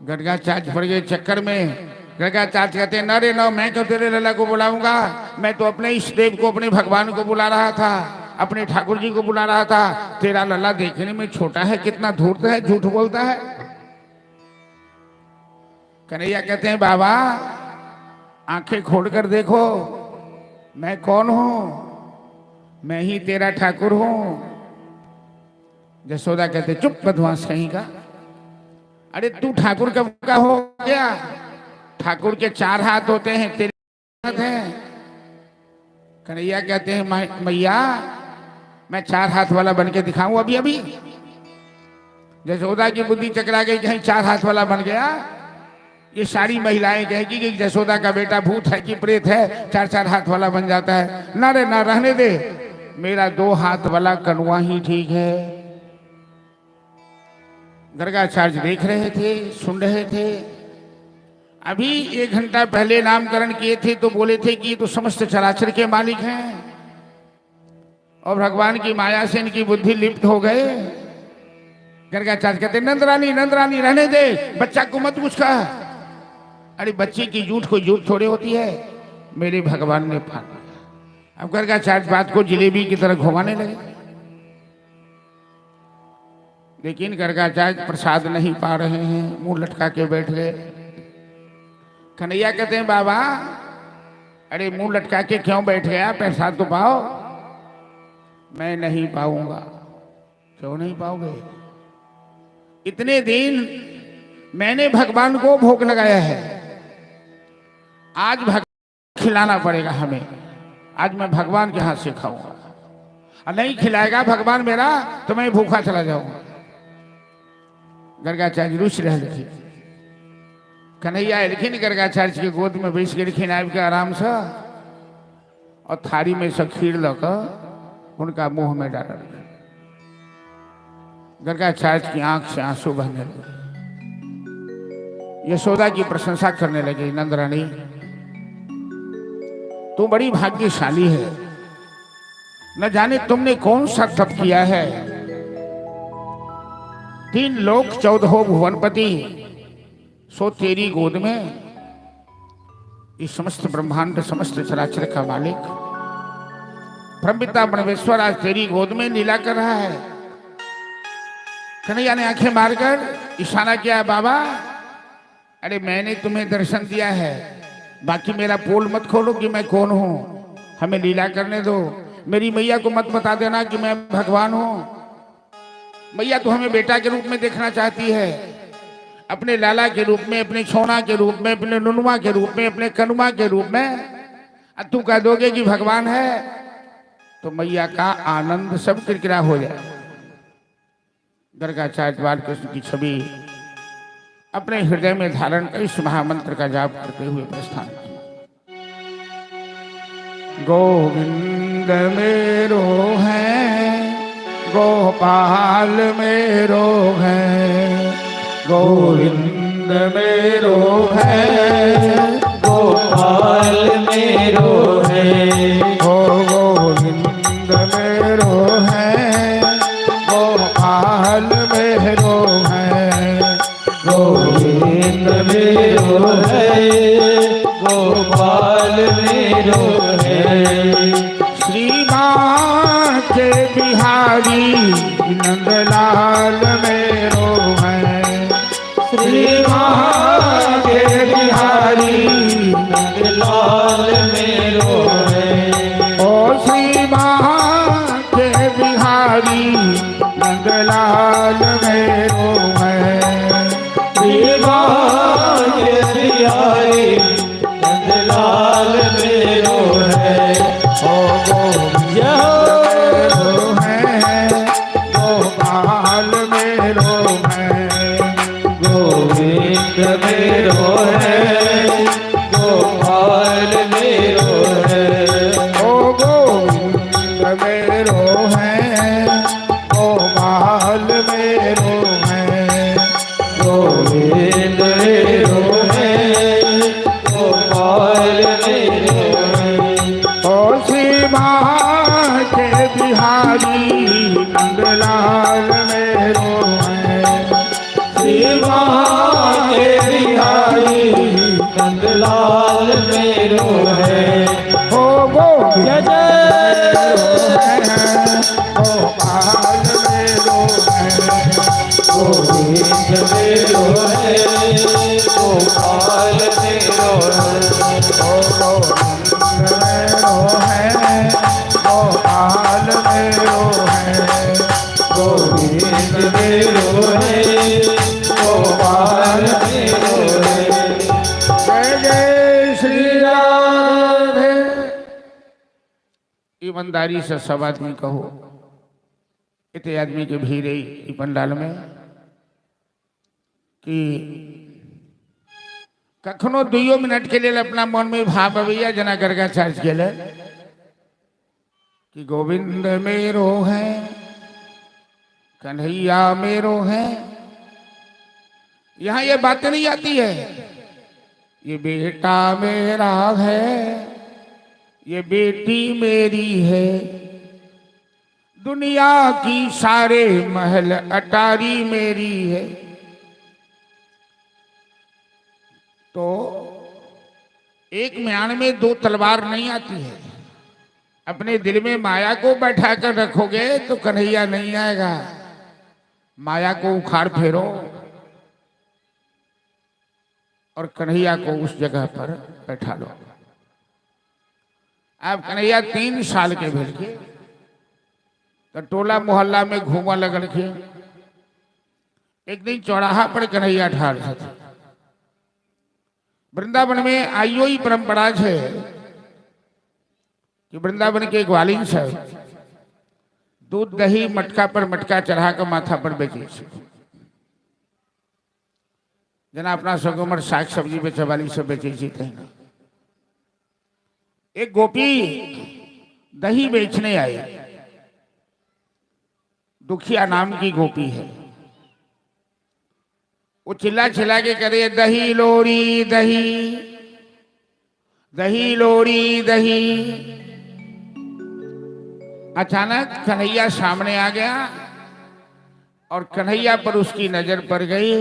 गर्गाचार्य पड़ गए चक्कर में। गर्गाचार्य कहते हैं, न रे न, मैं क्यों तेरे लल्ला को बुलाऊंगा, मैं तो अपने इष्ट देव को, अपने भगवान को बुला रहा था, अपने ठाकुर जी को बुला रहा था। तेरा लल्ला देखने में छोटा है, कितना धूर्त है, झूठ बोलता है। कन्हैया कहते हैं, बाबा आंखें खोलकर देखो, मैं कौन हूं, मैं ही तेरा ठाकुर हूं। यशोदा कहते, चुप बदमाश कहीं का, अरे तू ठाकुर कब का हो गया? ठाकुर के 4 हाथ होते हैं, तेरे हाथ हैं। कन्हैया कहते हैं, मैया मैं 4 हाथ वाला बन के दिखाऊं अभी अभी? यशोदा की बुद्धि चकरा गई, कहीं 4 हाथ वाला बन गया। ये सारी महिलाएं कहेगी कि यशोदा का बेटा भूत है कि प्रेत है, 4 हाथ वाला बन जाता है। ना रे ना, रहने दे, मेरा 2 हाथ वाला कनुआ ही ठीक है। गर्गाचार्य देख रहे थे, सुन रहे थे। अभी 1 घंटा पहले नामकरण किए थे तो बोले थे कि ये तो समस्त चराचर के मालिक हैं और भगवान की माया से इनकी बुद्धि लिप्त हो गए। गर्गाचार्य कहते नंदरानी नंदरानी रहने दे, बच्चा को मत मुझका। अरे बच्चे की झूठ कोई झूठ थोड़ी होती है, मेरे भगवान ने पाल लिया। अब गर्गाचार्य बात को जिलेबी की तरह घुमाने लगे, लेकिन गर्गाचार्य प्रसाद नहीं पा रहे हैं, मुंह लटका के बैठ गए। कन्हैया कहते हैं बाबा, अरे मुंह लटका के क्यों बैठ गया, प्रसाद तो पाओ। मैं नहीं पाऊंगा। क्यों नहीं पाओगे? इतने दिन मैंने भगवान को भोग लगाया है, आज भगवान खिलाना पड़ेगा हमें। आज मैं भगवान के हाथ से खाऊंगा, और नहीं खिलाएगा भगवान मेरा तो मैं भूखा चला जाऊंगा। गर्गाचार्य रुचि रह लिखी, कन्हैया लिखी गर्गाचार्य की गोद में बैठ के लिखी नायब के आराम से, और थारी में से खीर लकर उनका मुंह में डाला। गर्गाचार्य की आंख से आंसू बहने लगे। यशोदा की प्रशंसा करने लगे, नंदरानी तू बड़ी भाग्यशाली है, न जाने तुमने कौन सा तप किया है। 3 लोक 14 भुवनपति, सो तेरी गोद में इस समस्त ब्रह्मांड समस्त चराचर का मालिक ब्रह्मपिता परमेश्वर आज तेरी गोद में लीला कर रहा है। कन्हैया ने आंखें मारकर इशारा किया, बाबा अरे मैंने तुम्हें दर्शन दिया है, बाकी मेरा पोल मत खोलो कि मैं कौन हूं, हमें लीला करने दो। मेरी मैया को मत बता देना कि मैं भगवान हूं। मैया तो हमें बेटा के रूप में देखना चाहती है, अपने लाला के रूप में, अपने छोना के रूप में, अपने नुनुआ के रूप में, अपने कनुमा के रूप में। तू कह दोगे कि भगवान है तो मैया का आनंद सब किरकिरा हो जाए। गर्गाचार्य बालकृष्ण की छवि अपने हृदय में धारण कर इस महामंत्र का जाप करते हुए प्रस्थान किया। गोविंद मेरो है, गोपाल मेरो है, गोविंद मेरो है, गोपाल मेरो है, ओ गोविंद मेरो है, गोपाल मेरो है, गोविंद मेरो है, गोपाल मेरो है। श्री माँ के बिहारी नंदलाल मेरो है, श्री माँ के बिहारी नंदलाल मेरो है, ओ श्री माँ के बिहारी नंदलाल मेरो है, श्री माँ के बिहारी नंदलाल मेरो है। ओ गोविंद मेरो है, गोपाल मेरो है, गोविंद मेरो है, गोपाल मेरो है, ओ गोविंद मेरो है, गोपाल मेरो है, गोविंद मेरो है, गोपाल मेरो है। ओ श्री माँ के बिहारी नंदलाल मेरो है, श्री माँ के बिहारी नंदलाल मेरो है। ओ गोविंद जय जय गोपाल मेरो है, गोविंद मेरो है, गोपाल मेरो है, ओ गोविंद मेरो है, गोपाल मेरो है, गोविंद मेरो है, गोपाल मेरो है। जय जय श्री राधे। ईमानदारी से सब आदमी कहो, इतने आदमी के भीड़ रही पंडाल में कि कखनो 2 मिनट के लिए अपना मन में भाव अवैया जना गर्गाचार्य के लिए कि गोविंद मेरो है, कन्हैया मेरो है। यहां ये बातें नहीं आती है, ये बेटा मेरा है, ये बेटी मेरी है, दुनिया की सारे महल अटारी मेरी है। तो एक म्यान में दो तलवार नहीं आती है। अपने दिल में माया को बैठा कर रखोगे तो कन्हैया नहीं आएगा। माया को उखाड़ फेरो और कन्हैया को उस जगह पर बैठा लो। आप कन्हैया 3 साल के भेल के तो टोला मोहल्ला में घूमा लगल के। एक दिन चौराहा पर कन्हैया ठाड़ थे। वृंदावन में आइयो ही परंपरा है कि वृंदावन के ग्वालिन से दूध दही मटका पर मटका चढ़ा कर माथा पर बेचे। जना अपना सगोमर साग सब्जी बेचे वाली सब बेचे थे। एक गोपी दही बेचने आई, दुखिया नाम की गोपी है। वो चिल्ला चिल्ला के करे दही लोरी दही, दही लोरी दही। अचानक कन्हैया सामने आ गया और कन्हैया पर उसकी नजर पड़ गई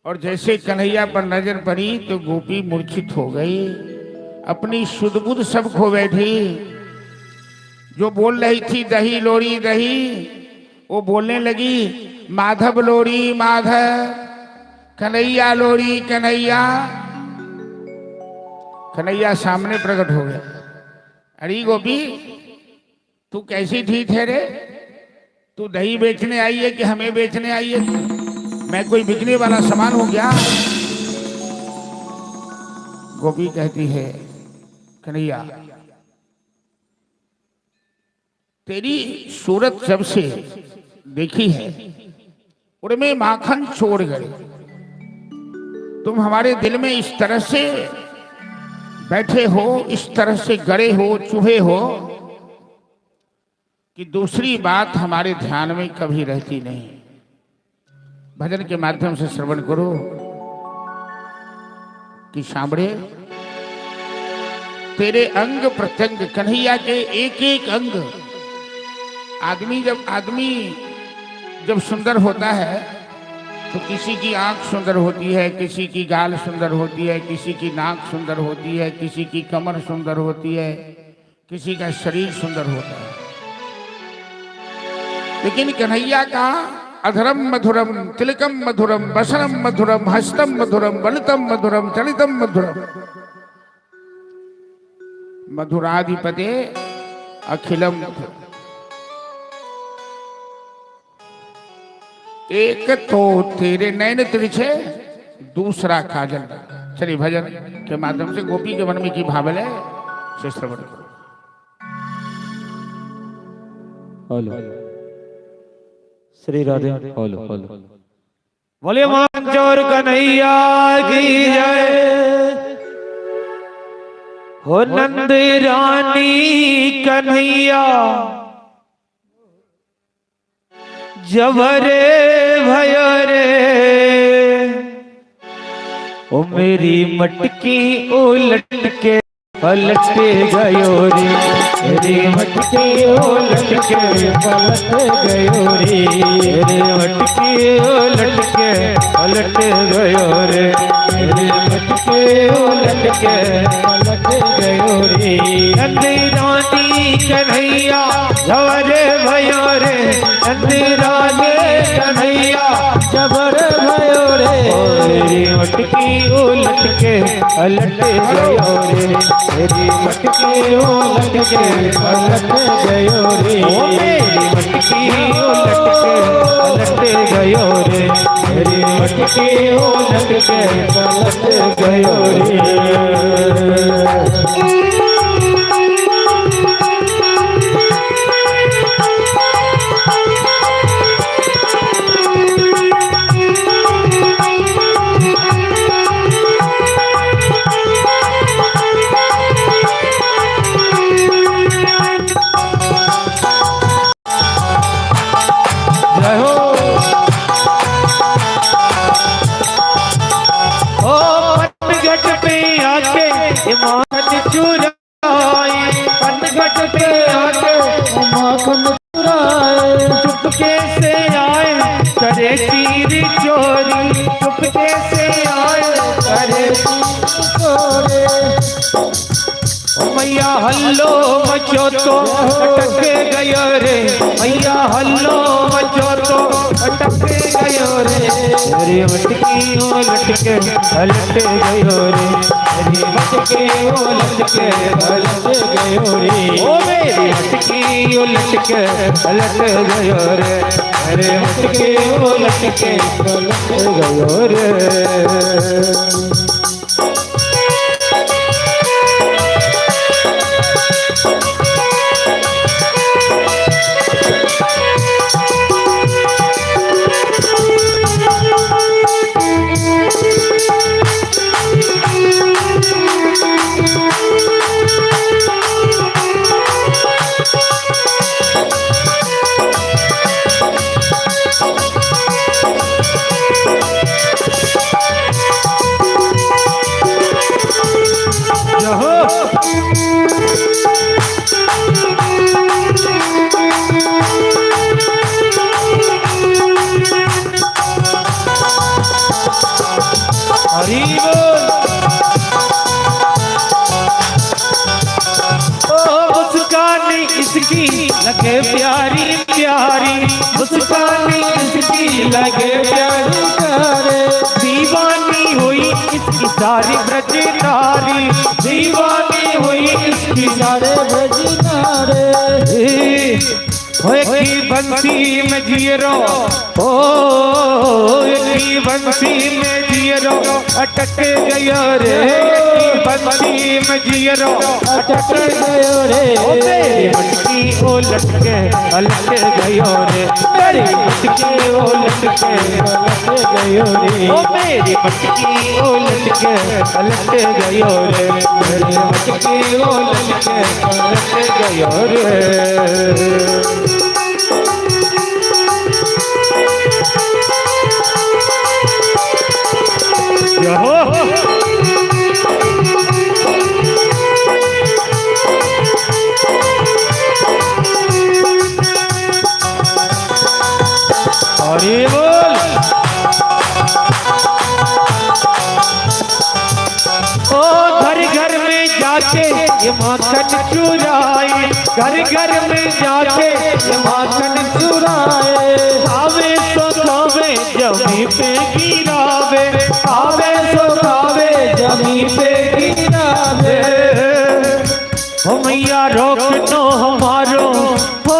और जैसे कन्हैया पर नजर पड़ी तो गोपी मूर्छित हो गई, अपनी सुध बुध सब खो बैठी। जो बोल रही थी दही लोरी दही, वो बोलने लगी माधव लोरी माधव, कन्हैया लोरी कन्हैया। कन्हैया सामने प्रकट हो गया। अरे गोपी तू कैसी ठीक है रे? तू दही बेचने आई है कि हमें बेचने आई है? मैं कोई बिकने वाला सामान हो गया? गोपी कहती है कन्हैया तेरी सूरत जब से देखी है उनमें माखन छोड़ गए। तुम हमारे दिल में इस तरह से बैठे हो, इस तरह से गड़े हो, चूहे हो कि दूसरी बात हमारे ध्यान में कभी रहती नहीं। भजन के माध्यम से श्रवण करो कि सांभरे तेरे अंग प्रत्यंग, कन्हैया के एक एक अंग। आदमी जब सुंदर होता है तो किसी की आंख सुंदर होती है, किसी की गाल सुंदर होती है, किसी की नाक सुंदर होती है, किसी की कमर सुंदर होती है, किसी का शरीर सुंदर होता है। लेकिन कन्हैया का अधरम मधुरम, तिलकम मधुरम, वसनम मधुरम, हस्तम मधुरम, बलितम मधुरम, चलितम मधुरम, मधुराधिपते अखिलम मधुरम। एक तो तेरे नैन तिरछे, दूसरा काजल। चलिए भजन के माध्यम से गोपी के मन में की भावल है से श्रवण करो। Hello Shri Radhe. Hello hello बोले मांचोर कन्हैया की जय हो। नंद रानी कन्हैया जबरे भयो रे, ओ मेरी मटकी उलट के पलट गयो रे, मेरी मटकी उलट के पलट गयो रे, मेरी मटकी उलट के पलट गयो रे, मेरी मटकी उलट के पलट गयो रे। नंद रानी कन्हैया जबरे भयो रे, नंद रानी कन्हैया जबरे भयो रे, मेरी मटकी उलट के पलट गयो रे, मेरी मटकी उलट के पलट गयो रे, मेरी मटकी उलट के पलट गयो रे, मेरी मटकी उलट के पलट गयो रे। के आके माखन चुराए, चुपके से आए करे चीरी चोरी, चुपके से आए करे चीरी चोरी। मैया हल्लो मचो तो अटक गयो रे, मैया हल्लो मचो तो अटक गयो रे, अरे मटकी ओ लटके पलट गयो रे, अरे मटकी ओ लटके पलट गयो रे, ओ मेरी मटकी ओ लटके पलट गयो रे, अरे मटकी ओ लटके पलट गयो रे। लगे प्यारी प्यारी मुस्कान इसकी लगे प्यारी प्यारे, दीवानी हुई इसकी सारी ब्रज नारी, दीवानी हुई इसकी सारे ब्रज नारे। की बंसी में जियरो ओ की बंसी में जियरो अटक गयो रे, की बंसी में जियरो अटक गयो रे, मेरी मटकी ओ लटके पलट गयो रे, मेरी मटकी ओ लटके पलट गयो रे, ओ मेरी मटकी ओ लटके पलट गयो रे, मेरी मटकी ओ लटके पलट गयो रे। अरे बोल ओ घर घर में जाके ये माखन चुराए, घर घर में जाके ये माखन चुराए, आवे तो खावे जमी पे गिरावे, आवे तो खावे जमी पे गिरावे, ओ मैया रोकनो हमारो, हो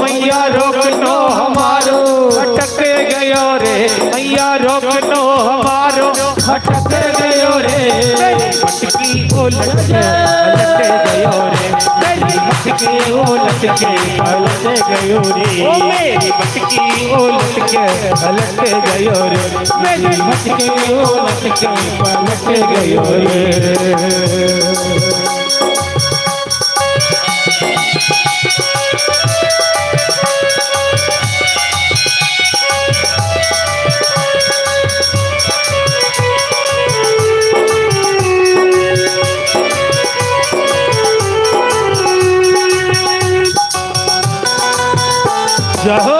मैया रोकनो हमारो, अटक गयो रे मैया रोकनो हमारो, अटक गयो रे, मेरी मटकी ओ लटके पलट गयो रे, मेरी मटकी ओ लटके पलट गयो रे, ओ मेरी मटकी ओ लटके पलट गयो रे, मेरी मटकी ओ लटके पलट गयो रे। जहो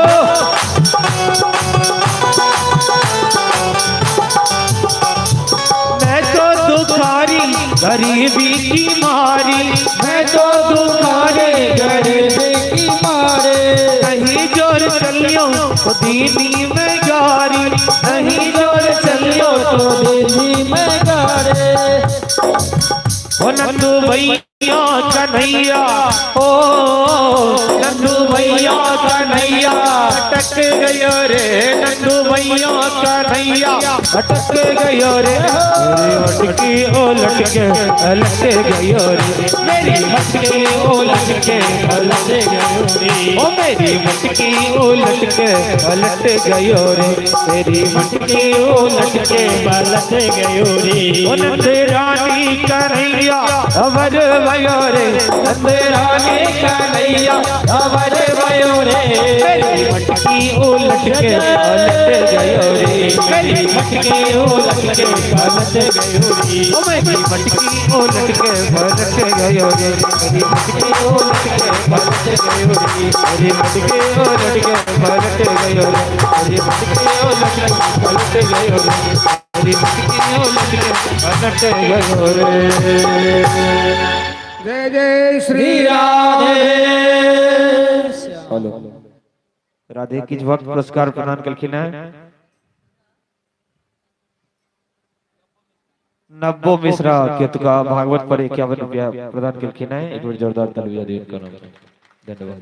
मैं तो दुखारी गरीबी की मारी, मैं तो दुखारी गरीबी की मारे, नहीं जोर चलियो तो दीदी में गारी, नहीं जोर चलियो तो दीदी में गारे, ओ नंदू भैया कन्हैया, ओ नंदू भैया कन्हैया अटक गयो रे, नंदू भैया कन्हैया अटक गयो रे, मेरी मटकी ओ लटके पलट गयो रे, मेरी मटकी ओ लटके पलट गयो रे, ओ मेरी मटकी ओ लटके पलट गयो रे, मेरी मटकी ओ लटके पलट गयो रे, ओ नंद रानी कन्हैया अवर भयो रे, नंद रानी कन्हैया अवर भयो रे, मेरी मटकी मटकी उलट के पलट गयो रे, मेरी मटकी उलट के पलट गयो रे, ओ मेरी मटकी उलट के पलट गयो रे, मेरी मटकी उलट के पलट गयो रे, मेरी मटकी उलट के पलट गयो रे, मेरी मटकी उलट के पलट गयो रे, मेरी मटकी उलट के पलट गयो रे। जय जय श्री राधे हेलो राधे किस वक्त पुरस्कार प्रदान कलखिन है? नब्बो मिश्रा केतुका भागवत पर 51 रुपया प्रदान कलखिन है। एक बार जोरदार तालियां दें उनका नाम। धन्यवाद।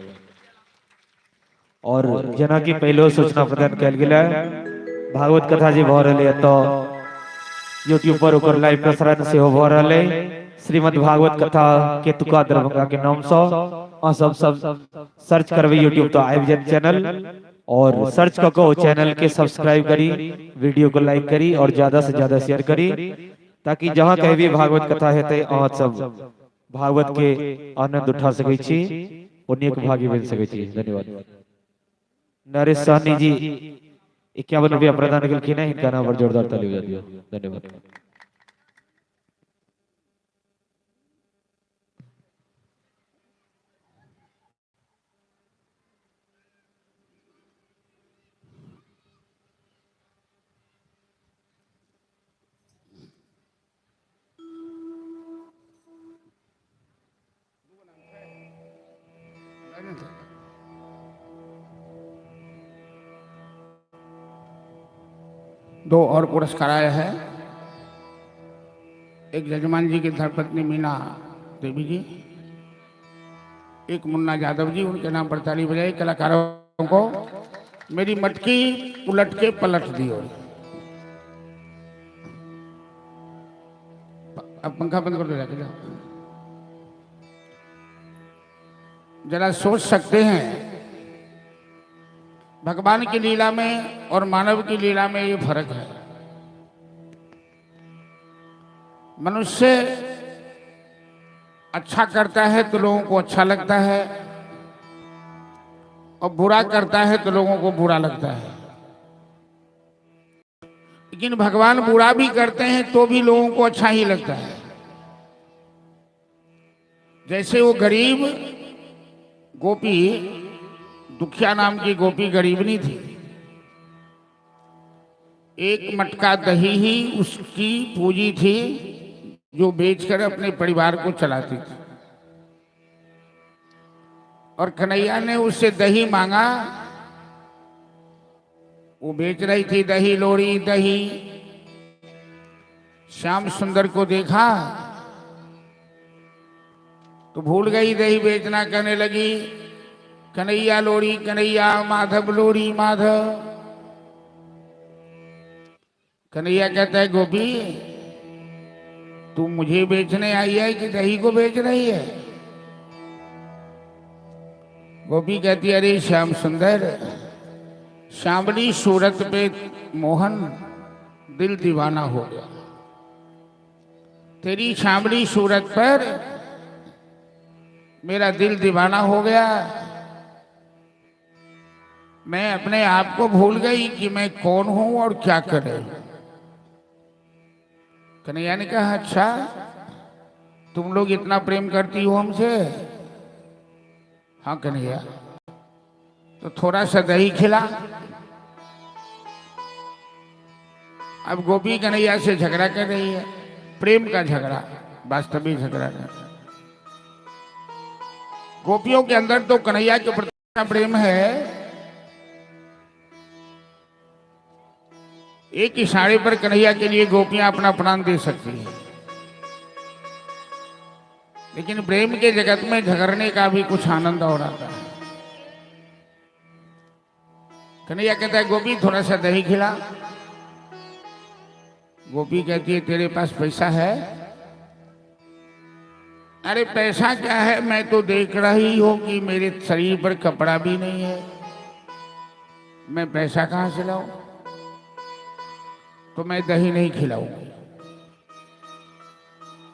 और जना की पहले सूचना प्रदान कल गेला भागवत कथा जी भ रहले तो यूट्यूब पर ओकर लाइव प्रसारण से हो रहले। श्रीमद् भागवत कथा केतुका दरभंगा के नाम से सब सर्च करबे यूट्यूब तो आबि जात चैनल, और सर्च क के चैनल के सब्सक्राइब करी, वीडियो को लाइक करी और ज्यादा से ज्यादा शेयर करी, ताकि जहां कहीं भी भागवत कथा हेतै अहाँ सब भागवत के आनंद उठा सकै छी, पुण्य के भागी बन सकै छी। धन्यवाद। नरेश साहनी जी 51 रुपया प्रदान कलखिन है, इनका नाम पर जोरदार तालियां दियो। धन्यवाद। दो और पुरस्कार आया है। एक जजमान जी की धर्मपत्नी मीना देवी जी, एक मुन्ना यादव जी, उनके नाम पर ताली बजाई। कलाकारों को मेरी मटकी उलट के पलट दी। और अब पंखा बंद कर दो, जाके जाओ। जरा सोच सकते हैं भगवान की लीला में और मानव की लीला में ये फर्क है। मनुष्य अच्छा करता है तो लोगों को अच्छा लगता है, और बुरा करता है तो लोगों को बुरा लगता है। लेकिन भगवान बुरा भी करते हैं तो भी लोगों को अच्छा ही लगता है। जैसे वो गरीब गोपी, दुखिया नाम की गोपी गरीब नहीं थी, एक मटका दही ही उसकी पूंजी थी जो बेचकर अपने परिवार को चलाती थी। और कन्हैया ने उससे दही मांगा, वो बेच रही थी दही लोड़ी दही। श्याम सुंदर को देखा तो भूल गई दही बेचना, कहने लगी कन्हैया लोड़ी कन्हैया, माधव लोड़ी माधव। कन्हैया कहता है गोपी तू मुझे बेचने आई है कि दही को बेच रही है? गोपी कहती है अरे श्याम सुंदर, श्यामली सूरत पे मोहन दिल दीवाना हो गया। तेरी श्यामली सूरत पर मेरा दिल दीवाना हो गया। मैं अपने आप को भूल गई कि मैं कौन हूं और क्या कर रही हूं। कन्हैया ने कहा अच्छा तुम लोग इतना प्रेम करती हो हमसे? हाँ कन्हैया, तो थोड़ा सा दही खिला। अब गोपी कन्हैया से झगड़ा कर रही है, प्रेम का झगड़ा, वास्तविक झगड़ा नहीं। गोपियों के अंदर तो कन्हैया के प्रति प्रेम है। एक इशारे पर कन्हैया के लिए गोपियां अपना प्राण दे सकती हैं। लेकिन प्रेम के जगत में झगड़ने का भी कुछ आनंद और आता है। कन्हैया कहता है गोपी थोड़ा सा दही खिला। गोपी कहती है तेरे पास पैसा है? अरे पैसा क्या है, मैं तो देख रही हूं कि मेरे शरीर पर कपड़ा भी नहीं है, मैं पैसा कहां से लाऊं? तो मैं दही नहीं खिलाऊंगी।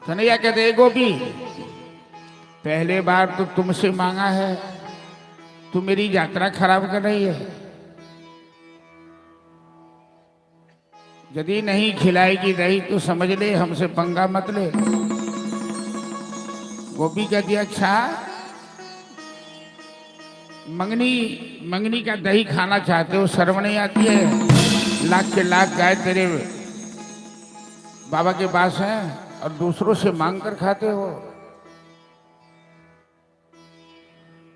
कन्हैया कहते गोपी पहले बार तो तुमसे मांगा है, तू मेरी यात्रा खराब कर रही है। यदि नहीं खिलाएगी दही तो समझ ले हमसे पंगा मत ले। गोपी कहती अच्छा मंगनी का दही खाना चाहते हो, शर्म नहीं आती है? लाख के लाख गाय तेरे बाबा के पास हैं और दूसरों से मांग कर खाते हो।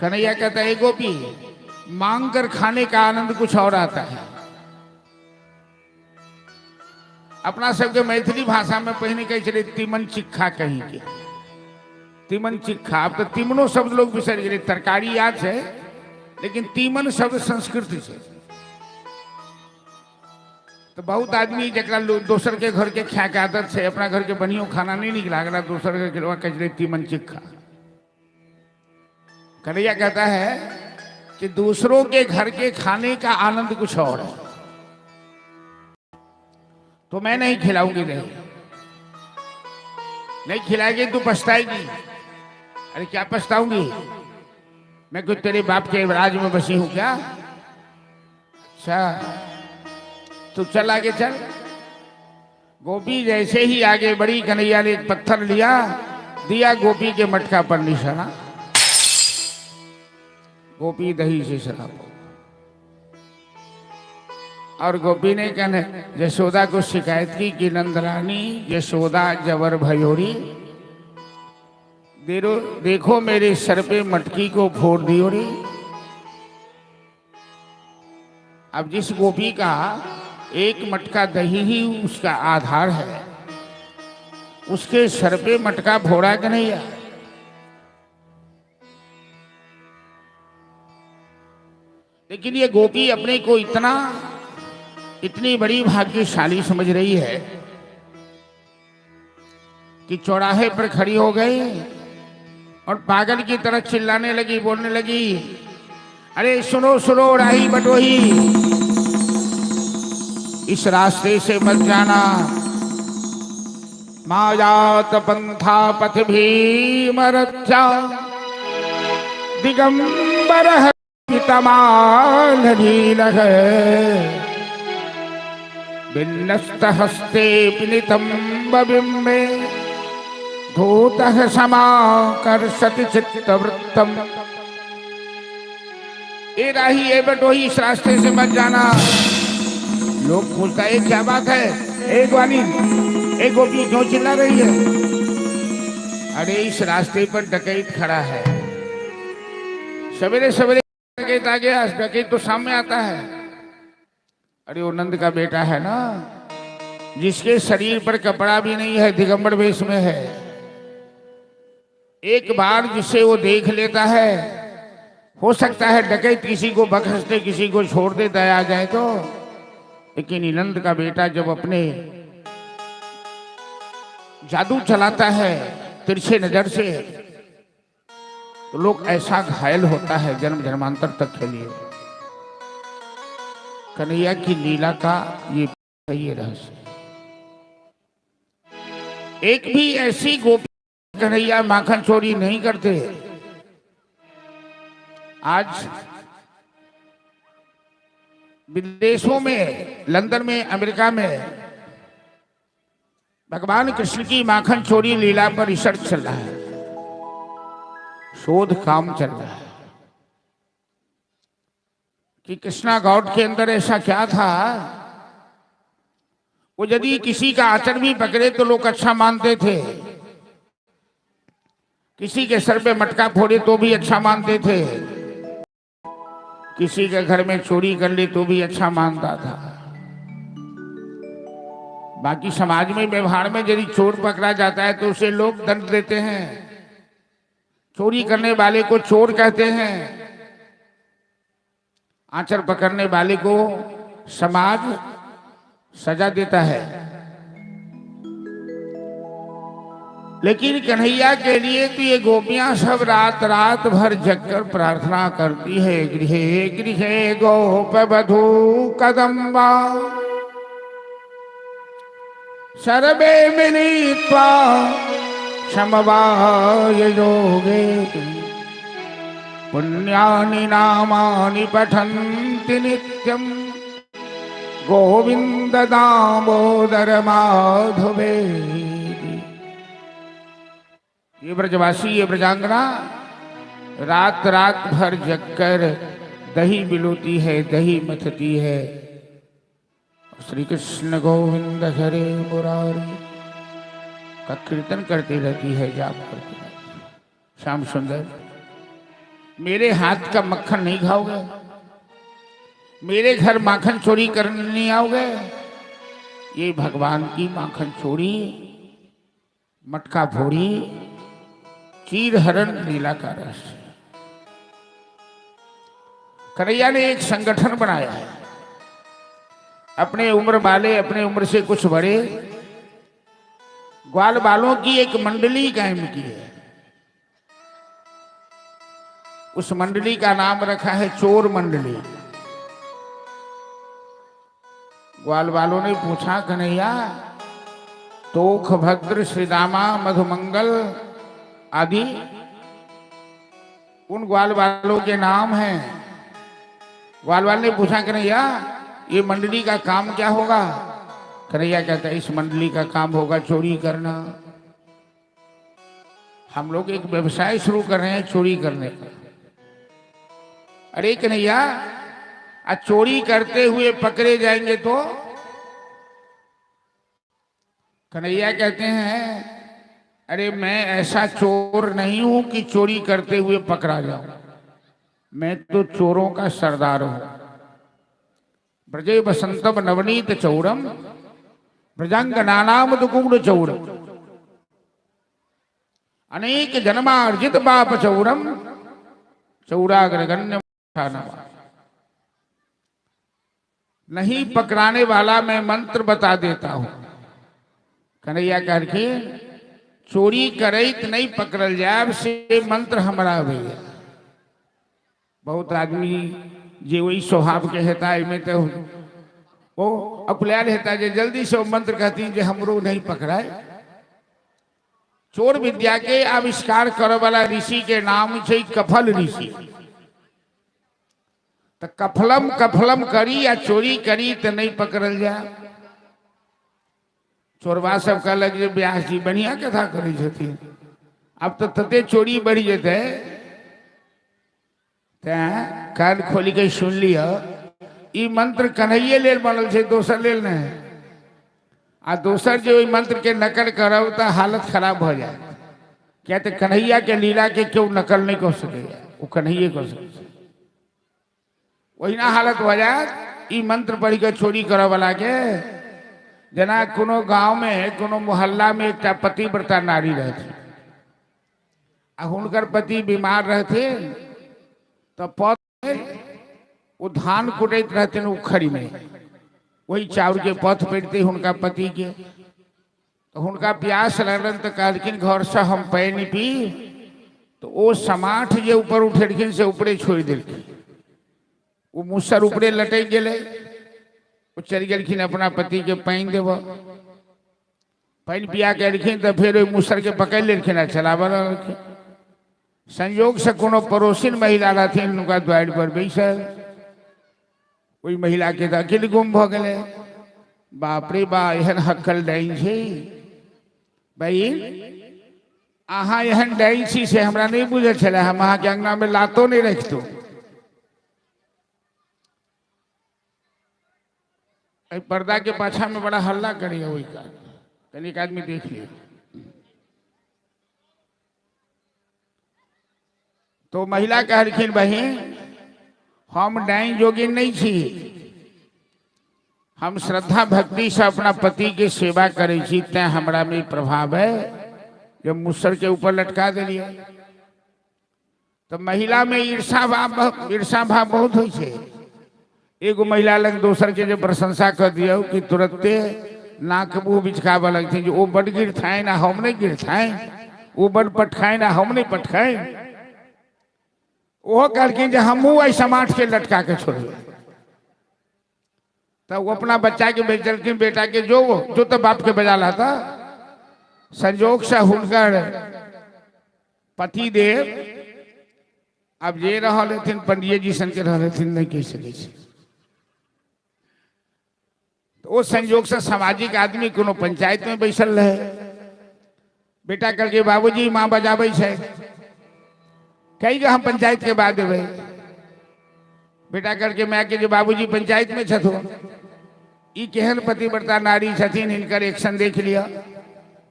कन्हैया कहता है गोपी, मांग कर खाने का आनंद कुछ और आता है। अपना सबके मैथिली भाषा में पहले कही चले तिमन चिक्खा कहीं के, तिमन चिक्खा। अब तो तिमनो शब्द लोग बिसर गए, तरकारी याद है लेकिन तीमन शब्द संस्कृत से। तो बहुत आदमी जरा दोसर के घर के खा के आदत से अपना घर के बनियो खाना नहीं निकला, अगला दोसर के खिलवा कचरे तीमन चिक्खा। कन्हैया कहता है कि दूसरों के घर के खाने का आनंद कुछ और है, तो मैं नहीं खिलाऊंगी दही। नहीं खिलाएगी तो पछताएगी। अरे क्या पछताऊंगी, मैं कुछ तेरे बाप के राज में बसी हूं क्या? अच्छा तो चल आगे चल। गोपी जैसे ही आगे बढ़ी, कन्हैया ने एक पत्थर लिया, दिया गोपी के मटका पर निशाना। गोपी दही से शराब। और गोपी ने कहने यशोदा को शिकायत की कि नंदरानी यशोदा जबर भयोरी, देखो मेरे सर पे मटकी को फोड़ दियो रे। अब जिस गोपी का एक मटका दही ही उसका आधार है, उसके सर पे मटका फोड़ा कि नहीं है? लेकिन ये गोपी अपने को इतनी बड़ी भाग्यशाली समझ रही है कि चौराहे पर खड़ी हो गई और पागल की तरह चिल्लाने लगी, बोलने लगी, अरे सुनो सुनो राही बटोही, इस रास्ते से मत जाना, मायात पंथा पथ भीमरचा, दिगंबर तमाल नीलः, बिन्नस्त हस्ते नितंब बिंबे, धूतः समाकर्षति चित्तवृत्तम। ए राही ए बटोही, इस रास्ते से मत जाना। लोग पूछता है क्या बात है, ए ग्वाली ए गोपी क्यों चिल्ला रही है? अरे इस रास्ते पर डकैत खड़ा है, सवेरे सवेरे डकैत आ गया, डकैत तो सामने आता है। अरे वो नंद का बेटा है ना, जिसके शरीर पर कपड़ा भी नहीं है, दिगंबर वेश में है। एक बार जिसे वो देख लेता है, हो सकता है डकैत किसी को बख्श दे, किसी को छोड़ दे, दया आ जाए तो। लेकिन नंद का बेटा जब अपने जादू चलाता है तिरछे नजर से, तो लोग ऐसा घायल होता है जन्म जन्मांतर तक के लिए। कन्हैया की लीला का ये रहस्य। एक भी ऐसी गोपी कन्हैया माखन चोरी नहीं करते। आज विदेशों में, लंदन में, अमेरिका में भगवान कृष्ण की माखन चोरी लीला पर रिसर्च चल रहा है, शोध काम चल रहा है कि कृष्णा गॉड के अंदर ऐसा क्या था। वो यदि किसी का आचर भी पकड़े तो लोग अच्छा मानते थे, किसी के सर पे मटका फोड़े तो भी अच्छा मानते थे, किसी के घर में चोरी कर ले तो भी अच्छा मानता था। बाकी समाज में व्यवहार में यदि चोर पकड़ा जाता है तो उसे लोग दंड देते हैं, चोरी करने वाले को चोर कहते हैं, आंचल पकड़ने वाले को समाज सजा देता है। लेकिन कन्हैया के लिए तो ये गोपियां सब रात रात भर जगकर प्रार्थना करती है, गृहे गृहे गोप बधू कदम्बा सर्वे मिलित्वा समवाय योगे पुण्यानि नामानि पठन्ति नित्यं गोविंद दामोदर माधवे। ये ब्रजवासी, ये ब्रजांगना रात रात भर जगकर दही बिलोती है, दही मथती है। श्री कृष्ण गोविंद हरे मुरारी का कीर्तन करती रहती है, जाप करती रहती है। श्याम सुंदर, मेरे हाथ का मक्खन नहीं खाओगे? मेरे घर माखन चोरी करने नहीं आओगे? ये भगवान की माखन चोरी, मटका भोरी, चीर हरण लीला का रस। कन्हैया ने एक संगठन बनाया है। अपने उम्र वाले, अपने उम्र से कुछ बड़े ग्वाल बालों की एक मंडली कायम की है। उस मंडली का नाम रखा है चोर मंडली। ग्वाल बालों ने पूछा, कन्हैया तोख भद्र श्रीदामा मधुमंगल आदि उन ग्वाल बालों के नाम हैं। ग्वाल बाल ने पूछा, कन्हैया ये मंडली का काम क्या होगा? कन्हैया कहता है, इस मंडली का काम होगा चोरी करना। हम लोग एक व्यवसाय शुरू कर रहे हैं चोरी करने का। अरे कन्हैया, आज चोरी करते हुए पकड़े जाएंगे तो? कन्हैया कहते हैं, अरे मैं ऐसा चोर नहीं हूं कि चोरी करते हुए पकड़ा जाऊं। मैं तो चोरों का सरदार हूं। ब्रजे बसंतम नवनीत चौरम ब्रजांगनानाम दुकुंड चौरम अनेक जन्मार्जित बाप चौरम चौराग्रगण्य। नहीं पकड़ाने वाला मैं मंत्र बता देता हूं। कन्हैया करके चोरी करे तो नहीं पकड़ल जाए से मंत्र हमारा भैया। बहुत आदमी जे वही स्वभाव के हेता है, तो वो अपलाय रहता है, जल्दी से वो मंत्र कहती है, हमरो नहीं पकड़ाए। चोर विद्या के आविष्कार करे वाला ऋषि के नाम है कफल ऋषि। तो कफलम कफलम करी या चोरी करी तो नहीं पकड़ल जाए। चोरबा सब कहलक जे व्यास जी बढ़िया कथा करी छथिन, अब तो तते चोरी बढ़ी जेते। कान खोली के सुन लिया, ई मंत्र कन्हैये लेल बनल छे, दोसर लेल नहीं। आ दोसर जो मंत्र के नकल करब तो हालत खराब हो जाए। क्या तो कन्हैया के लीला के क्यों नकल नहीं कर सके, वो कन्हैये कर सके। वही ना हालत हो जाए। ई मंत्र पढ़ के चोरी करे वाला के जना कोनो गांव में, कोनो मोहल्ला में एक पतिव्रता नारी रहती। आ हुनकर पति बीमार रहते तो पथ वो धान कुटैत रहते उखड़ी में, वही चाउर के पथ पेटते हुनका पति के। तो हुनका प्यास लगन तो कहलखिन घर से हम पानी पी। तो वो समाठ जे ऊपर उठेलखिन से ऊपरे छोड़ दिलखिन। वो मुसर ऊपरे लटक गए। वो चल गलखिन अपना पति के पानी देव। पानी पिया के अखिन तो फिर मुसर के पकड़ लेलखिन, चलाव लगलखिन। संयोग से कोनो पड़ोसिन महिला रहथिन, उनका द्वार पर बैसल। वही महिला के अखिल गुम भ गए। बाप रे बा, एहन हक्कल डाइन छे भाई। अहाँ एहन डाइन छी से हमरा नहीं बुझल छले। हम अहाँ के अंगना में लातो नहीं रखतो। पर्दा के पाछा में बड़ा हल्ला करिए, वही का कनिक आदमी देख लिया। तो महिला कहलखिन, बहिन हम डाइन जोगिन नहीं छी, हम श्रद्धा भक्ति से अपना पति के सेवा करे छी, तैं हमरा में प्रभाव है जब मुसर के ऊपर लटका दिलिए। तो महिला में ईर्षा भाव बहुत हो छे। एगो महिला लग दोसर के जब प्रशंसा कर दियो कि तुरंते नाक मुंह बिचकावे लगते, जो वो बड़ गिर थाए ना हम नहीं गिर थाए, वो बड़ पटखाए ना हम नहीं पटखाए। वो कहलखिन हमू ऐसा माठ के लटका के छोड़। तो वो अपना बच्चा के बेचलखिन, बेटा के जो तो बाप के बजा ला था। संजोग से हुनकर पति देव अब जे रहल पंडिये जी सन के रहल नहीं कह सके। वो संयोग से सामाजिक आदमी कोनो पंचायत में बैसल रहे, बेटा करके बाबूजी माँ बजाबै छै, कही हम पंचायत के बाद देबै, बेटा करके मैं के जो बाबूजी पंचायत में छथो, ई केहन पतिव्रता नारी छथिन, इनकर एक्शन देख लिया।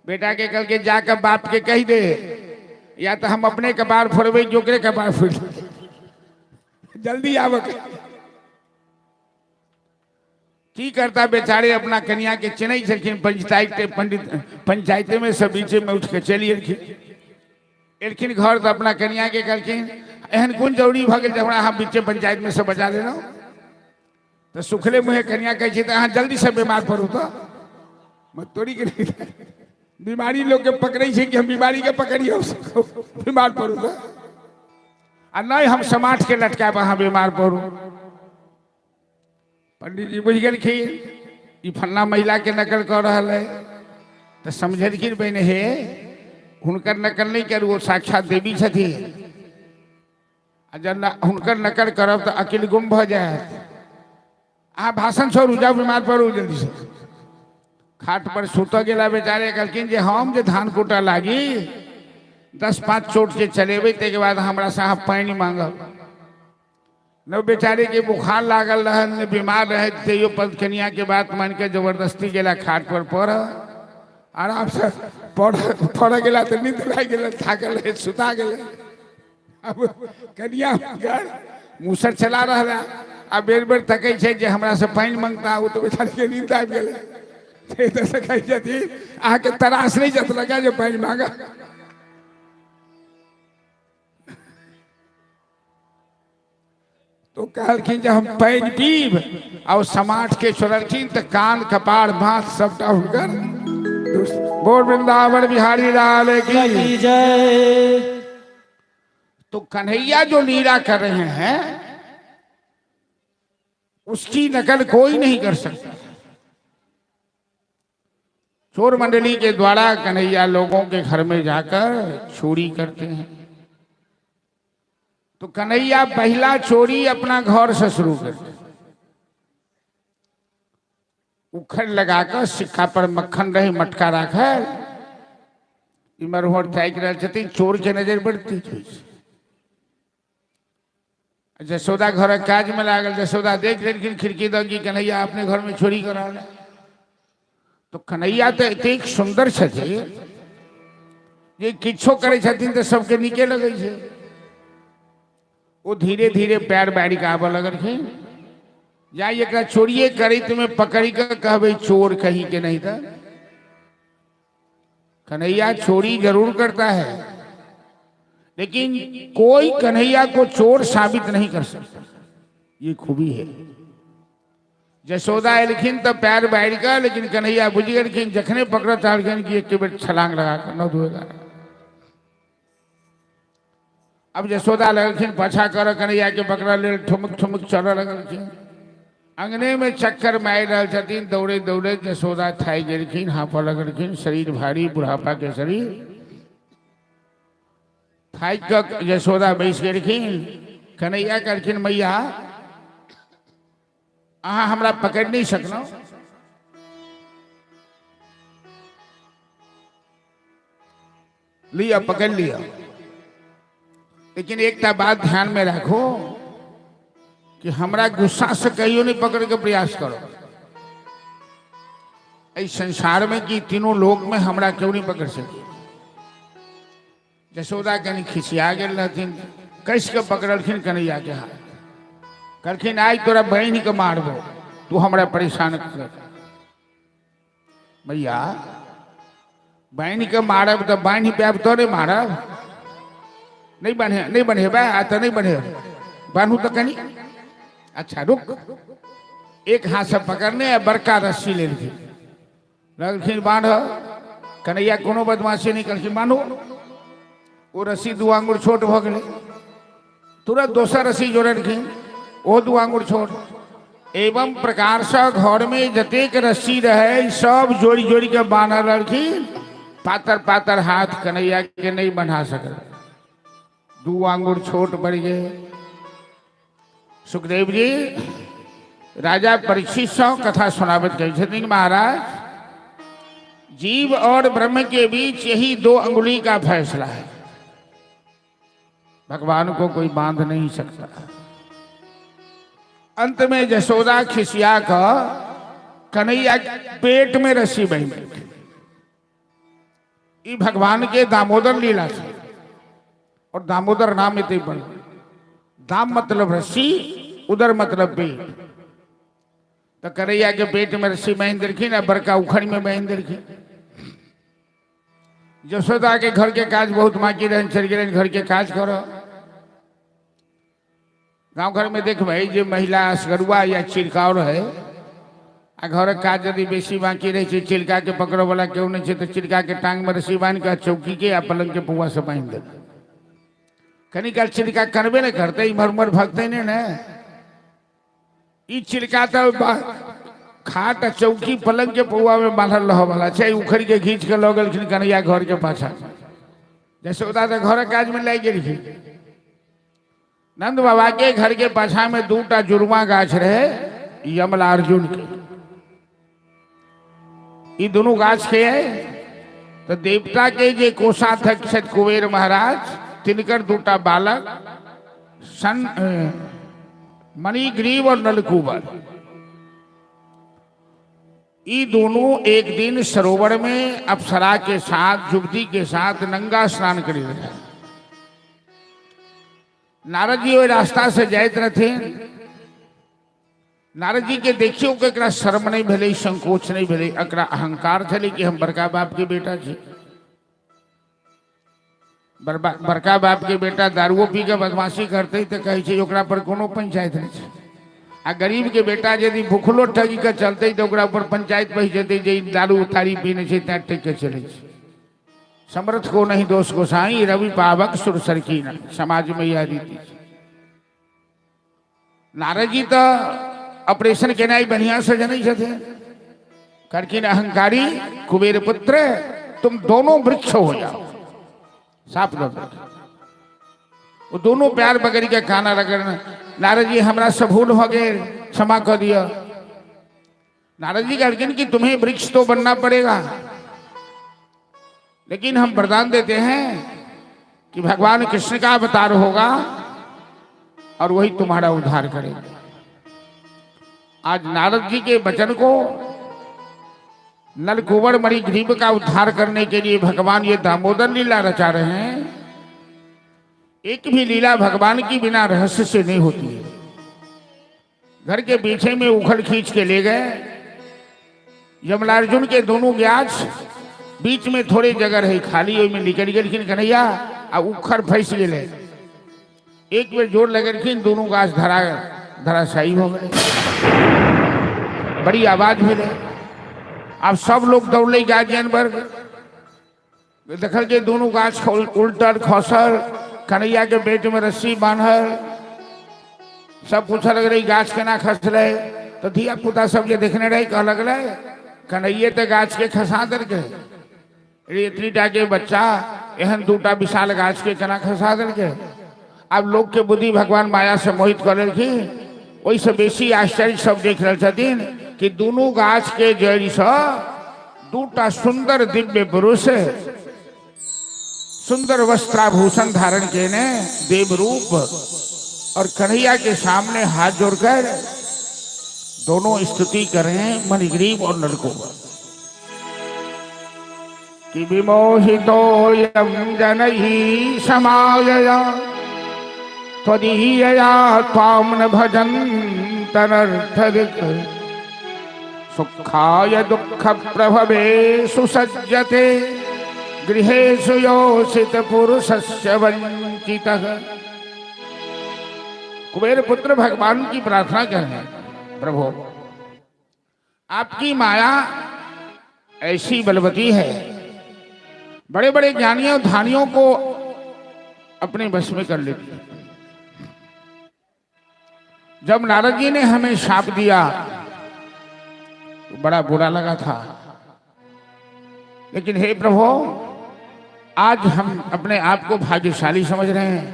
बेटा के कल के जाकर बाप के कह दे, या तो हम अपने कपार फोड़बै कि ओकरे कपार फोड़ जल्दी आवक। की करता बेचारे अपना कन्या के चिन्ह छलखिन, पंचायत में सब बीचे में उठ के चली एलखिन घर, तो अपना कन्या के कहलखिन एहन कोन जरूरी भ गेल हमरा हम बीचे पंचायत में से बजा देना। तो सुखले मुहे कन्या कहे छी अहाँ जल्दी से बीमार पड़ू, तो मत तोड़ी के बीमारी लोग के पकड़े छे कि हम बीमारी के पकड़ियो बीमार पड़ू, तो आ नहीं हम समाज के लटकाब अहाँ बीमार पड़ू। पंडित जी बुझ गेलखिन ई फन्ना महिला के नकल कर रहा है, तो समझलखिन बहने हे हुनकर नकल नहीं करू, वो साक्षात देवी छथिन, जब हुनकर नकल करब तो अकिल गुम भ जाए। अहाँ भाषण छोड़ू, जाओ बीमार पड़ू जल्दी से। खाट पर सुत गेला बेचारे, कहलखिन जे हम जे धान कूटा लागी 10-5 चोट के चलेबे, ते के बाद हमरा से अहाँ पानी मांगब। न बेचारे के बुखार लागल रहे, न बीमार रहे, तैयो कन्या के बात मान के जबरदस्ती गेला खाट पर पड़, आराम से पड़ गेला तो नींद लाग गेला, थाकल रहे सुता गेले। अब कन्या मुसर चला रहा, आ बेर बेर तकै छै जे हमरा से पानी मांगता, वो तो बेचारे के नींद आबि गेले। तो से कहि छथिन अहाँ के तरास नहीं जत लगा जो पानी मांगा। तो कहलखिन जे हम पानी पीब, और समाज के छोड़लखिन तो कान कपाड़ बाँस सबटा हुनकर। बोल वृंदावन बिहारी लाल की जय। तो कन्हैया जो लीला कर रहे हैं उसकी नकल कोई नहीं कर सकता। चोर मंडली के द्वारा कन्हैया लोगों के घर में जाकर चोरी करते हैं, तो कन्हैया पहला चोरी अपना घर से शुरू करते, उखड़ लगाकर सिक्का पर मक्खन रहे मटका रखल, इमर उमर ताक रहे छथिन, चोर के नजर पड़ती थी। जसोदा घर काज में लागल, जसोदा देख लेकिन खिड़की दगी कन्हैया अपने घर में चोरी करा ले। तो कन्हैया तो एतेक सुंदर छथिन जे किछो करे छथिन तो सबके नीके लगे छे। वो धीरे धीरे पैर बाड़ी के आबे लगलखिन, जा एकरा चोरिए करी तुम्हें पकड़ी के कहबे चोर कहीं के नहीं था। कन्हैया चोरी जरूर करता है, लेकिन कोई कन्हैया को चोर साबित नहीं कर सकता, ये खूबी है। जसोदा एलखिन तो पैर बाढ़ कर, लेकिन कन्हैया बुझ गलखिन जखने पकड़ चाहलखिन कि एक बेर छलांग लगा कर न धोएगा। अब जसोदा लगलखिन पाछा कर, कन्हैया के पकड़ ले ठुमक ठुमक चल लगलखिन। अंगने में चक्कर मार रहे छथिन, दौड़े दौड़े जसोदा थाई गेलखिन, हाँफा लगलखिन, शरीर भारी, बुढ़ापा के शरीर थाई क जसोदा बैस गेलखिन। कन्हैया कहलखिन मैया अहाँ हमरा पकड़ नहीं सकलो, लिया पकड़ लिया, लेकिन एक बात ध्यान में रखो कि हमरा गुस्सा से कहियो नहीं पकड़ के प्रयास करो। इस संसार में कि तीनों लोक में हमरा क्यों नहीं पकड़ सके। जसोदा कहीं खिसिया गेल रहथिन, कैस के पकड़लखिन कन्हैया के हाथ, कहलखिन आज तोरा बहन के मारबो, तू हमरा परेशान कर। भैया बहन के मारब तो बांध पे तोरे मारब, नहीं बनेबा तो नहीं बने बांधू तो कहीं। अच्छा रुक, एक हाथ से पकड़ने बड़का रस्सी ले लगलखिन बांध। कन्हैया कोनो बदमाशी नहीं करखिन, बांधो। वो रस्सी 2 आंगुर छोट भ गए, तुरंत दोसर रस्सी जोड़लखिन, वो 2 आंगुर छोट। एवं प्रकार से घर में जतेक रस्सी रहे सब जोड़ी जोड़ी के बांधल रहलखिन। पातर पातर हाथ कन्हैया के नहीं बना सकल, 2 आंगुर छोट बढ़ गए। सुखदेव जी राजा परीक्षित सौ कथा सुनावत कही महाराज, जीव और ब्रह्म के बीच यही 2 अंगुली का फैसला है, भगवान को कोई बांध नहीं सकता। अंत में यशोदा खिसिया का कन्हैया पेट में रस्सी बांध दी। ये भगवान के दामोदर लीला थे, और दामोदर नाम इतने बड़, दाम मतलब रस्सी, उदर मतलब पेट। तो कन्हैया के पेट में रस्सी बांध रखी ना, बरका उखड़ में बांध रखी। यशोदा के घर के काज बहुत बाकी रहे, चल गए घर के काज करो। गांव घर में देख भाई, जो महिला असगरुआ या चिरकाव है, आ घर काज यदि बेसी बाकी रहे, चिरका के पकड़ो वाला क्यों नहीं, तो चिरका के टांग में रस्सी बांध के चौकी के या पलंग के पुआ से बांध दे। कनी काल चिरका करबे न करते, इमर उमर भगते ने न। ई चिरका तो खाट चौकी पलंग के पुआ में बांधल रह वाला छै, उखड़ के घींच के लग गलखिन कन्हैया घर के पाछा। यशोदा तो घर काज में लग गई। नंद बाबा के घर के पाछा में 2टा जुर्मा गाछ रहे, यमला अर्जुन के। ये दोनों गाछ के है तो देवता के जे कोषाध्यक्ष कुबेर महाराज, तिनकर 2टा बालक सन मणिग्रीव और नलकूबर, ये दोनों एक दिन सरोवर में अप्सरा के साथ, युवती के साथ नंगा स्नान कर रहे। नारद जी वो रास्ता से जाइत रहे। नारद जी के देखियो कि एकरा शर्म नहीं भेले, संकोच नहीं भेले, एकरा अहंकार थे कि हम बड़का बाप के बेटा छी। बड़का बाप के बेटा दारुओ पी के बदमाशी करते तो कहे छे ओकरा पर कोनो पंचायत नहीं छे। आ गरीब के बेटा यदि भूखलो ठगी के चलते तो ओकरा ऊपर पंचायत बह जते, जे दारू थारी पीने छे त्या टेक के चले छे। समर्थ को नहीं दोष गोसाई, रवि पावक सुरसर की न, समाज में यह रीति। नारद जी तो ऑपरेशन के नाई बढ़िया से जनी थे, करकिन अहंकारी कुबेर पुत्र, तुम दोनों वृक्ष हो जाओ। साफ दो, वो दोनों प्यार बकरी के खाना रगड़ना। नारद जी हमरा से भूल हो गए, क्षमा कर दिया। नारद जी कहते कि तुम्हें वृक्ष तो बनना पड़ेगा, लेकिन हम वरदान देते हैं कि भगवान कृष्ण का अवतार होगा और वही तुम्हारा उद्धार करेगा। आज नारद जी के वचन को नलकूबर मणिग्रीव का उद्धार करने के लिए भगवान ये दामोदर लीला रचा रहे हैं। एक भी लीला भगवान की बिना रहस्य से नहीं होती है। घर के पीछे में उखड़ खींच के ले गए, यमलार्जुन के दोनों व्यास, बीच में थोड़ी जगह रही खाली, में निकल गए कन्हैया, आ उखड़ फंस गए। एक बेर जोर लगे, दोनों गाछ धराशायी हो गए, बड़ी आवाज भी रहे। अब सब लोग दौड़े गार्जियनबर्ग, देखल के दोनों गाछ उल्टल खसल, कन्हैया के पेट में रस्सी बांधल। सब पूछा लग रही गाछ केना खस रहे, तो धिया पुता सब ये देखने रहे, कह लग रहे कन्हैये तो गाछ के खसा दर के, इतनीटा के बच्चा एहन 2टा विशाल गाछ के केना खसा दर के। अब लोग के बुद्धि भगवान माया से मोहित कर रही। वही से बेसी आश्चर्य सब देख रहे छथिन कि दोनों गाछ के जड़ से 2टा सुंदर दिव्य पुरुष, सुंदर वस्त्राभूषण धारण के ने देव रूप और कन्हैया के सामने हाथ जोड़कर दोनों स्तुति कर रहे हैं, मणिग्रीव और नलकूबर कि विमोहितोऽयं जनैः समायया त्वदीयया त्वां न भजन्तनर्थदिक् सुखाय दुःख प्रभवे सुसज्जते गृहेषु योषित पुरुषस्य वंचितः। कुबेर पुत्र भगवान की प्रार्थना कर रहे हैं, प्रभु आपकी माया ऐसी बलवती है, बड़े बड़े ज्ञानियों धानियों को अपने वश में कर लेती है। जब नारद जी ने हमें शाप दिया तो बड़ा बुरा लगा था, लेकिन हे प्रभु आज हम अपने आप को भाग्यशाली समझ रहे हैं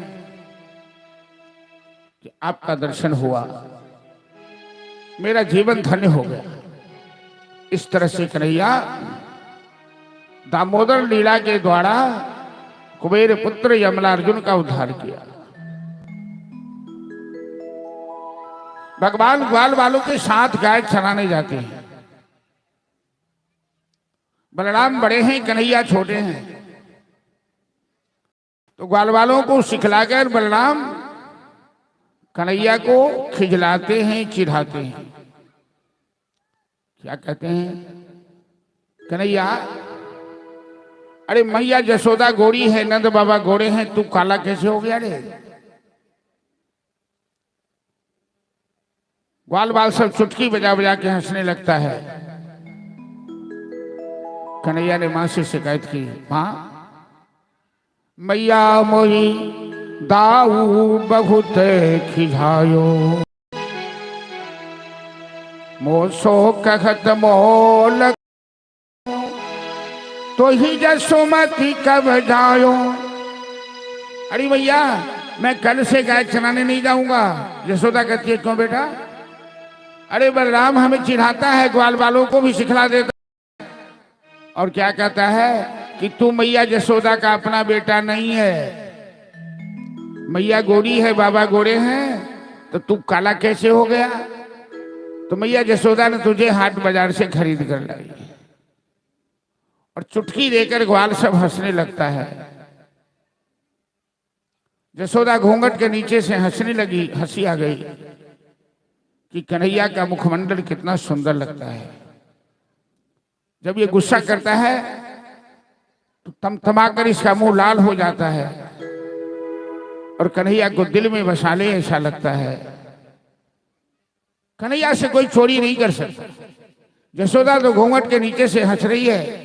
कि आपका दर्शन हुआ। मेरा जीवन धन्य हो गया। इस तरह से कन्हैया दामोदर लीला के द्वारा कुबेर पुत्र यमलार्जुन का उद्धार किया। भगवान ग्वाल वालों के साथ गाय चराने जाते हैं। बलराम बड़े हैं, कन्हैया छोटे हैं, तो ग्वाल वालों को सिखलाकर बलराम कन्हैया को खिजलाते हैं, चिढ़ाते हैं। क्या कहते हैं? कन्हैया, अरे मैया जसोदा गोरी है, नंद बाबा गोरे हैं, तू काला कैसे हो गया रे? ग्वाल बाल सब चुटकी बजा बजा के हंसने लगता है। कन्हैया ने मां से शिकायत की, मां मैया मोही दाऊ बहुत खिझायो, मोसो कहत मोल तो ही जसोमती कब जायो। अरे भैया, मैं कल से गाय चराने नहीं जाऊंगा। यशोदा कहती है, क्यों बेटा? अरे बलराम हमें चिढ़ाता है, ग्वाल वालों को भी सिखला देता है, और क्या कहता है कि तू मैया यशोदा का अपना बेटा नहीं है। मैया गोरी है, बाबा गोरे हैं, तो तू काला कैसे हो गया? तो मैया यशोदा ने तुझे हाट बाजार से खरीद कर लाई। और चुटकी देकर ग्वाल सब हंसने लगता है। यशोदा घूंघट के नीचे से हंसने लगी, हंसी आ गई कि कन्हैया का मुखमंडल कितना सुंदर लगता है। जब ये गुस्सा करता है तो तमतमाकर इसका मुंह लाल हो जाता है, और कन्हैया को दिल में बसा ले ऐसा लगता है। कन्हैया से कोई चोरी नहीं कर सकता। यशोदा तो घूंघट के नीचे से हंस रही है।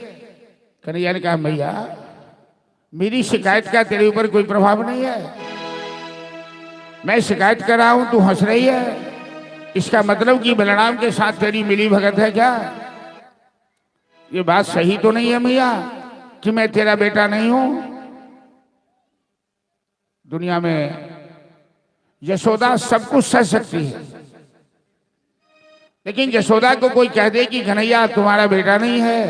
कन्हैया ने कहा, मैया मेरी शिकायत का तेरे ऊपर कोई प्रभाव नहीं है। मैं शिकायत कर रहा हूं, तू हंस रही है। इसका मतलब कि बलराम के साथ तेरी मिली भगत है क्या? ये बात सही तो नहीं है मैया कि मैं तेरा बेटा नहीं हूं। दुनिया में यशोदा सब कुछ सह सकती है, लेकिन यशोदा को कोई कह दे कि कन्हैया तुम्हारा बेटा नहीं है,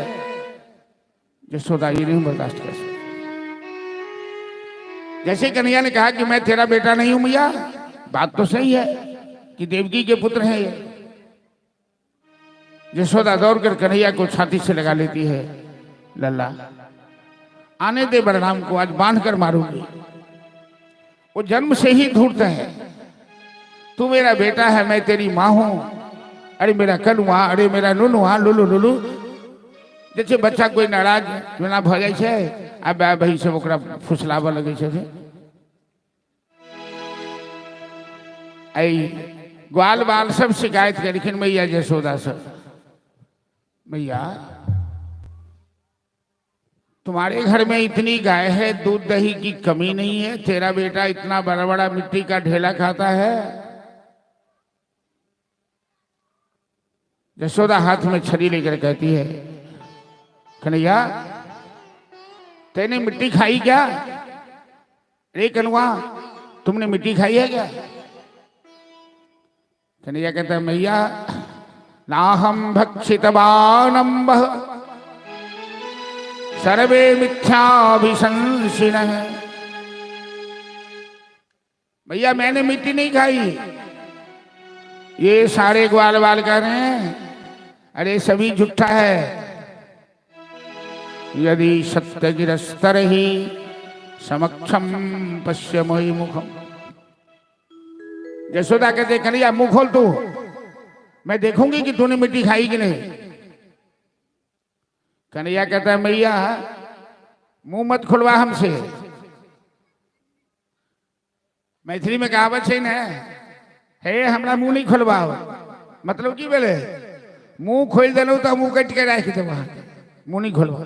यशोदा ये नहीं बर्दाश्त कर सकती। जैसे कन्हैया ने कहा कि मैं तेरा बेटा नहीं हूं मैया, बात तो सही है कि देवकी के पुत्र हैं ये। यशोदा दौड़कर कन्हैया को छाती से लगा लेती है, लल्ला आने दे बलराम को, आज बांध कर मारूंगी। वो जन्म से ही धूर्त है। तू मेरा बेटा है, मैं तेरी माँ हूं। अरे मेरा कनुआ, अरे मेरा नुनुआ, लुलु लुलु। जैसे बच्चा कोई नाराज ना भ जाए छे, आ भाई से ओकरा फुसलावा लगे छे। ग्वाल बाल सब शिकायत करखिन मैया यशोदा सब, मैया तुम्हारे घर में इतनी गाय है, दूध दही की कमी नहीं है, तेरा बेटा इतना बड़ा बड़ा मिट्टी का ढेला खाता है। यशोदा हाथ में छड़ी लेकर कहती है, कन्हैया तेने मिट्टी खाई क्या? रे कनुआ, तुमने मिट्टी खाई है क्या? कन्हैया कहता है, मैया नाहम भक्षितवानम्ब सर्वे मिथ्याभिशंसिनः। भैया मैंने मिट्टी नहीं खाई, ये सारे ग्वाल बाल कह रहे हैं अरे सभी झूठा है। यदि सत्य गिरस्तर ही समक्षम पश्य मोहि मुखम। यशोदा कहते, कन्हैया मुंह खोल तू, मैं देखूंगी कि तूने मिट्टी खाई कि नहीं। कन्हैया कहता है, मैया मुंह मत खुलवा हमसे। मैथिली में कहावत है ना, हे हमरा मुंह नहीं खुलवाओ। मतलब की बोले, मुंह खोल देलो तो मुंह कट के रख दे, मुंह नहीं खोलवा।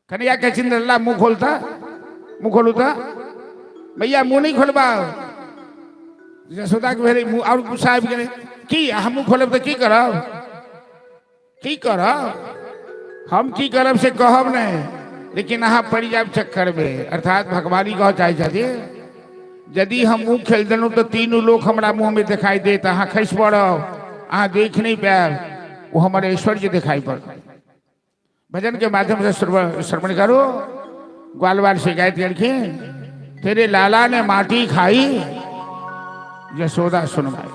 कन्हैया कह चिंदल्ला मुंह खोलता, मुंह खोलूता। भैया मुंह नहीं खोलवाओ। यशोदा के भेरे मुंह और गुस्सा आबि गेलै कि हम मुंह खोलब तो की करब, की करब हम, की करब से कहब नहीं, लेकिन अहाँ पड़ जाब चक्कर में। अर्थात भगवानी कह चाहे छथिन, यदि हम मुंह खोल देलहुँ तो तीनों लोग हमरा मुंह में दिखाई देत, अहाँ खसि पड़ब। देख नहीं पाया, वो हमारे ईश्वर जी दिखाई पड़। भजन के माध्यम से श्रवण करो। ग्वालवार शिकायत करके तेरे लाला ने माटी खाई, यशोदा सुन भाई।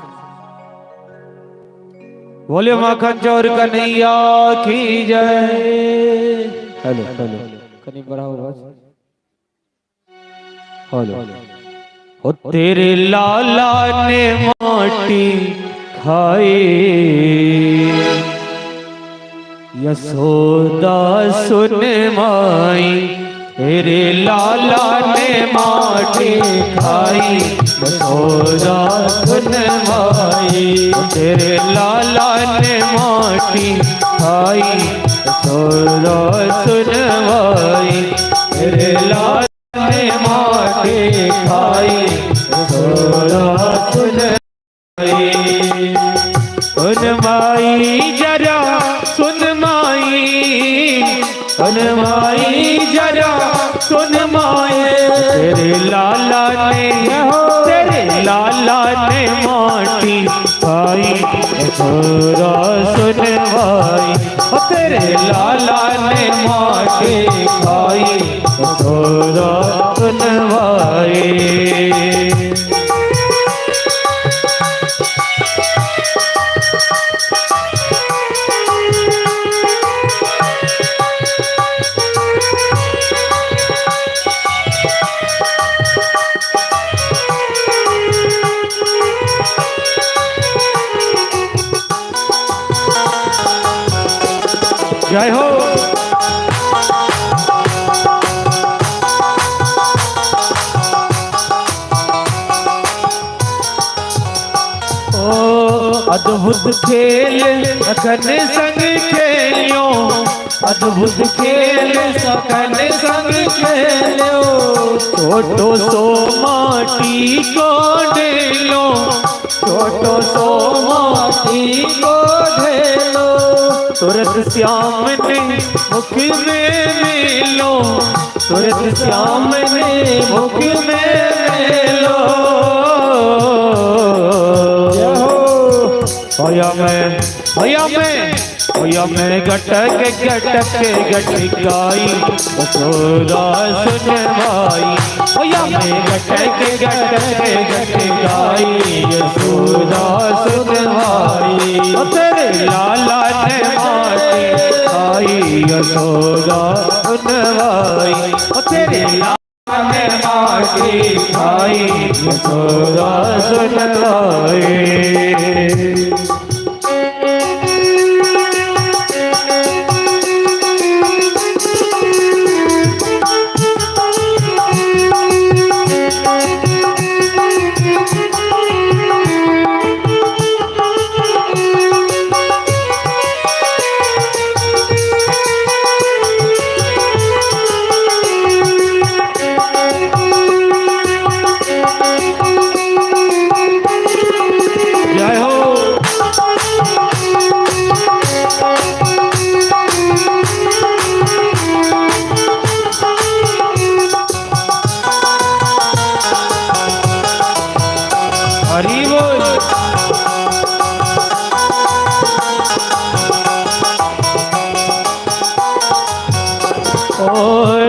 बोले माखन चोर कन्हैया की जय। हेलो हेलो कहीं बढ़ाओ बस। हेलो हो तेरे लाला ने माटी खाई, यशोदा सुन माई। तेरे लाला ने माटी खाई, यशोदा सुन माई। तेरे लाला ने माटी खाई, यशोदा सुन माई। तेरे लाला ने माटी खाई, यशोदा सुन माई। सुन माई जरा सुन माई, सुन माई जरा सुन माए। तेरे लाला ने माटी खाई, यशोदा सुन माई। तेरे लाला ने माटी खाई, यशोदा सुन माई। जय हो। अद्भुत खेल सखन संग खेलियो, अद्भुत खेल सखन संग खेलियो। छोटो सो माटी को ढेलो, छोटो सो माटी को ढेलो। तुरंत श्याम ने मुख में मिलो, तुरंत श्याम ने मुख में मिलो। होया मैं गटक गटकाई, यशोदा सुन माई। होया मैं गटक गटकाई, यशोदा सुन माई। तेरे लाला ने माटी खाई, यशोदा सुन माई। तेरे लाला ने माटी खाई, यशोदा सुन माई।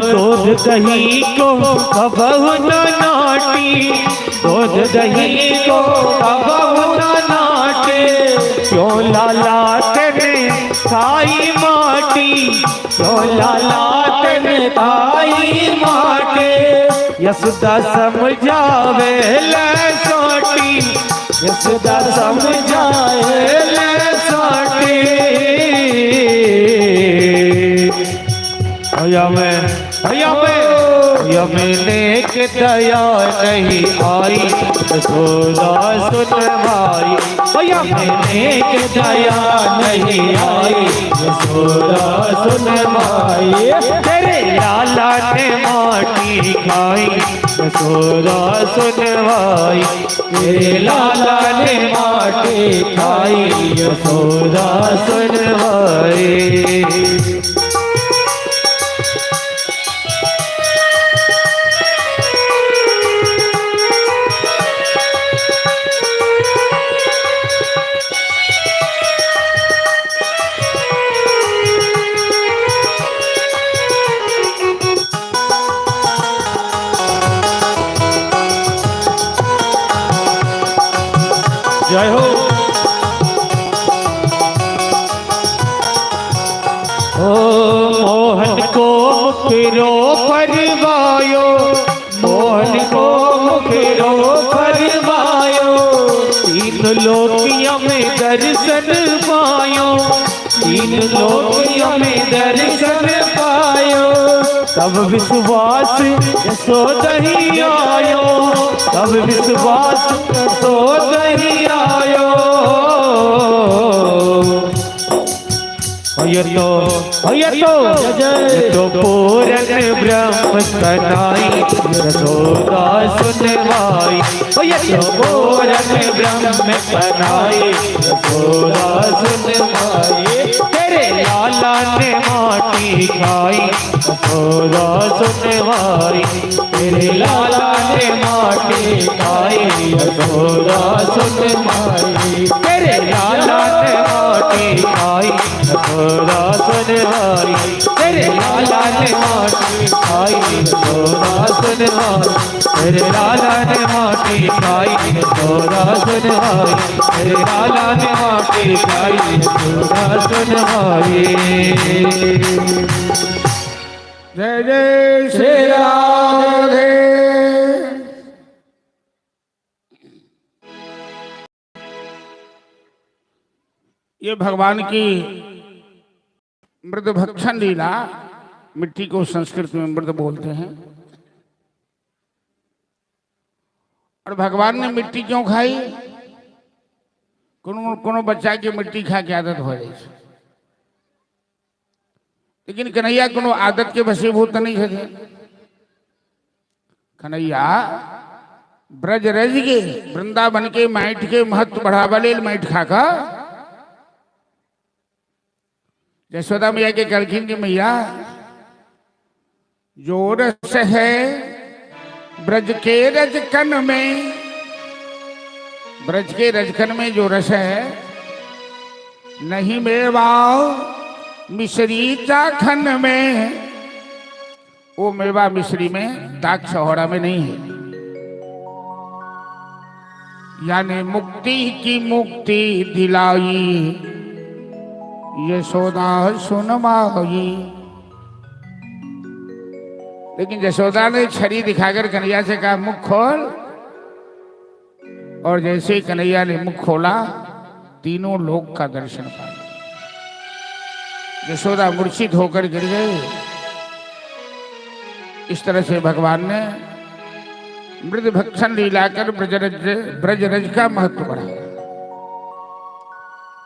दूध दही को कबहु न नाटी, दूध दही को कबहु न नाटे। क्यों लाला तेने खाई माटी, क्यों लाला तेने खाई माटी। यशोदा समझावे ले सोटी, यशोदा समझावे ले सोटी। मैंने के दया नहीं आई, यशोदा सुन माई। मैंने के दया नहीं आई, यशोदा सुन माई। तेरे लाला ने माटी खाई, यशोदा सुन माई। तेरे लाला ने माटी खाई, यशोदा सुन माई। मुखरो फरमायो, मोहन को मुखरो फरमायो, तीन लोकियों में दर्शन पायो, तीन लोकियों में दर्शन पायो, तब विश्वास सो दही आयो, तब विश्वास सो दही आयो। ये तो पूरन ब्रह्म कनाई यशोदा सुनवाई, ये तो पूरन ब्रह्म कनाई यशोदा सुनवाई, तेरे लाला ने माटी खाई यशोदा सुनवाई, तेरे लाला ने माटी खाई यशोदा सुनवाई, तेरे लाला ने माटी खाई यशोदा सुनवाई, तेरे लाला ने माटी खाई यशोदा सुनवाई, तेरे लाला ने माटी खाई यशोदा सुनवाई, तेरे लाला ने माटी खाई यशोदा सुनवाई। जय जय श्री राधे। ये भगवान की मृद भक्षण लीला, मिट्टी को संस्कृत में मृद बोलते हैं। और भगवान ने मिट्टी क्यों खाई? कोनो बच्चा की मिट्टी खा के आदत हो जाए, लेकिन कन्हैया कोनो आदत के वशीभूत नहीं थे। कन्हैया ब्रज रज के वृंदावन के माइट के महत्व बढ़ावा ले माइट खाका यशोदा मैया के कलखिन की मैया, जो रस है ब्रज के रजकन में, ब्रज के रजकन में जो रस है, नहीं मेवाओ मिश्री चाखन में, वो मेवा मिश्री में दाग सहोड़ा में नहीं है। यानी मुक्ति की मुक्ति दिलाई यशोदा सुन माई। लेकिन यशोदा ने छड़ी दिखाकर कन्हैया से कहा मुख खोल, और जैसे ही कन्हैया ने मुख खोला तीनों लोक का दर्शन पाया। यशोदा मूर्छित होकर गिर गई। इस तरह से भगवान ने मृद भक्षण लीला कर ब्रजरज का महत्व बढ़ाया।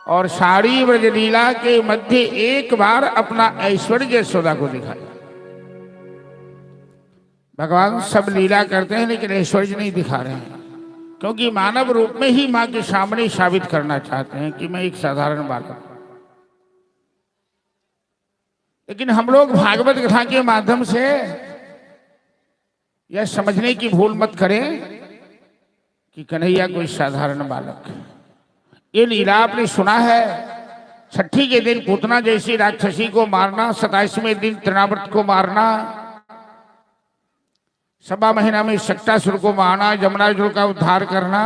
और सारी ब्रज लीला के मध्य एक बार अपना ऐश्वर्य यशोदा को दिखाया। भगवान सब लीला करते हैं लेकिन ऐश्वर्य नहीं दिखा रहे हैं, क्योंकि मानव रूप में ही मां के सामने साबित करना चाहते हैं कि मैं एक साधारण बालक हूं। लेकिन हम लोग भागवत कथा के माध्यम से यह समझने की भूल मत करें कि कन्हैया कोई साधारण बालक है। ये लीला आपने सुना है, छठी के दिन पूतना जैसी राक्षसी को मारना, 27वें दिन तृणावर्त को मारना, 7वां महीना में शक्टासुर को मारना, जमनासुर का उद्धार करना,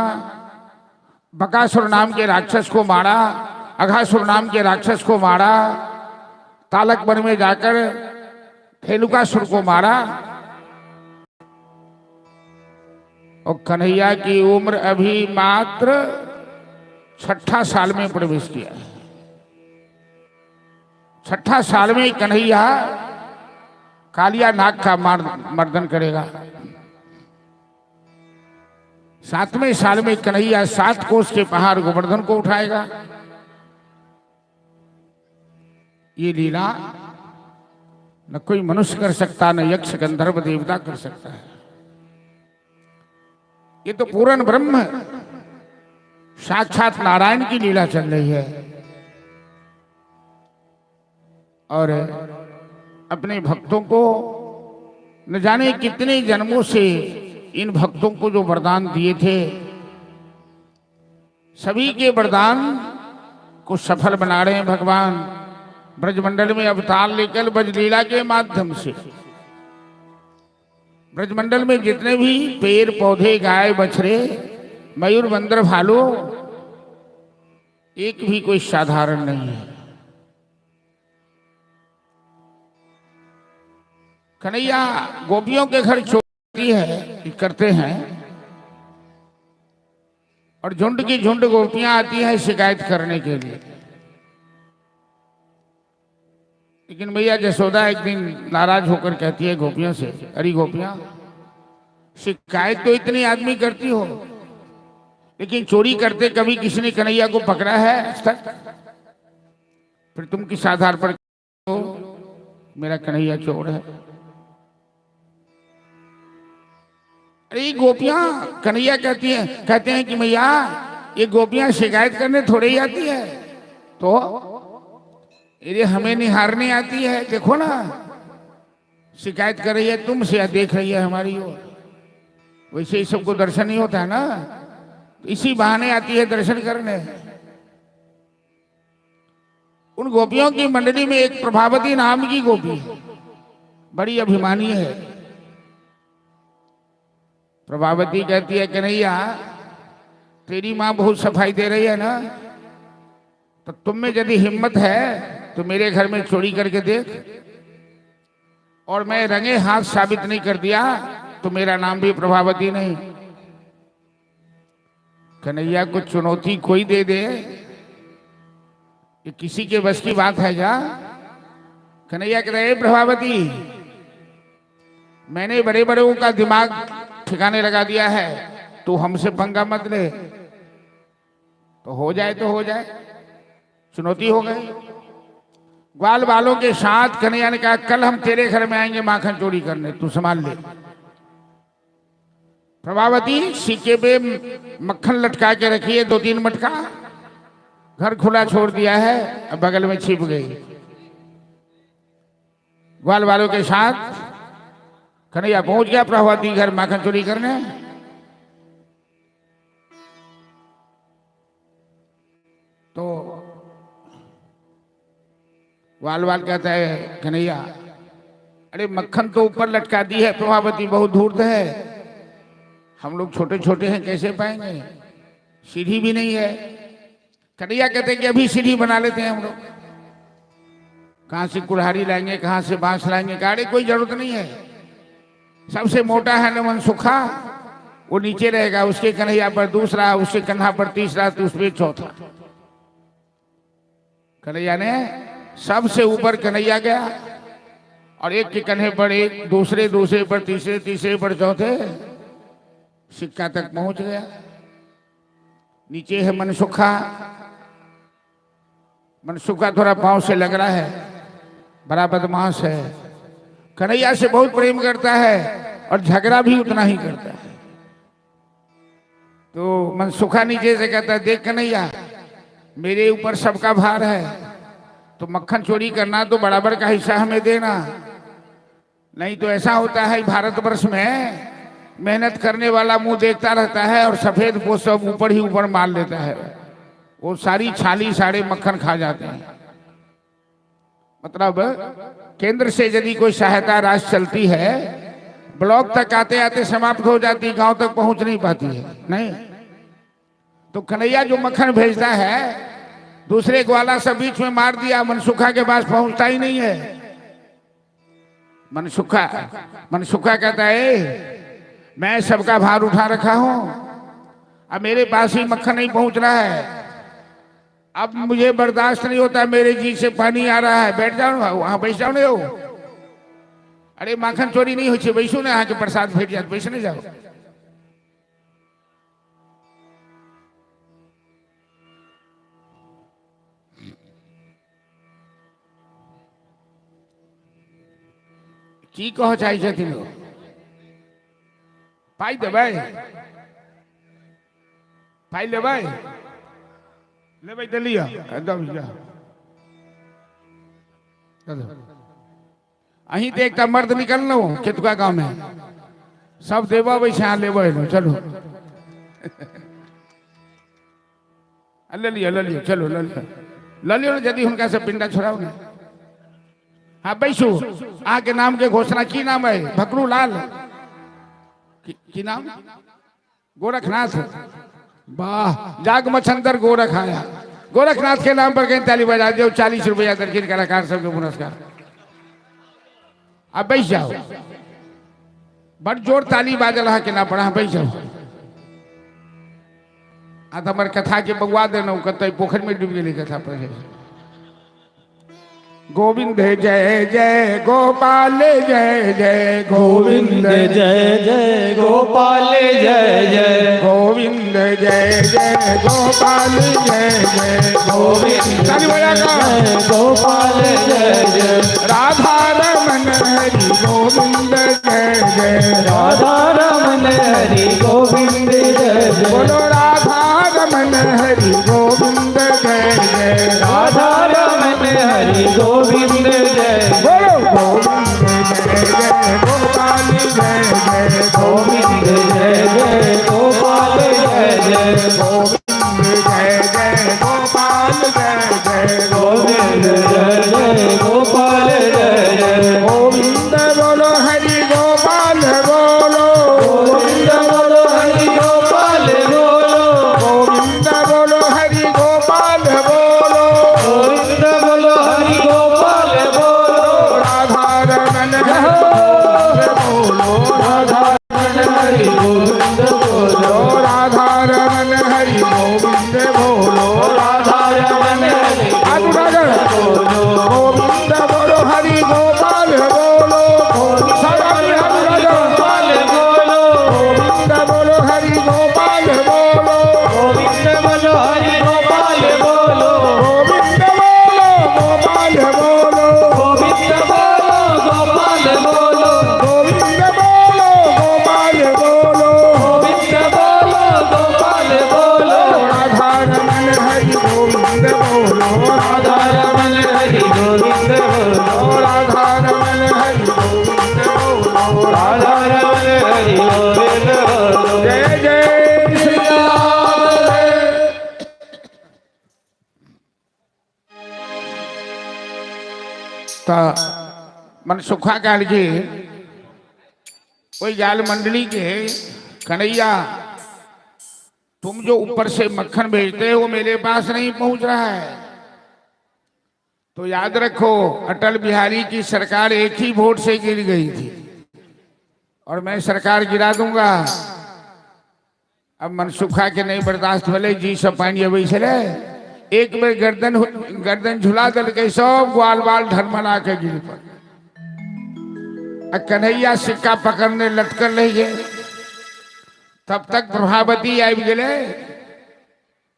बकासुर नाम के राक्षस को मारा, अघासुर नाम के राक्षस को मारा, तालक वन में जाकर फेलुकासुर को मारा। और कन्हैया की उम्र अभी मात्र 6ठा साल में प्रवेश किया। 6ठा साल में कन्हैया कालिया नाग का मर्दन करेगा। 7वें साल में कन्हैया 7 कोस के पहाड़ गोवर्धन को उठाएगा। ये लीला न कोई मनुष्य कर सकता, न यक्ष गंधर्व देवता कर सकता है। ये तो पूर्ण ब्रह्म साक्षात नारायण की लीला चल रही है। और अपने भक्तों को न जाने कितने जन्मों से इन भक्तों को जो वरदान दिए थे, सभी के वरदान को सफल बना रहे हैं भगवान। ब्रजमंडल में अवतार लेकर ब्रजलीला के माध्यम से ब्रजमंडल में जितने भी पेड़ पौधे, गाय बछड़े, मयूर, बंदर, भालू, एक भी कोई साधारण नहीं है। कन्हैया गोपियों के घर चोरी है करते हैं और झुंड की झुंड गोपियां आती हैं शिकायत करने के लिए। लेकिन मैया जसोदा एक दिन नाराज होकर कहती है गोपियों से, अरे गोपियां, शिकायत तो इतनी आदमी करती हो, लेकिन चोरी करते कभी किसी ने कन्हैया को पकड़ा है आज तक? फिर तुम किस आधार पर हो मेरा कन्हैया चोर है? अरे गोपियां, कन्हैया कहते हैं कि मैया ये गोपियां शिकायत करने थोड़े ही आती है, तो ये हमें निहारने आती है। देखो ना, शिकायत कर रही है तुमसे या देख रही है हमारी ओर। वैसे ही सबको दर्शन नहीं होता है ना, तो इसी बहाने आती है दर्शन करने। उन गोपियों की मंडली में एक प्रभावती नाम की गोपी है, बड़ी अभिमानी है। प्रभावती कहती है कन्हैया, तेरी माँ बहुत सफाई दे रही है ना, तो तुम में यदि हिम्मत है तो मेरे घर में चोरी करके देख, और मैं रंगे हाथ साबित नहीं कर दिया तो मेरा नाम भी प्रभावती नहीं। कन्हैया को चुनौती कोई दे दे, ये किसी के बस की बात है क्या? कन्हैया कह रहे, प्रभावती, मैंने बड़े बड़ों का दिमाग ठिकाने लगा दिया है, तू हमसे पंगा मत ले। तो हो जाए तो हो जाए, चुनौती हो गई। ग्वाल बालों के साथ कन्हैया ने कहा, कल हम तेरे घर में आएंगे माखन चोरी करने, तू संभाल ले। प्रभावती सिक्के पे मक्खन लटका के रखी है 2-3 मटका, घर खुला छोड़ दिया है, अब बगल में छिप गई। ग्वाल बालों के साथ कन्हैया पहुंच गया प्रभावती घर माखन चोरी करने। तो वाल कहता है कन्हैया, अरे मक्खन तो ऊपर लटका दी है प्रभावती, बहुत धूर्त है, हम लोग छोटे छोटे हैं कैसे पाएंगे, सीढ़ी भी नहीं है। कन्हैया कहते हैं कि अभी सीढ़ी बना लेते हैं हम लोग, कहां से कुल्हाड़ी लाएंगे, कहां से बांस लाएंगे? गाड़ी कोई जरूरत नहीं है, सबसे मोटा है न मनसुखा, वो नीचे रहेगा, उसके कन्हैया पर दूसरा, उसके कन्हा पर तीसरा, तो उसमें चौथा। कन्हैया ने सबसे ऊपर कन्हैया गया, और एक के कन्हे पर एक, दूसरे पर तीसरे, तीसरे पर चौथे, सिक्का तक पहुंच गया। नीचे है मनसुखा, मनसुखा थोड़ा पांव से लग रहा है, बड़ा बदमाश है, कन्हैया से बहुत प्रेम करता है और झगड़ा भी उतना ही करता है। तो मनसुखा नीचे से कहता है, देख कन्हैया, मेरे ऊपर सबका भार है, तो मक्खन चोरी करना तो बराबर का हिस्सा हमें देना, नहीं तो ऐसा होता है भारतवर्ष में मेहनत करने वाला मुंह देखता रहता है और सफेद पोस्ट सब ऊपर ही ऊपर मार लेता है, वो सारी छाली सारे मक्खन खा जाते हैं। मतलब केंद्र से यदि कोई सहायता राशि चलती है, ब्लॉक तक आते आते समाप्त हो जाती, गांव तक पहुंच नहीं पाती है। नहीं तो कन्हैया जो मक्खन भेजता है, दूसरे ग्वाला सब बीच में मार दिया, मनसुखा के पास पहुंचता ही नहीं है। मनसुखा कहता है, मैं सबका भार उठा रखा हूं, अब मेरे पास ही मक्खन नहीं पहुंच रहा है, अब मुझे बर्दाश्त नहीं होता, मेरे जी से पानी आ रहा है, बैठ जाओ वहां, बैठ जाओ नहीं हो। अरे माखन चोरी नहीं हो, बैसो ना, यहाँ के प्रसाद भेट जाते, बैठ नहीं जाओ। की कहो चाहे छथिन पाई देबै, पाई लेबै, लेबै तो लिया एकदम अही तो एक मर्द निकल लो केतुका गांव में, सब देवा वैसे यहाँ लेबै लो, चलो ले लियो चलो ले लियो यदि हुनका से पिंडा छोड़ाओ ना। हाँ बैसू, आके नाम के घोषणा, की नाम है? भकरू लाल की नाम? गोरखनाथ। वाह, जाग मछंदर गोरख आया, गोरखनाथ के नाम पर कहीं ताली बजा दो, 40 रुपया दर्शन कलाकार सबके पुरस्कार। अब बैठ जाओ, बड़ जोर ताली बाजल हा के ना पड़ा, बैठ जाओ। आ तो हमारे कथा के बगवा देना कत पोखर में डूब गई कथा पढ़े। गोविंद जय जय गोपाल जय जय गोविंद जय जय गोपाल जय जय गोविंद जय जय गोपाल जय जय गोविंद ताली बजा जय गोपाल जय जय राधा रमन हरि गोविंद जय जय राधा रमन हरि गोविंद जय जय बोलो राधा रमन हरि गोविंद जय जय राधा रमन हरि गोविंद जय बोलो गोविंद जय जय गोपाल जय जय गोविंद जय जय गोपाल जय जय गोविंद जय जय गोपाल जय जय गोविंद जय जय गोपाल जय जय गोविंद बोलो हरि गोपाल बोलो गोविंद बोलो हरि गोपाल बोलो गोविंद बोलो हरि गोपाल बोलो गोविंद बोलो हरि गोपाल बोलो राधा रमन बोलो राधा हरि गोविंद बोलो राधा रमन हरि गोविंद बोलो राधा रमन हरि गोविंद बोलो हरि गोपाल बोलो गोपाल बोलो गोविंद बोलो हरि गोपाल बोलो गोविंद बोलो हरि गोपाल बोलो गोविंद बोलो गोपाल बोलो गोविंद बोलो गोपाल बोलो गोविंद बोलो गोपाल बोलो गोविंद बोलो गोपाल बोलो राधा रमन हरि गोविंद बोलो राधा रमन हरि गोविंद बोलो राधा रमन हरि गोविंद बोलो राधा रमन हरि गोविंद बोलो जय जय श्री राम। तो मन सुखा काल के कोई गाल मंडली के कन्हैया, तुम जो ऊपर से मक्खन भेजते हो मेरे पास नहीं पहुंच रहा है, तो याद रखो अटल बिहारी की सरकार एक ही वोट से गिर गई थी और मैं सरकार गिरा दूंगा। अब मनसुखा के नहीं बर्दाश्त भले जी सब पानी अभी चले एक बार गर्दन झुला दल के सब ग्वाल बाल ढरमला के गिर पर कन्हैया सिक्का पकड़ने लटकल रही है। तब तक प्रभावती आई गए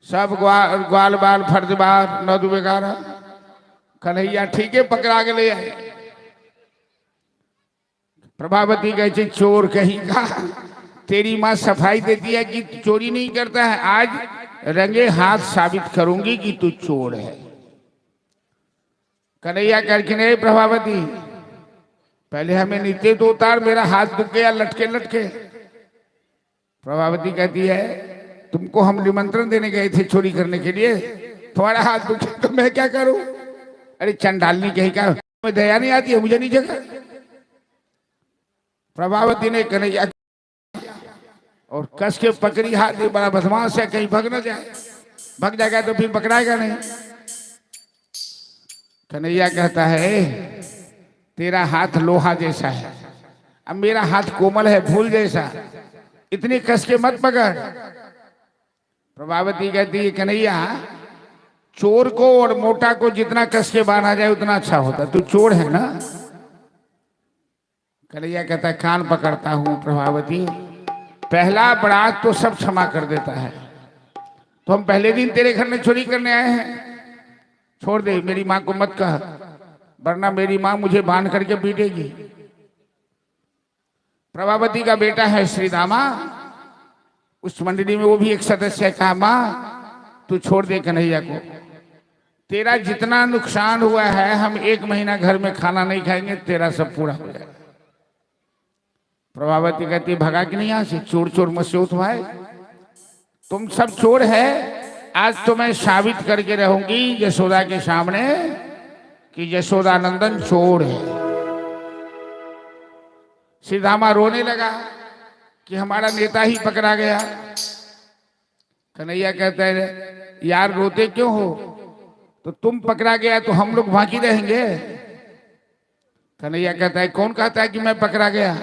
सब ग्वाल बाल फर्जबार नौ बेगारा कन्हैया ठीक है पकड़ा के ले आए। प्रभावती कहते चोर कहीं का, तेरी माँ सफाई देती है कि चोरी नहीं करता है, आज रंगे हाथ साबित करूंगी कि तू चोर है। कन्हैया करके नहीं प्रभावती पहले हमें नीचे तो उतार, मेरा हाथ दुख गया लटके लटके। प्रभावती कहती है तुमको हम निमंत्रण देने गए थे चोरी करने के लिए, तुम्हारा हाथ दुखे तो मैं क्या करूं? अरे चंडालनी कहीं का, मैं दया नहीं आती है मुझे नहीं जगह। प्रभावती ने कन्हैया और कस के पकड़ी हाथ, बड़ा बदमाश है कहीं भग न जाए, भग जाएगा तो फिर पकड़ाएगा नहीं। कन्हैया कहता है तेरा हाथ लोहा जैसा है, अब मेरा हाथ कोमल है फूल जैसा, इतनी कस के मत पकड़। प्रभावती कहती है कन्हैया चोर को और मोटा को जितना कस के बांधा जाए उतना अच्छा होता, तू चोर है ना। कन्हैया कहता है कान पकड़ता हूं प्रभावती, पहला अपराध तो सब क्षमा कर देता है, तो हम पहले दिन तेरे घर में चोरी करने आए हैं, छोड़ दे, मेरी माँ को मत कह वरना मेरी माँ मुझे बांध करके पीटेगी। प्रभावती का बेटा है श्रीदामा, उस मंडली में वो भी एक सदस्य है, कहा माँ तू छोड़ दे कन्हैया को, तेरा जितना नुकसान हुआ है हम 1 महीना घर में खाना नहीं खाएंगे, तेरा सब पूरा हो जाएगा। प्रभावती कहती भगा कि नहीं यहाँ से, चोर चोर मत से उठवाए, तुम सब चोर है, आज तो मैं साबित करके रहूंगी यशोदा के सामने कि यशोदानंदन चोर है। श्रीधामा रोने लगा कि हमारा नेता ही पकड़ा गया। कन्हैया कहता है यार रोते क्यों हो, तो तुम पकड़ा गया तो हम लोग बाकी रहेंगे। कन्हैया कहता है कौन कहता है कि मैं पकड़ा गया?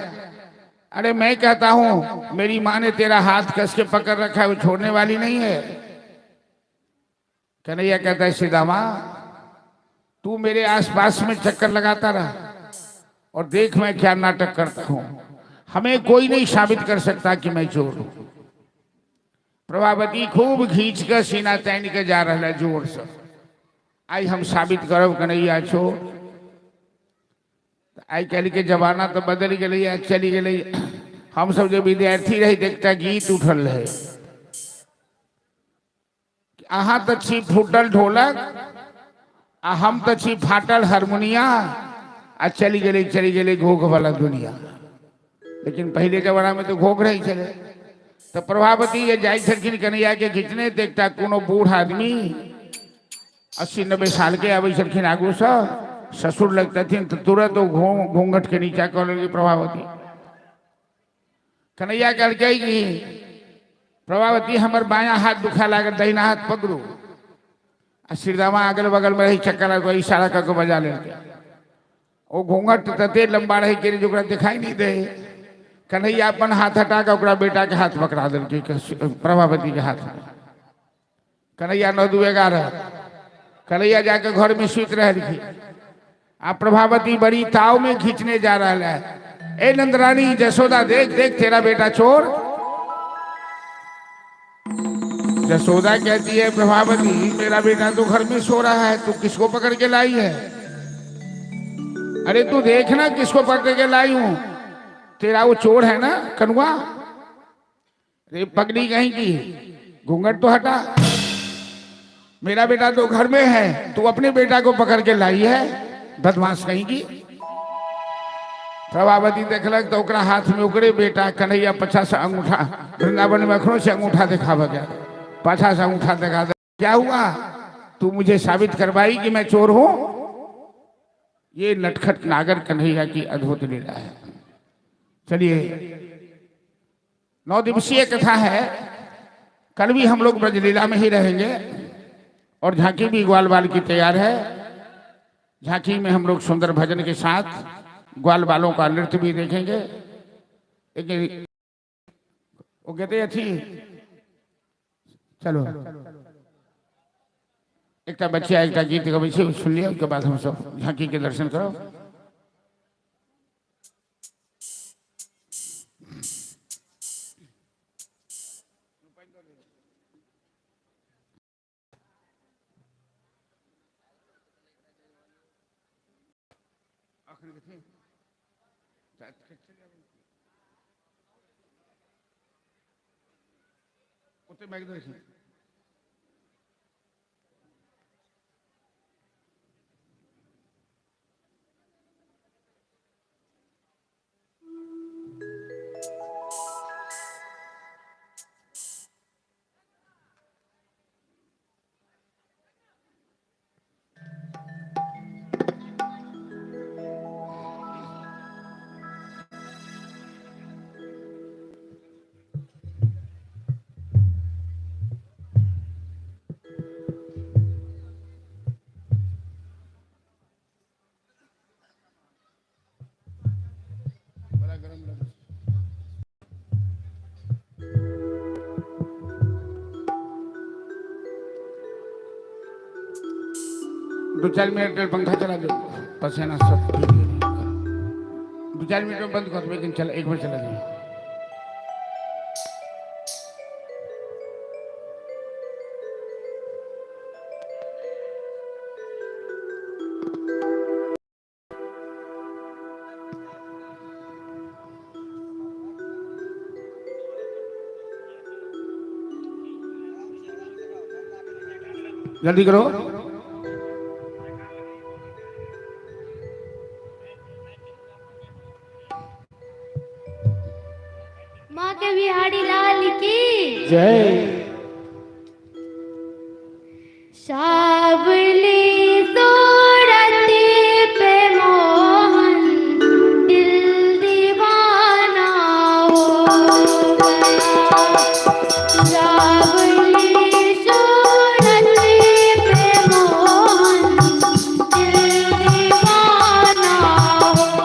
अरे मैं कहता हूं, मेरी माँ ने तेरा हाथ कस के पकड़ रखा है, वो छोड़ने वाली नहीं है। कन्हैया कहता है सीतामा, तू मेरे आसपास में चक्कर लगाता रहा और देख मैं क्या नाटक करता हूं। हमें कोई नहीं साबित कर सकता कि मैं चोर हूं। प्रभावती खूब खींच कर सीना तैन के जा रहा है जोर से, आई हम साबित करब कन्हैया चोर। आई कल के जमाना तो बदल गई, चली गई। हम सब जो विद्यार्थी रही देखता गीत उठल है, अहाँ तो छी फूटल ढोलक आ हम तो छी फाटल हारमोनिया, आ चली गई घोघ वाला दुनिया। लेकिन पहले जमाना में तो घोघ रही चले। तो प्रभावती ये जाई छलखिन कन्हैया के खींचने, देखता कोनो बूढ़ आदमी 80-90 साल के आवे छलखिन आगू से, ससुर लगता थी तो तुरंत वो घूंघट के नीचा कर लगी प्रभावती। कन्हैया कह कि प्रभावती हमार बाया हाथ दुखा लागल, दहिना हाथ पकड़ू। आ श्रीदामा अगल बगल में रही, चक्कर को इशारा करके बजा लेते। वो घूंघट तते लंबा रही कि जो दिखाई नहीं दे। कन्हैया अपन हाथ हटा के ओकरा बेटा के हाथ पकड़ा दिल प्रभावती के हाथ में। कन्हैया 9-2-11 कन्हैया जाके घर में सुत रही। आ प्रभावती बड़ी ताव में खींचने जा रहा है। ए नंदरानी जसोदा, देख देख तेरा बेटा चोर। जसोदा कहती है प्रभावती मेरा बेटा तो घर में सो रहा है, तू किसको पकड़ के लाई है? अरे तू देखना किसको पकड़ के लाई हूं, तेरा वो चोर है ना कनुआ। अरे पगड़ी कहीं की, घूंघट तो हटा, मेरा बेटा तो घर में है, तू अपने बेटा को पकड़ के लाई है, बदमाश कहीं की। प्रभावती देखलक तो ओकरा हाथ में ओकरे बेटा। कन्हैया पाछा से अंगूठा, वृंदावन में अखनों से अंगूठा दिखावा गया, पाछा से अंगूठा दिखा दे। क्या हुआ? तू मुझे साबित करवाई कि मैं चोर हूं? ये नटखट नागर कन्हैया की अद्भुत लीला है। चलिए 9 दिवसीय कथा है, कल भी हम लोग ब्रजलीला में ही रहेंगे और झांकी भी ग्वाल बाल की तैयार है। झांकी में हम लोग सुंदर भजन के साथ ग्वाल बालों का नृत्य भी देखेंगे। लेकिन वो कहते अच्छी चलो एक बच्चा एक गीत का विषय सुन लिया, उसके बाद हम सब झांकी के दर्शन करो। दो 4 मिनट पंखा चला दो, पसीना सब 2-4 मिनट में बंद कर दो, लेकिन चला एक बार चला दो। जल्दी करो। माँ के बिहारी लाल की जय। सावली सूरत पे मोहन दिल दीवाना हो गया। सावली सूरत पे मोहन दिल दीवाना हो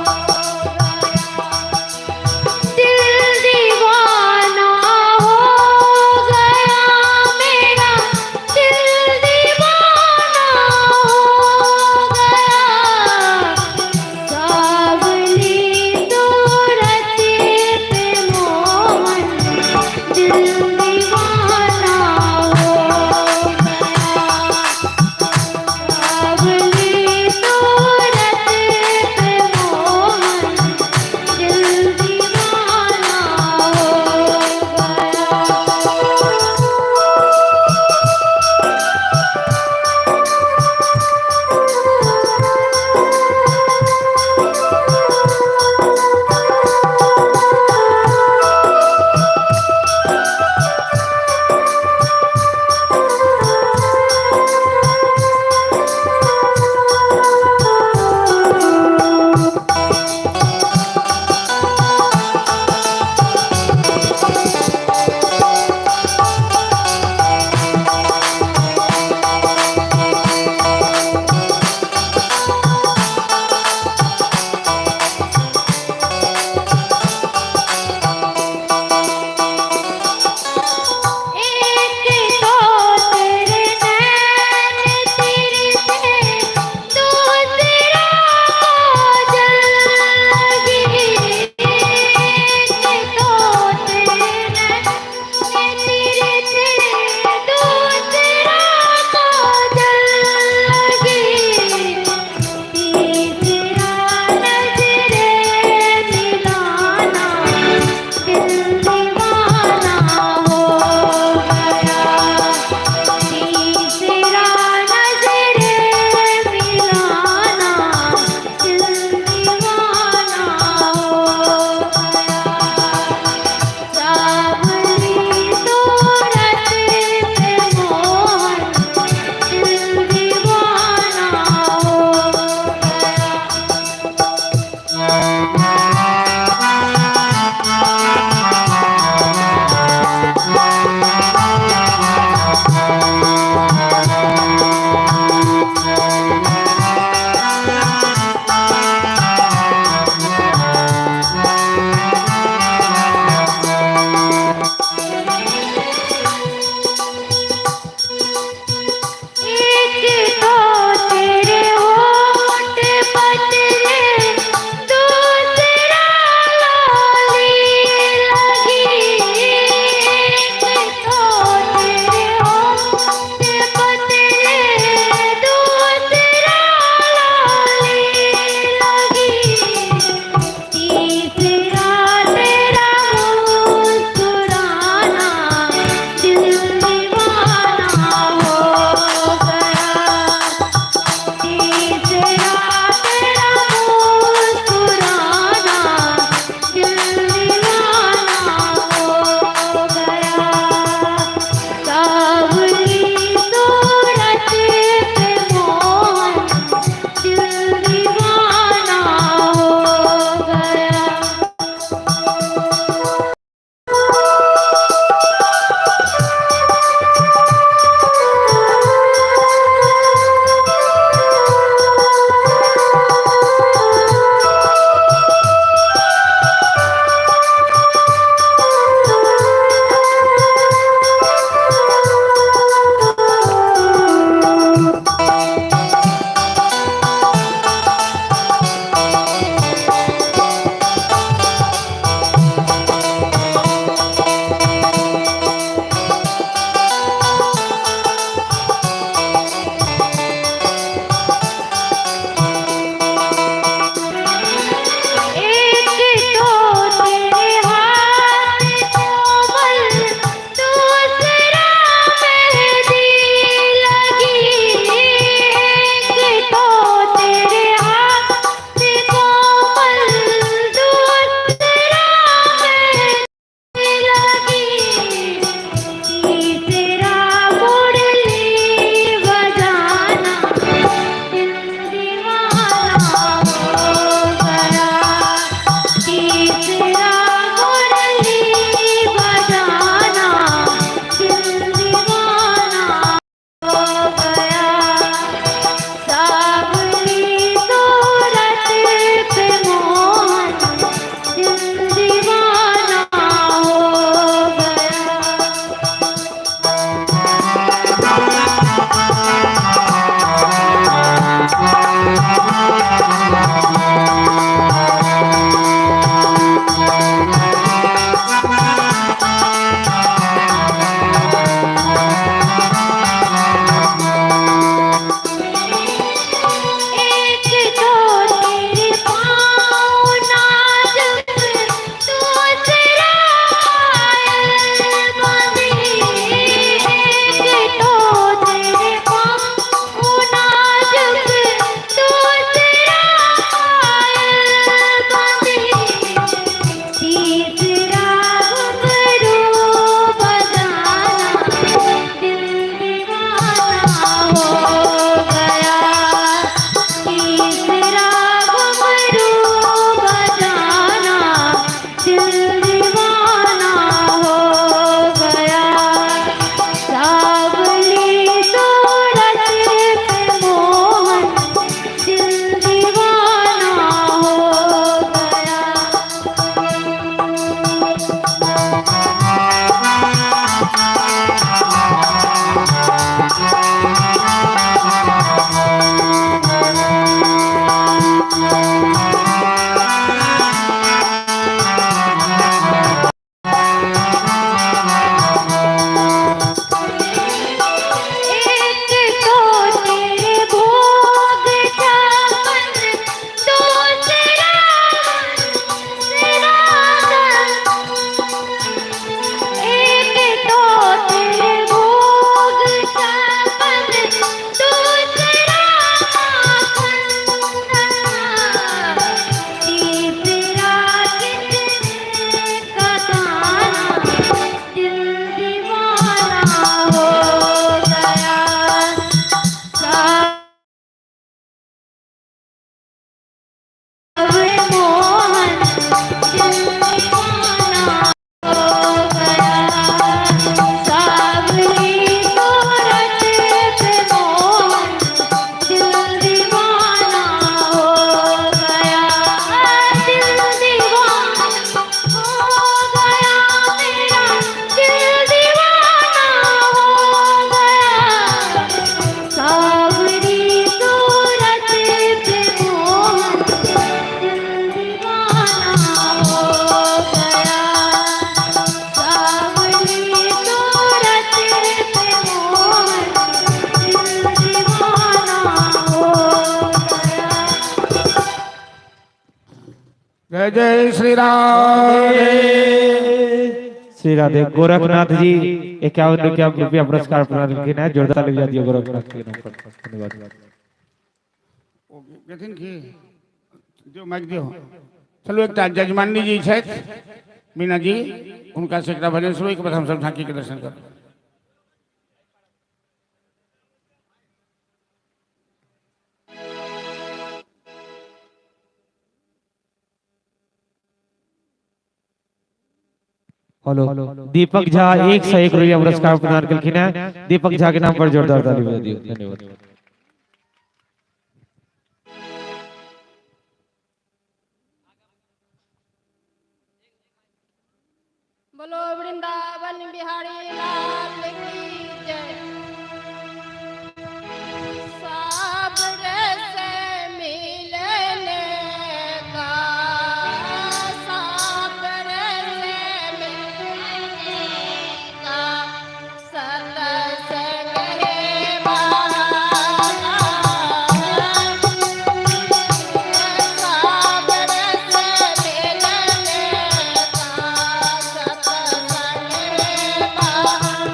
जय श्री राम। श्री राधे। गोरखनाथ जी 51 रुपया पुरस्कार प्रदान किए हैं। जोरदार ताली बजा दिए गोरखनाथ के नाम पर। धन्यवाद। कहथिन कि जो माइक दियो चलो एक जजमानी जी छे मीना जी उनका से एकटा भजन सुनो, एक बार हम सब झांकी के दर्शन कर। हेलो दीपक झा 101 रुपया पुरस्कार प्रदान किए हैं। दीपक झा के नाम पर जोरदार ताली बजा दिए। धन्यवाद। बोलो वृंदावन बिहारी लाल की जय। साबरे से मिलने का, साबरे से मिलने का, सत्संग है बहाना। साबरे से मिलने का, सत्संग है बहाना।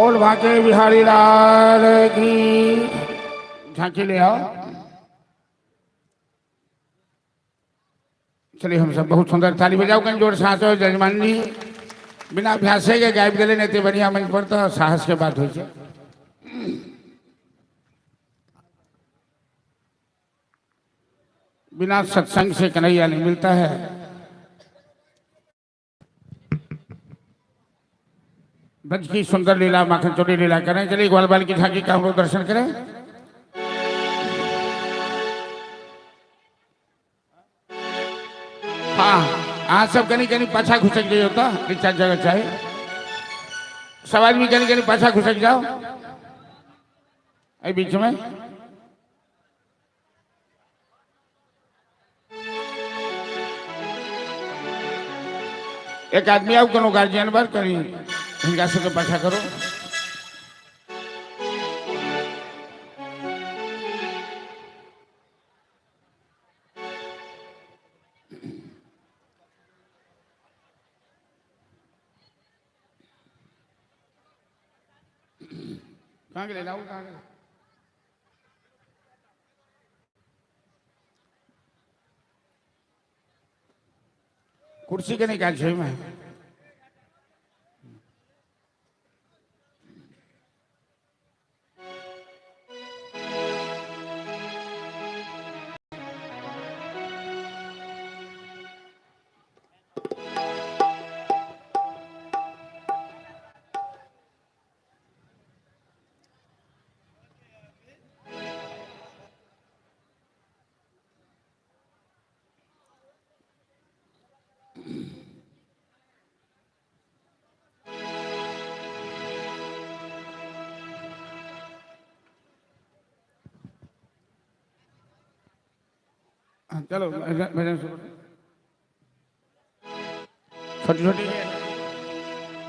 बोल भाके बिहारी लाल की। झांकी ले आओ। चलिए हम सब बहुत सुंदर ताली बजाओ कहीं जोर साथ हो जजमान जी। बिना अभ्यास के गायब दिले नहीं बढ़िया मंच पर तो साहस के बात हो। बिना सत्संग से कन्हैया नहीं मिलता है। ब्रज की सुंदर लीला माखन चोरी लीला करें। चलिए ग्वाल बाल की झांकी का हम लोग दर्शन करें। हाँ आज सब कहीं कहीं पाछा घुसक जाइए होता रिचार्ज जगह चाहे सब आदमी कहीं कहीं पाछा घुसक जाओ ऐ बीच में। एक आदमी आओ कोनो गार्जियन बार करी हिंगा से के पाछा करो। कहाँ के ले जाओ कहाँ के कुर्सी के नहीं काट छे मैं। चलो भजन छोटी छोटी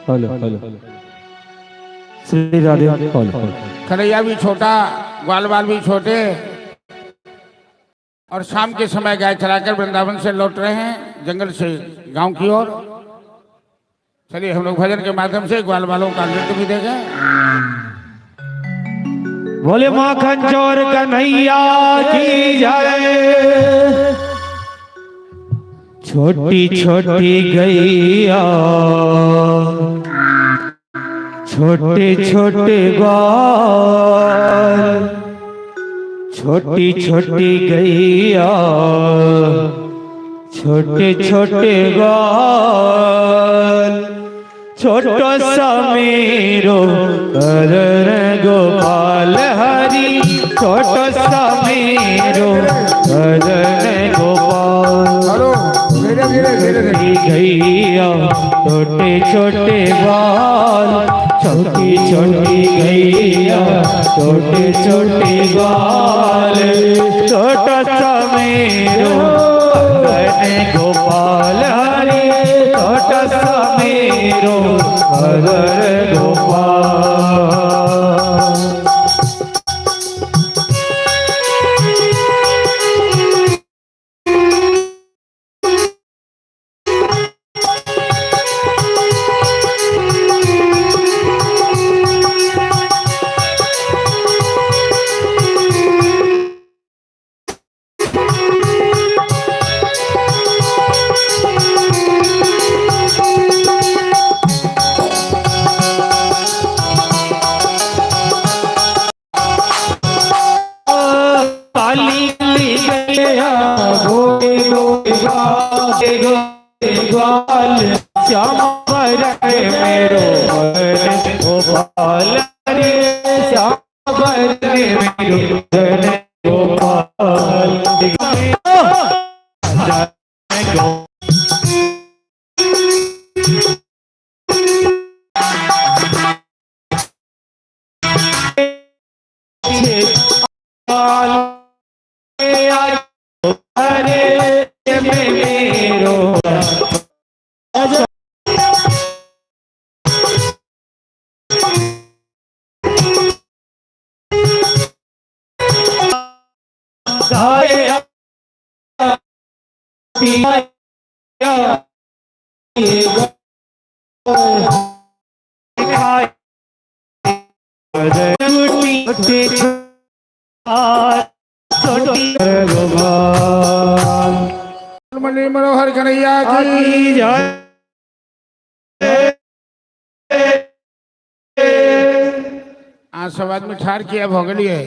hello hello Shri Radhe hello Kanhaiya भी छोटा ग्वाल बाल भी छोटे और शाम के समय गाय चराकर वृंदावन से लौट रहे हैं जंगल से गांव की ओर। चलिए हम लोग भजन के माध्यम से ग्वाल बालों का नृत्य भी देखें। बोले माखन चोर कन्हैया की जय। छोटी छोटी गैया छोटे छोटे ग्वाल छोटी छोटी गैया छोटे छोटे ग्वाल छोटो सा मेरो करण गोपाल हरि छोटो सा मेरो करण गोपाल धीरे धीरे धीरे धीरे गैया छोटे छोटे बाल छोटी छोटी गैया छोटे छोटे बाल छोटा सा मेरो करण गोपाल हरि छोटा सा मेरो करण गोपाल। श्याम मेरो गोपाल रे श्याम मेरो गोपाल मेरो छोटी छोटी गोपाल मणि मनोहर कन्हैया की की जय आज समाज में ठार किया भोगली है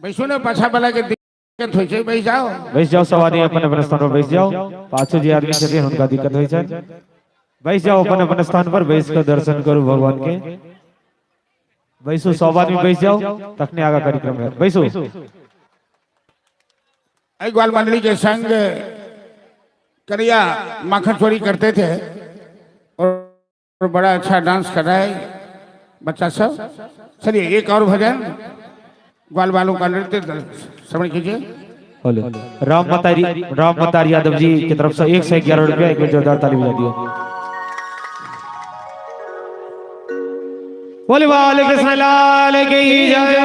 बैसो ना पाछा वाला के दिक्कत हो छै बैस जाओ बैस जाओ सवारी अपन अपन स्थान पर बैस जाओ पाछू जी आदमी छथिन हुनका दिक्कत होइ छै बैस जाओ अपन अपन स्थान पर बैस कर दर्शन करू भगवान के बैसो सब आदमी बैस जाओ तखने आगा कार्यक्रम है बैसो ग्वाल मंडली के संग करिया माखन चोरी करते थे और बड़ा अच्छा डांस कर रहा है बच्चा सब। चलिए एक और भजन ग्वाल बालों का नृत्य श्रवण कीजिए। राम मतारी यादव जी की तरफ से 111 रुपया एक जोरदार ताली बजा दियो। बोले बाले कृष्ण लाल की जय।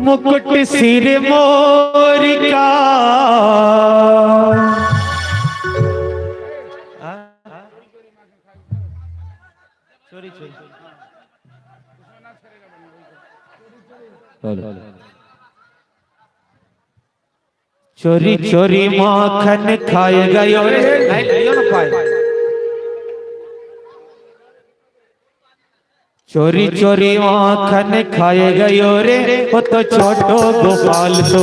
मुकुट सिर मोर का चोरी चोरी माखन खाए गयो रे चोरी चोरी माखन खाए गयो रे वो तो छोटो गोपाल तो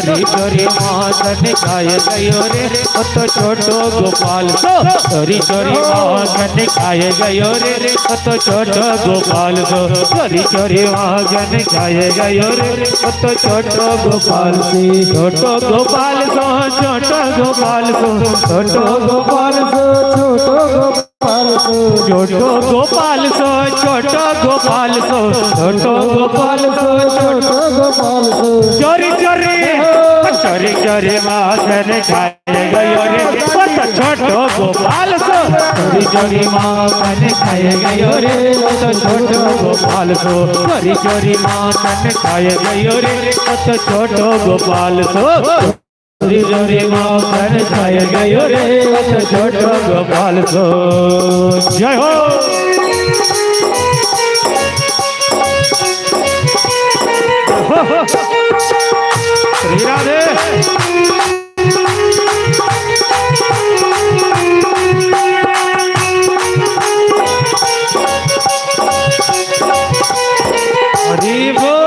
चोरी चोरी माखन खाए गयो रे वो तो छोटो गोपाल तो चोरी चोरी माखन खाए गयो रे वो तो छोटो गोपाल तो चोरी चोरी माखन खाए गयो रे वो तो छोटो गोपाल से छोटो गोपाल सो छोटो गोपाल सो छोटो गोपाल सो छोटो गोपाल सो छोटो गोपाल सो छोटो गोपाल सो छोटो गोपाल सो चोरी चोरी चोरी चोरी माखन खाए गयो रे छोटो गोपाल सो चोरी चोरी माखन खाए गयो रे छोटो गोपाल सो चोरी चोरी माखन खाए गयो रे छोटो गोपाल सो चोरी चोरी माखन खाए गयो रे छोटो गोपाल सो। जय हो श्री राधे हरि बोल।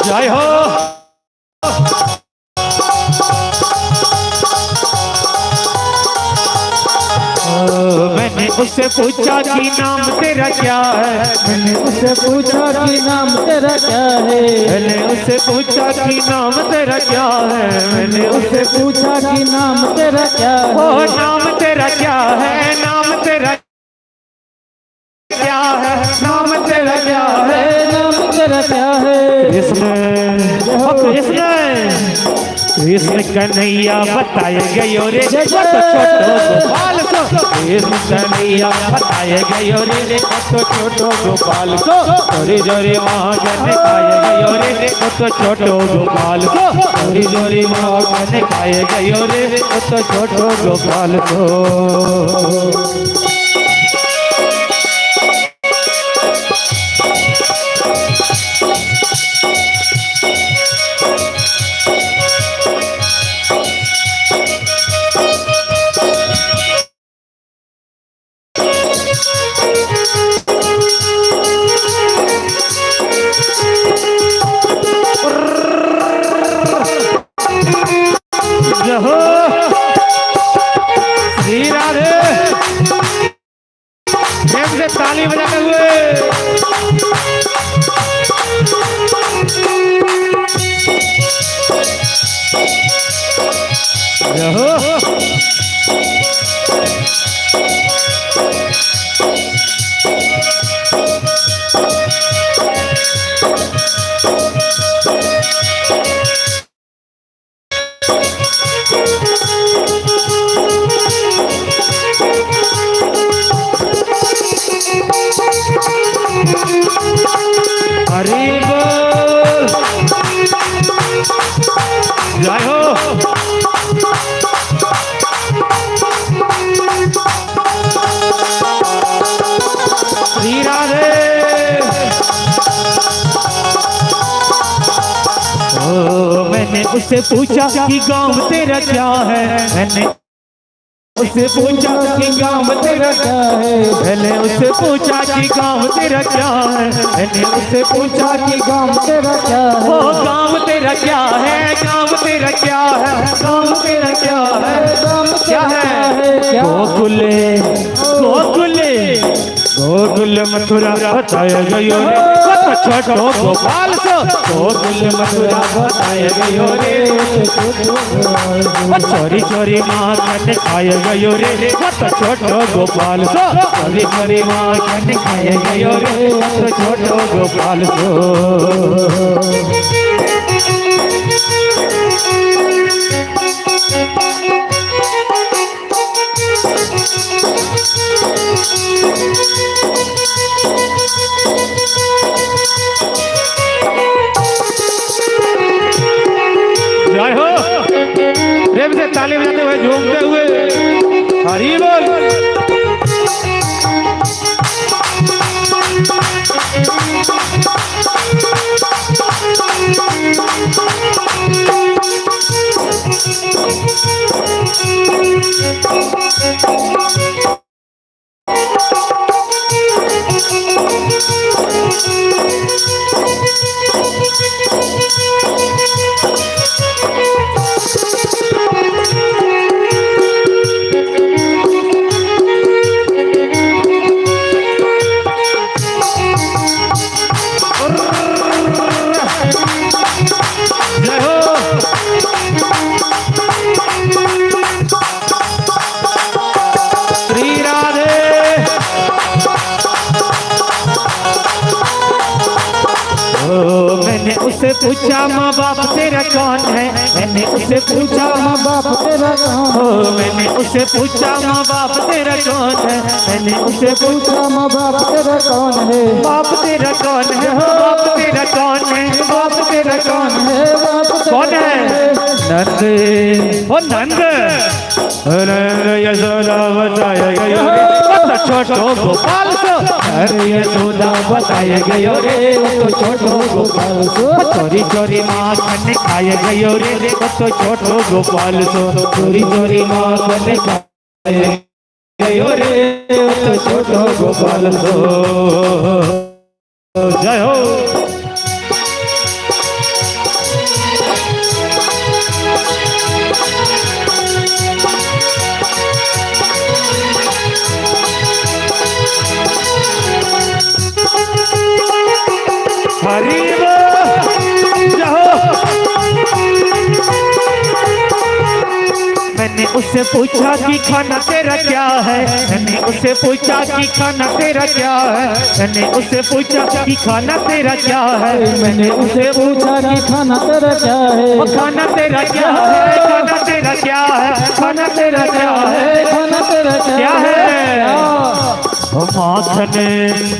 जय हो मैंने उससे पूछा कि नाम तेरा क्या है मैंने उससे पूछा कि नाम तेरा क्या है मैंने उससे पूछा कि नाम तेरा क्या है मैंने उससे पूछा कि नाम तेरा क्या है ओ नाम तेरा क्या है नाम तेरा क्या है नाम तेरा क्या है नाम तेरा क्या है कृष्ण कन्हैया बताए गयो रे छोटो गोपाल सो कृष्ण कन्हैया बताए गयो रे छोटो गोपाल सो चोरी चोरी माखन खाए गयो रे छोटो गोपाल सो चोरी चोरी माखन खाए गयो रे छोटो गोपाल सो। श्री राधे प्रेम से ताली बजाते हुए जय हो श्री राधे। मैंने उससे पूछा कि गांव तेरा क्या है, मैंने उससे पूछा कि गांव तेरा क्या है, मैंने उससे पूछा कि गांव तेरा क्या है, मैंने उससे पूछा कि गांव तेरा क्या है, वो गांव तेरा क्या है, गांव तेरा क्या है, गांव तेरा क्या है, गांव क्या है, गोकुले गोकुले गोकुल मथुरा बताया गयो रे, छोटो गोपाल सो गोकुल मथुरा बताया गयो रे, चोरी चोरी माखन खाया गयो रे, छोटो गोपाल सो चोरी चोरी माखन खाया गयो रे, छोटो गोपाल सो। जय हो प्रेम से ताली बजाते हुए झूमते हुए हरि बोल। मैंने उससे पूछा माँ बाप तेरा कौन है, मैंने उससे पूछा माँ बाप तेरा कौन हो, मैंने उससे पूछा माँ बाप तेरा कौन है, मैंने उससे पूछा माँ बाप तेरा कौन है, बाप तेरा कौन है, हो बाप तेरा कौन है, बाप तेरा कौन है, बाप कौन है, नंद हो नंद यशोदा बताया गयो रे, छोटो गोपाल सो अरे यशोदा बताया गयो रे, छोटो गोपाल सो चोरी चोरी माखन खाया गयो रे, तो छोटो गोपाल सो चोरी चोरी माखन खाया गयो रे, तो छोटो गोपाल सो। जय हो हरि मैंने उससे पूछा कि खाना तेरा क्या है, मैंने उससे पूछा कि खाना तेरा क्या है, मैंने उससे पूछा कि खाना तेरा क्या है, मैंने उससे पूछा कि खाना तेरा क्या है, खाना तेरा क्या है, खाना तेरा क्या है, खाना तेरा क्या है, खाना तेरा क्या है, माखन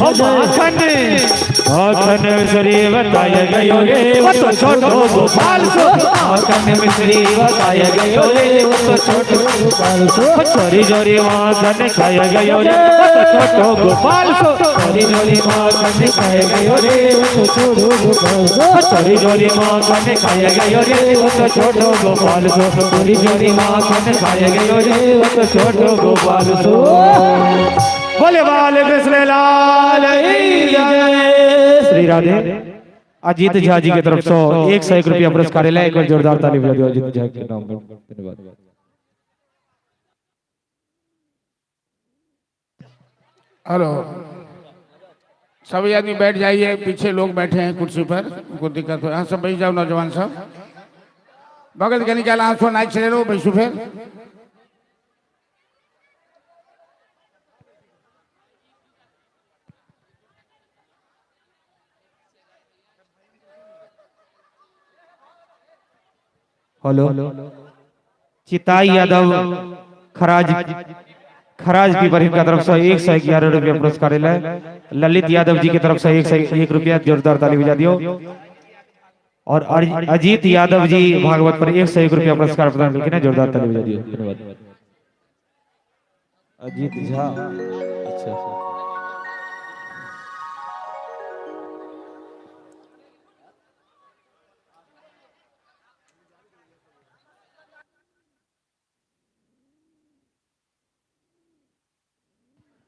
माखन माखन मिश्री बताया गयो रे, तो छोटो गोपाल सो माखन मिश्री बताया गयो रे, तो छोटो गोपाल सो चोरी चोरी माखन खाया गयो रे, तो छोटो गोपाल सो चोरी चोरी माखन खाया गयो रे, तो छोटो गोपाल सो चोरी चोरी माखन खाया गयो रे, तो छोटो गोपाल सो चोरी चोरी माखन खाया गयो रे, तो छोटो गोपाल सो। बोले बाल कृष्ण लाल की जय। श्री राधे। अजीत झा जी की तरफ से 101 रुपया पुरस्कार है, एक बार जोरदार ताली बजा दो अजीत झा के नाम पर। धन्यवाद। हेलो, सभी आदमी बैठ जाइए, पीछे लोग बैठे हैं कुर्सी पर, उनको दिक्कत हो, यहाँ सब बैठ जाओ नौजवान सब, बगल के निकाल आंसू नाच चले लो बैठू फिर। हेलो, चिताई यादव खराज खराज की बहन की तरफ से 111 रुपया पुरस्कार है, ललित यादव जी की तरफ से 101 रुपया, जोरदार ताली बजा दियो। और अजीत यादव जी भागवत पर 101 रुपया पुरस्कार प्रदान करके ना जोरदार ताली बजा दियो। धन्यवाद। अजीत झा, अच्छा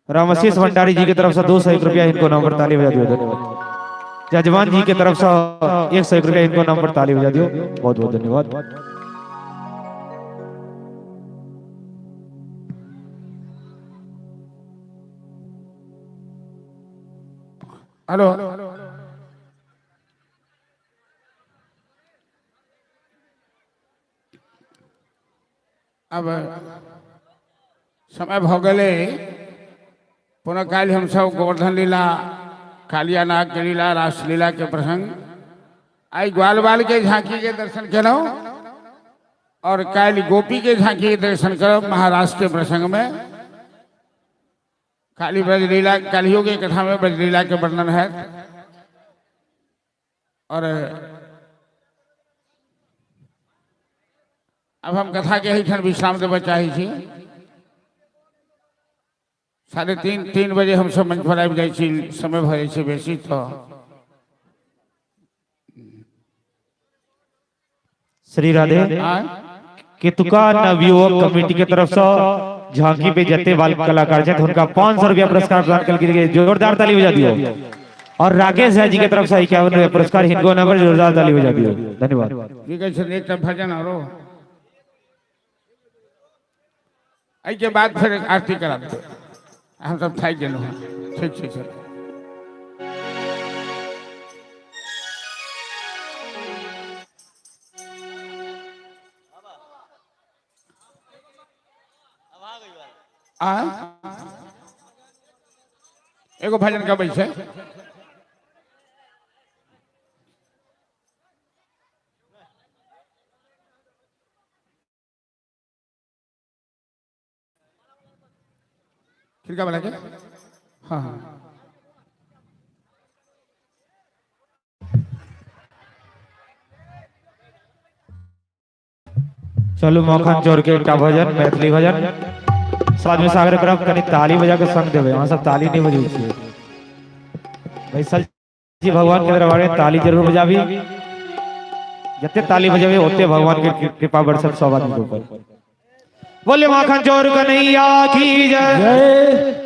रामशीष भंडारी जी की तरफ से 201 रुपया इनको नाम पर ताली बजा दियो। धन्यवाद। जजमान जी की तरफ से 101 रुपया इनको नाम पर ताली बजा दियो। बहुत बहुत धन्यवाद। हेलो अब समय भ गए पुनः काल हम सब गोवर्धन लीला कालिया नाग के लीला रासलीला के प्रसंग आई ग्वाल बाल के झांकी के दर्शन करो और काल गोपी के झांकी के दर्शन करो। महाराष्ट्र के प्रसंग में काली ब्रजलीला कालियों की कथा में ब्रजलीला के वर्णन है और अब हम कथा के ही क्षण विश्राम देव चाहे छी। 3:30 बजे हम सब मंच पर आबि जाइ छी, समय भ जाइ छै बेसी तो श्री राधे केतुका नवयुवक कमेटी के तरफ से झांकी पे जते बाल कलाकार हैं उनका 500 रुपया पुरस्कार प्रदान करके जोरदार ताली बजा दियो। और राकेश जी की तरफ से 51 रुपया पुरस्कार इनको नंबर जोरदार ताली बजा दियो। धन्यवाद। ठीक है, एक भजन और आई के बाद फिर आरती करा दो। हम सब थाक गेल ठीक ठीक है। एगो भजन गबै छै खिड़का वाला के हाँ हाँ चलो मखन चोर के का भजन मैथिली भजन स्वाद में सागर करब कनी ताली बजा के संग देवे। वहां सब ताली नहीं बजै छै भाई। सल जी भगवान के दरबार में ताली जरूर बजाबी, जते ताली बजाबे ओते भगवान के कृपा बरसत सब आदमी के ऊपर। बोले मखन चोर कन्हैया की जय।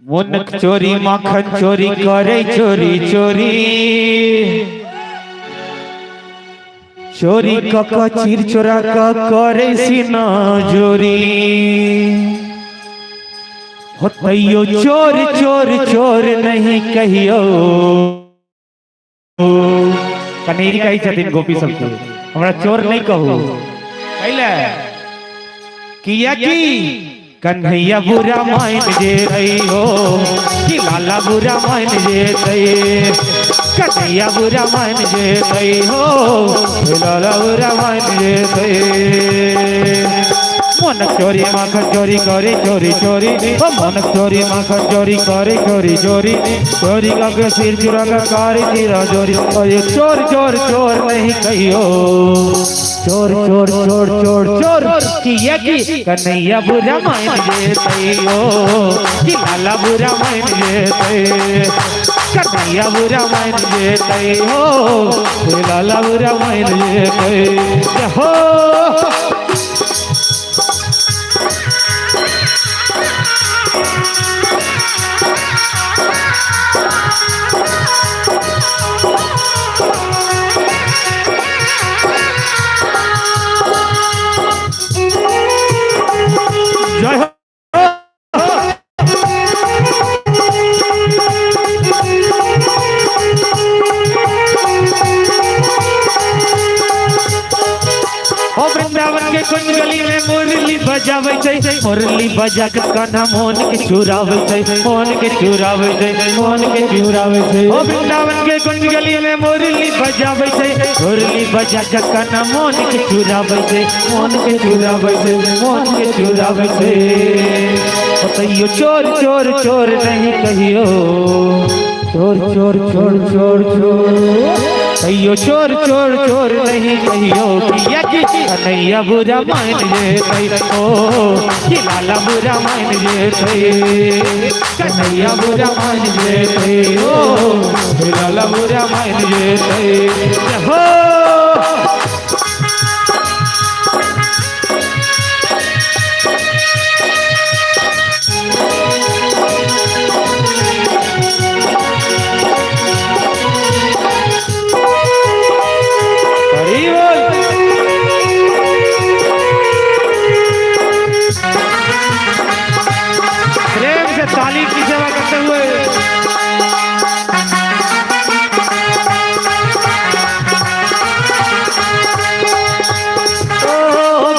मुनक चोरी मखन चोरी करे चोरी चोरी चोरी का चीर चोरा का करे सीना जोरी होतैयो चोर चोर चोर नहीं कहियो। कनेरी कही छथिन गोपी सबके हमरा चोर नहीं कहू कैले किया की कन्हैया बुरा मान जे रही हो कि लाला बुरा मान जे रही। कन्हैया बुरा मान जे रही हो लाला बुरा मान जे रही। मन चोरी माखन चोरी करे चोरी चोरी ओ मन चोरी माखन चोरी करे चोरी चोरी चोरी का सिर चुरा का कारी तेरा चोरी। और ये चोर चोर चोर नहीं कहियो चोर चोर चोर चोर चोर किया की कन्हैया बुरा मान जे तैयो कि लाला बुरा मान जे तै। कन्हैया बुरा मान जे तैयो लाला बुरा मान जे तै। हो जय हो वृंदावन के कुछ गली में मुरली बजावे छै मुरली बजा के कान्हा मोहन के चुरावे छै मोहन के चुरावे छै मोहन के चुरावे छै। ओ वृंदावन के कुछ गली में मुरली बजावे छै मुरली बजा के कान्हा मोहन के चुरावे छै मोहन के चुरावे छै मोहन के चुरावे छै। बताइयो चोर चोर चोर नहीं कहियो चोर चोर चोर चोर चोर कहियो चोर चोर चोर नहीं कहियो किया कि कन्हैया बुरा मान जे ओ कि लाला बुरा मान जे कन्हैया बुरा मान जे ओ कि लाला बुरा मान जे हो ताली की सेवा करते हुए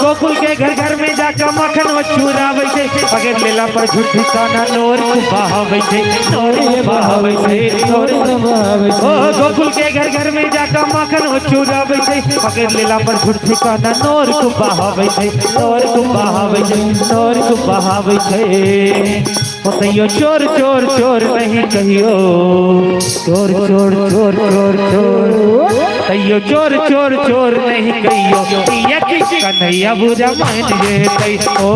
गोकुल के घर घर में जाकर मक्खन व चूरावे छे पकड़ लेला पर झूठी काना नोर बहावे छे नोर बहावे छे नोर बहावे छे ओ गोकुल के घर घर में जाकर मक्खन व चूरावे छे पकड़ लेला पर झूठी काना नोर बहावे छे नोर बहावे छे नोर बहावे छे कहियो चोर चोर चोर नहीं कहियो चोर चोर चोर चोर चोर कहियो चोर चोर चोर नहीं कहियो कन्हैया बुरा मान जे ओ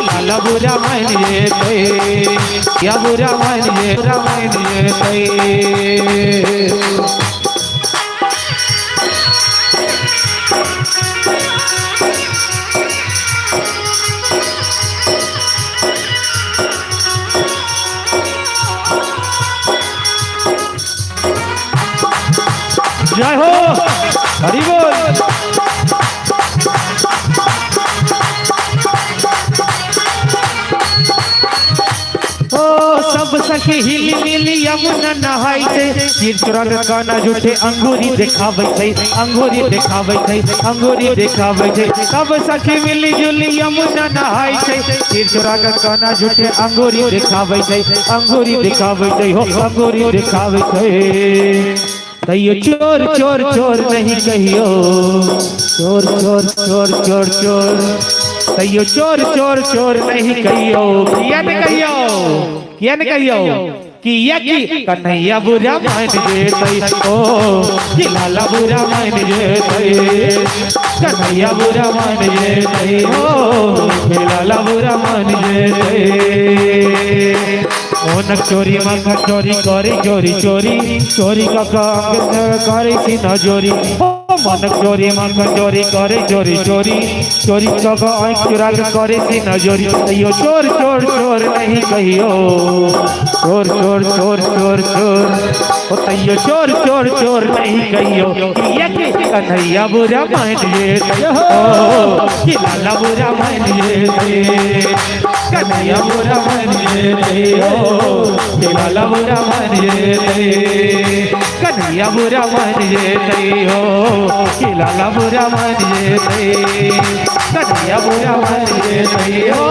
लाला बुरा मान जे या बुरा मान जे जय हो हरि बोल सब सखी हिली मिली यमुना नहाई थे तीर चुरा के काना झूठे अंगूरी दिखावे थे अंगूरी दिखावे थे अंगूरी दिखावे थे सब सखी मिली जुली यमुना नहाई थे तीर चुरा के काना झूठे अंगूरी दिखावे थे अंगूरी दिखावे थे हो अंगूरी दिखावे थे कहियो चोर चोर चोर नहीं कहियो चोर चोर चोर चोर चोर कहियो चोर चोर चोर नहीं कहियो किया न कहियो किया कि कन्हैया बुरा मान जे ओ कि लाला बुरा मान जे कन्हैया बुरा मान जे ओ कि लाला बुरा मान जे ओनक चोरी माखा चोरी करे चोरी चोरी चोरी का करे सी न चोरी मनक चोरी माखा चोरी करे चोरी चोरी चोरी का आँख चुरा के करे सी न चोरी कहियो चोर चोर चोर नहीं कहियो चोर चोर चोर चोर चोर कहियो चोर चोर चोर नहीं कहियो कन्हैया बुरा मान जे ओ कि लाला बुरा मान जे कन्हैया बुरा मान जे ओ कि लाला बुरा मान जे कन्हैया बुरा मान जे ओ कि लाला बुरा मान जे कन्हैया बुरा मान जे ओ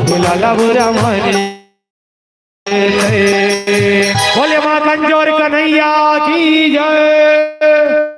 कि लाला बुरा मान जे बोले मां कंजोर कन्हैया की जय।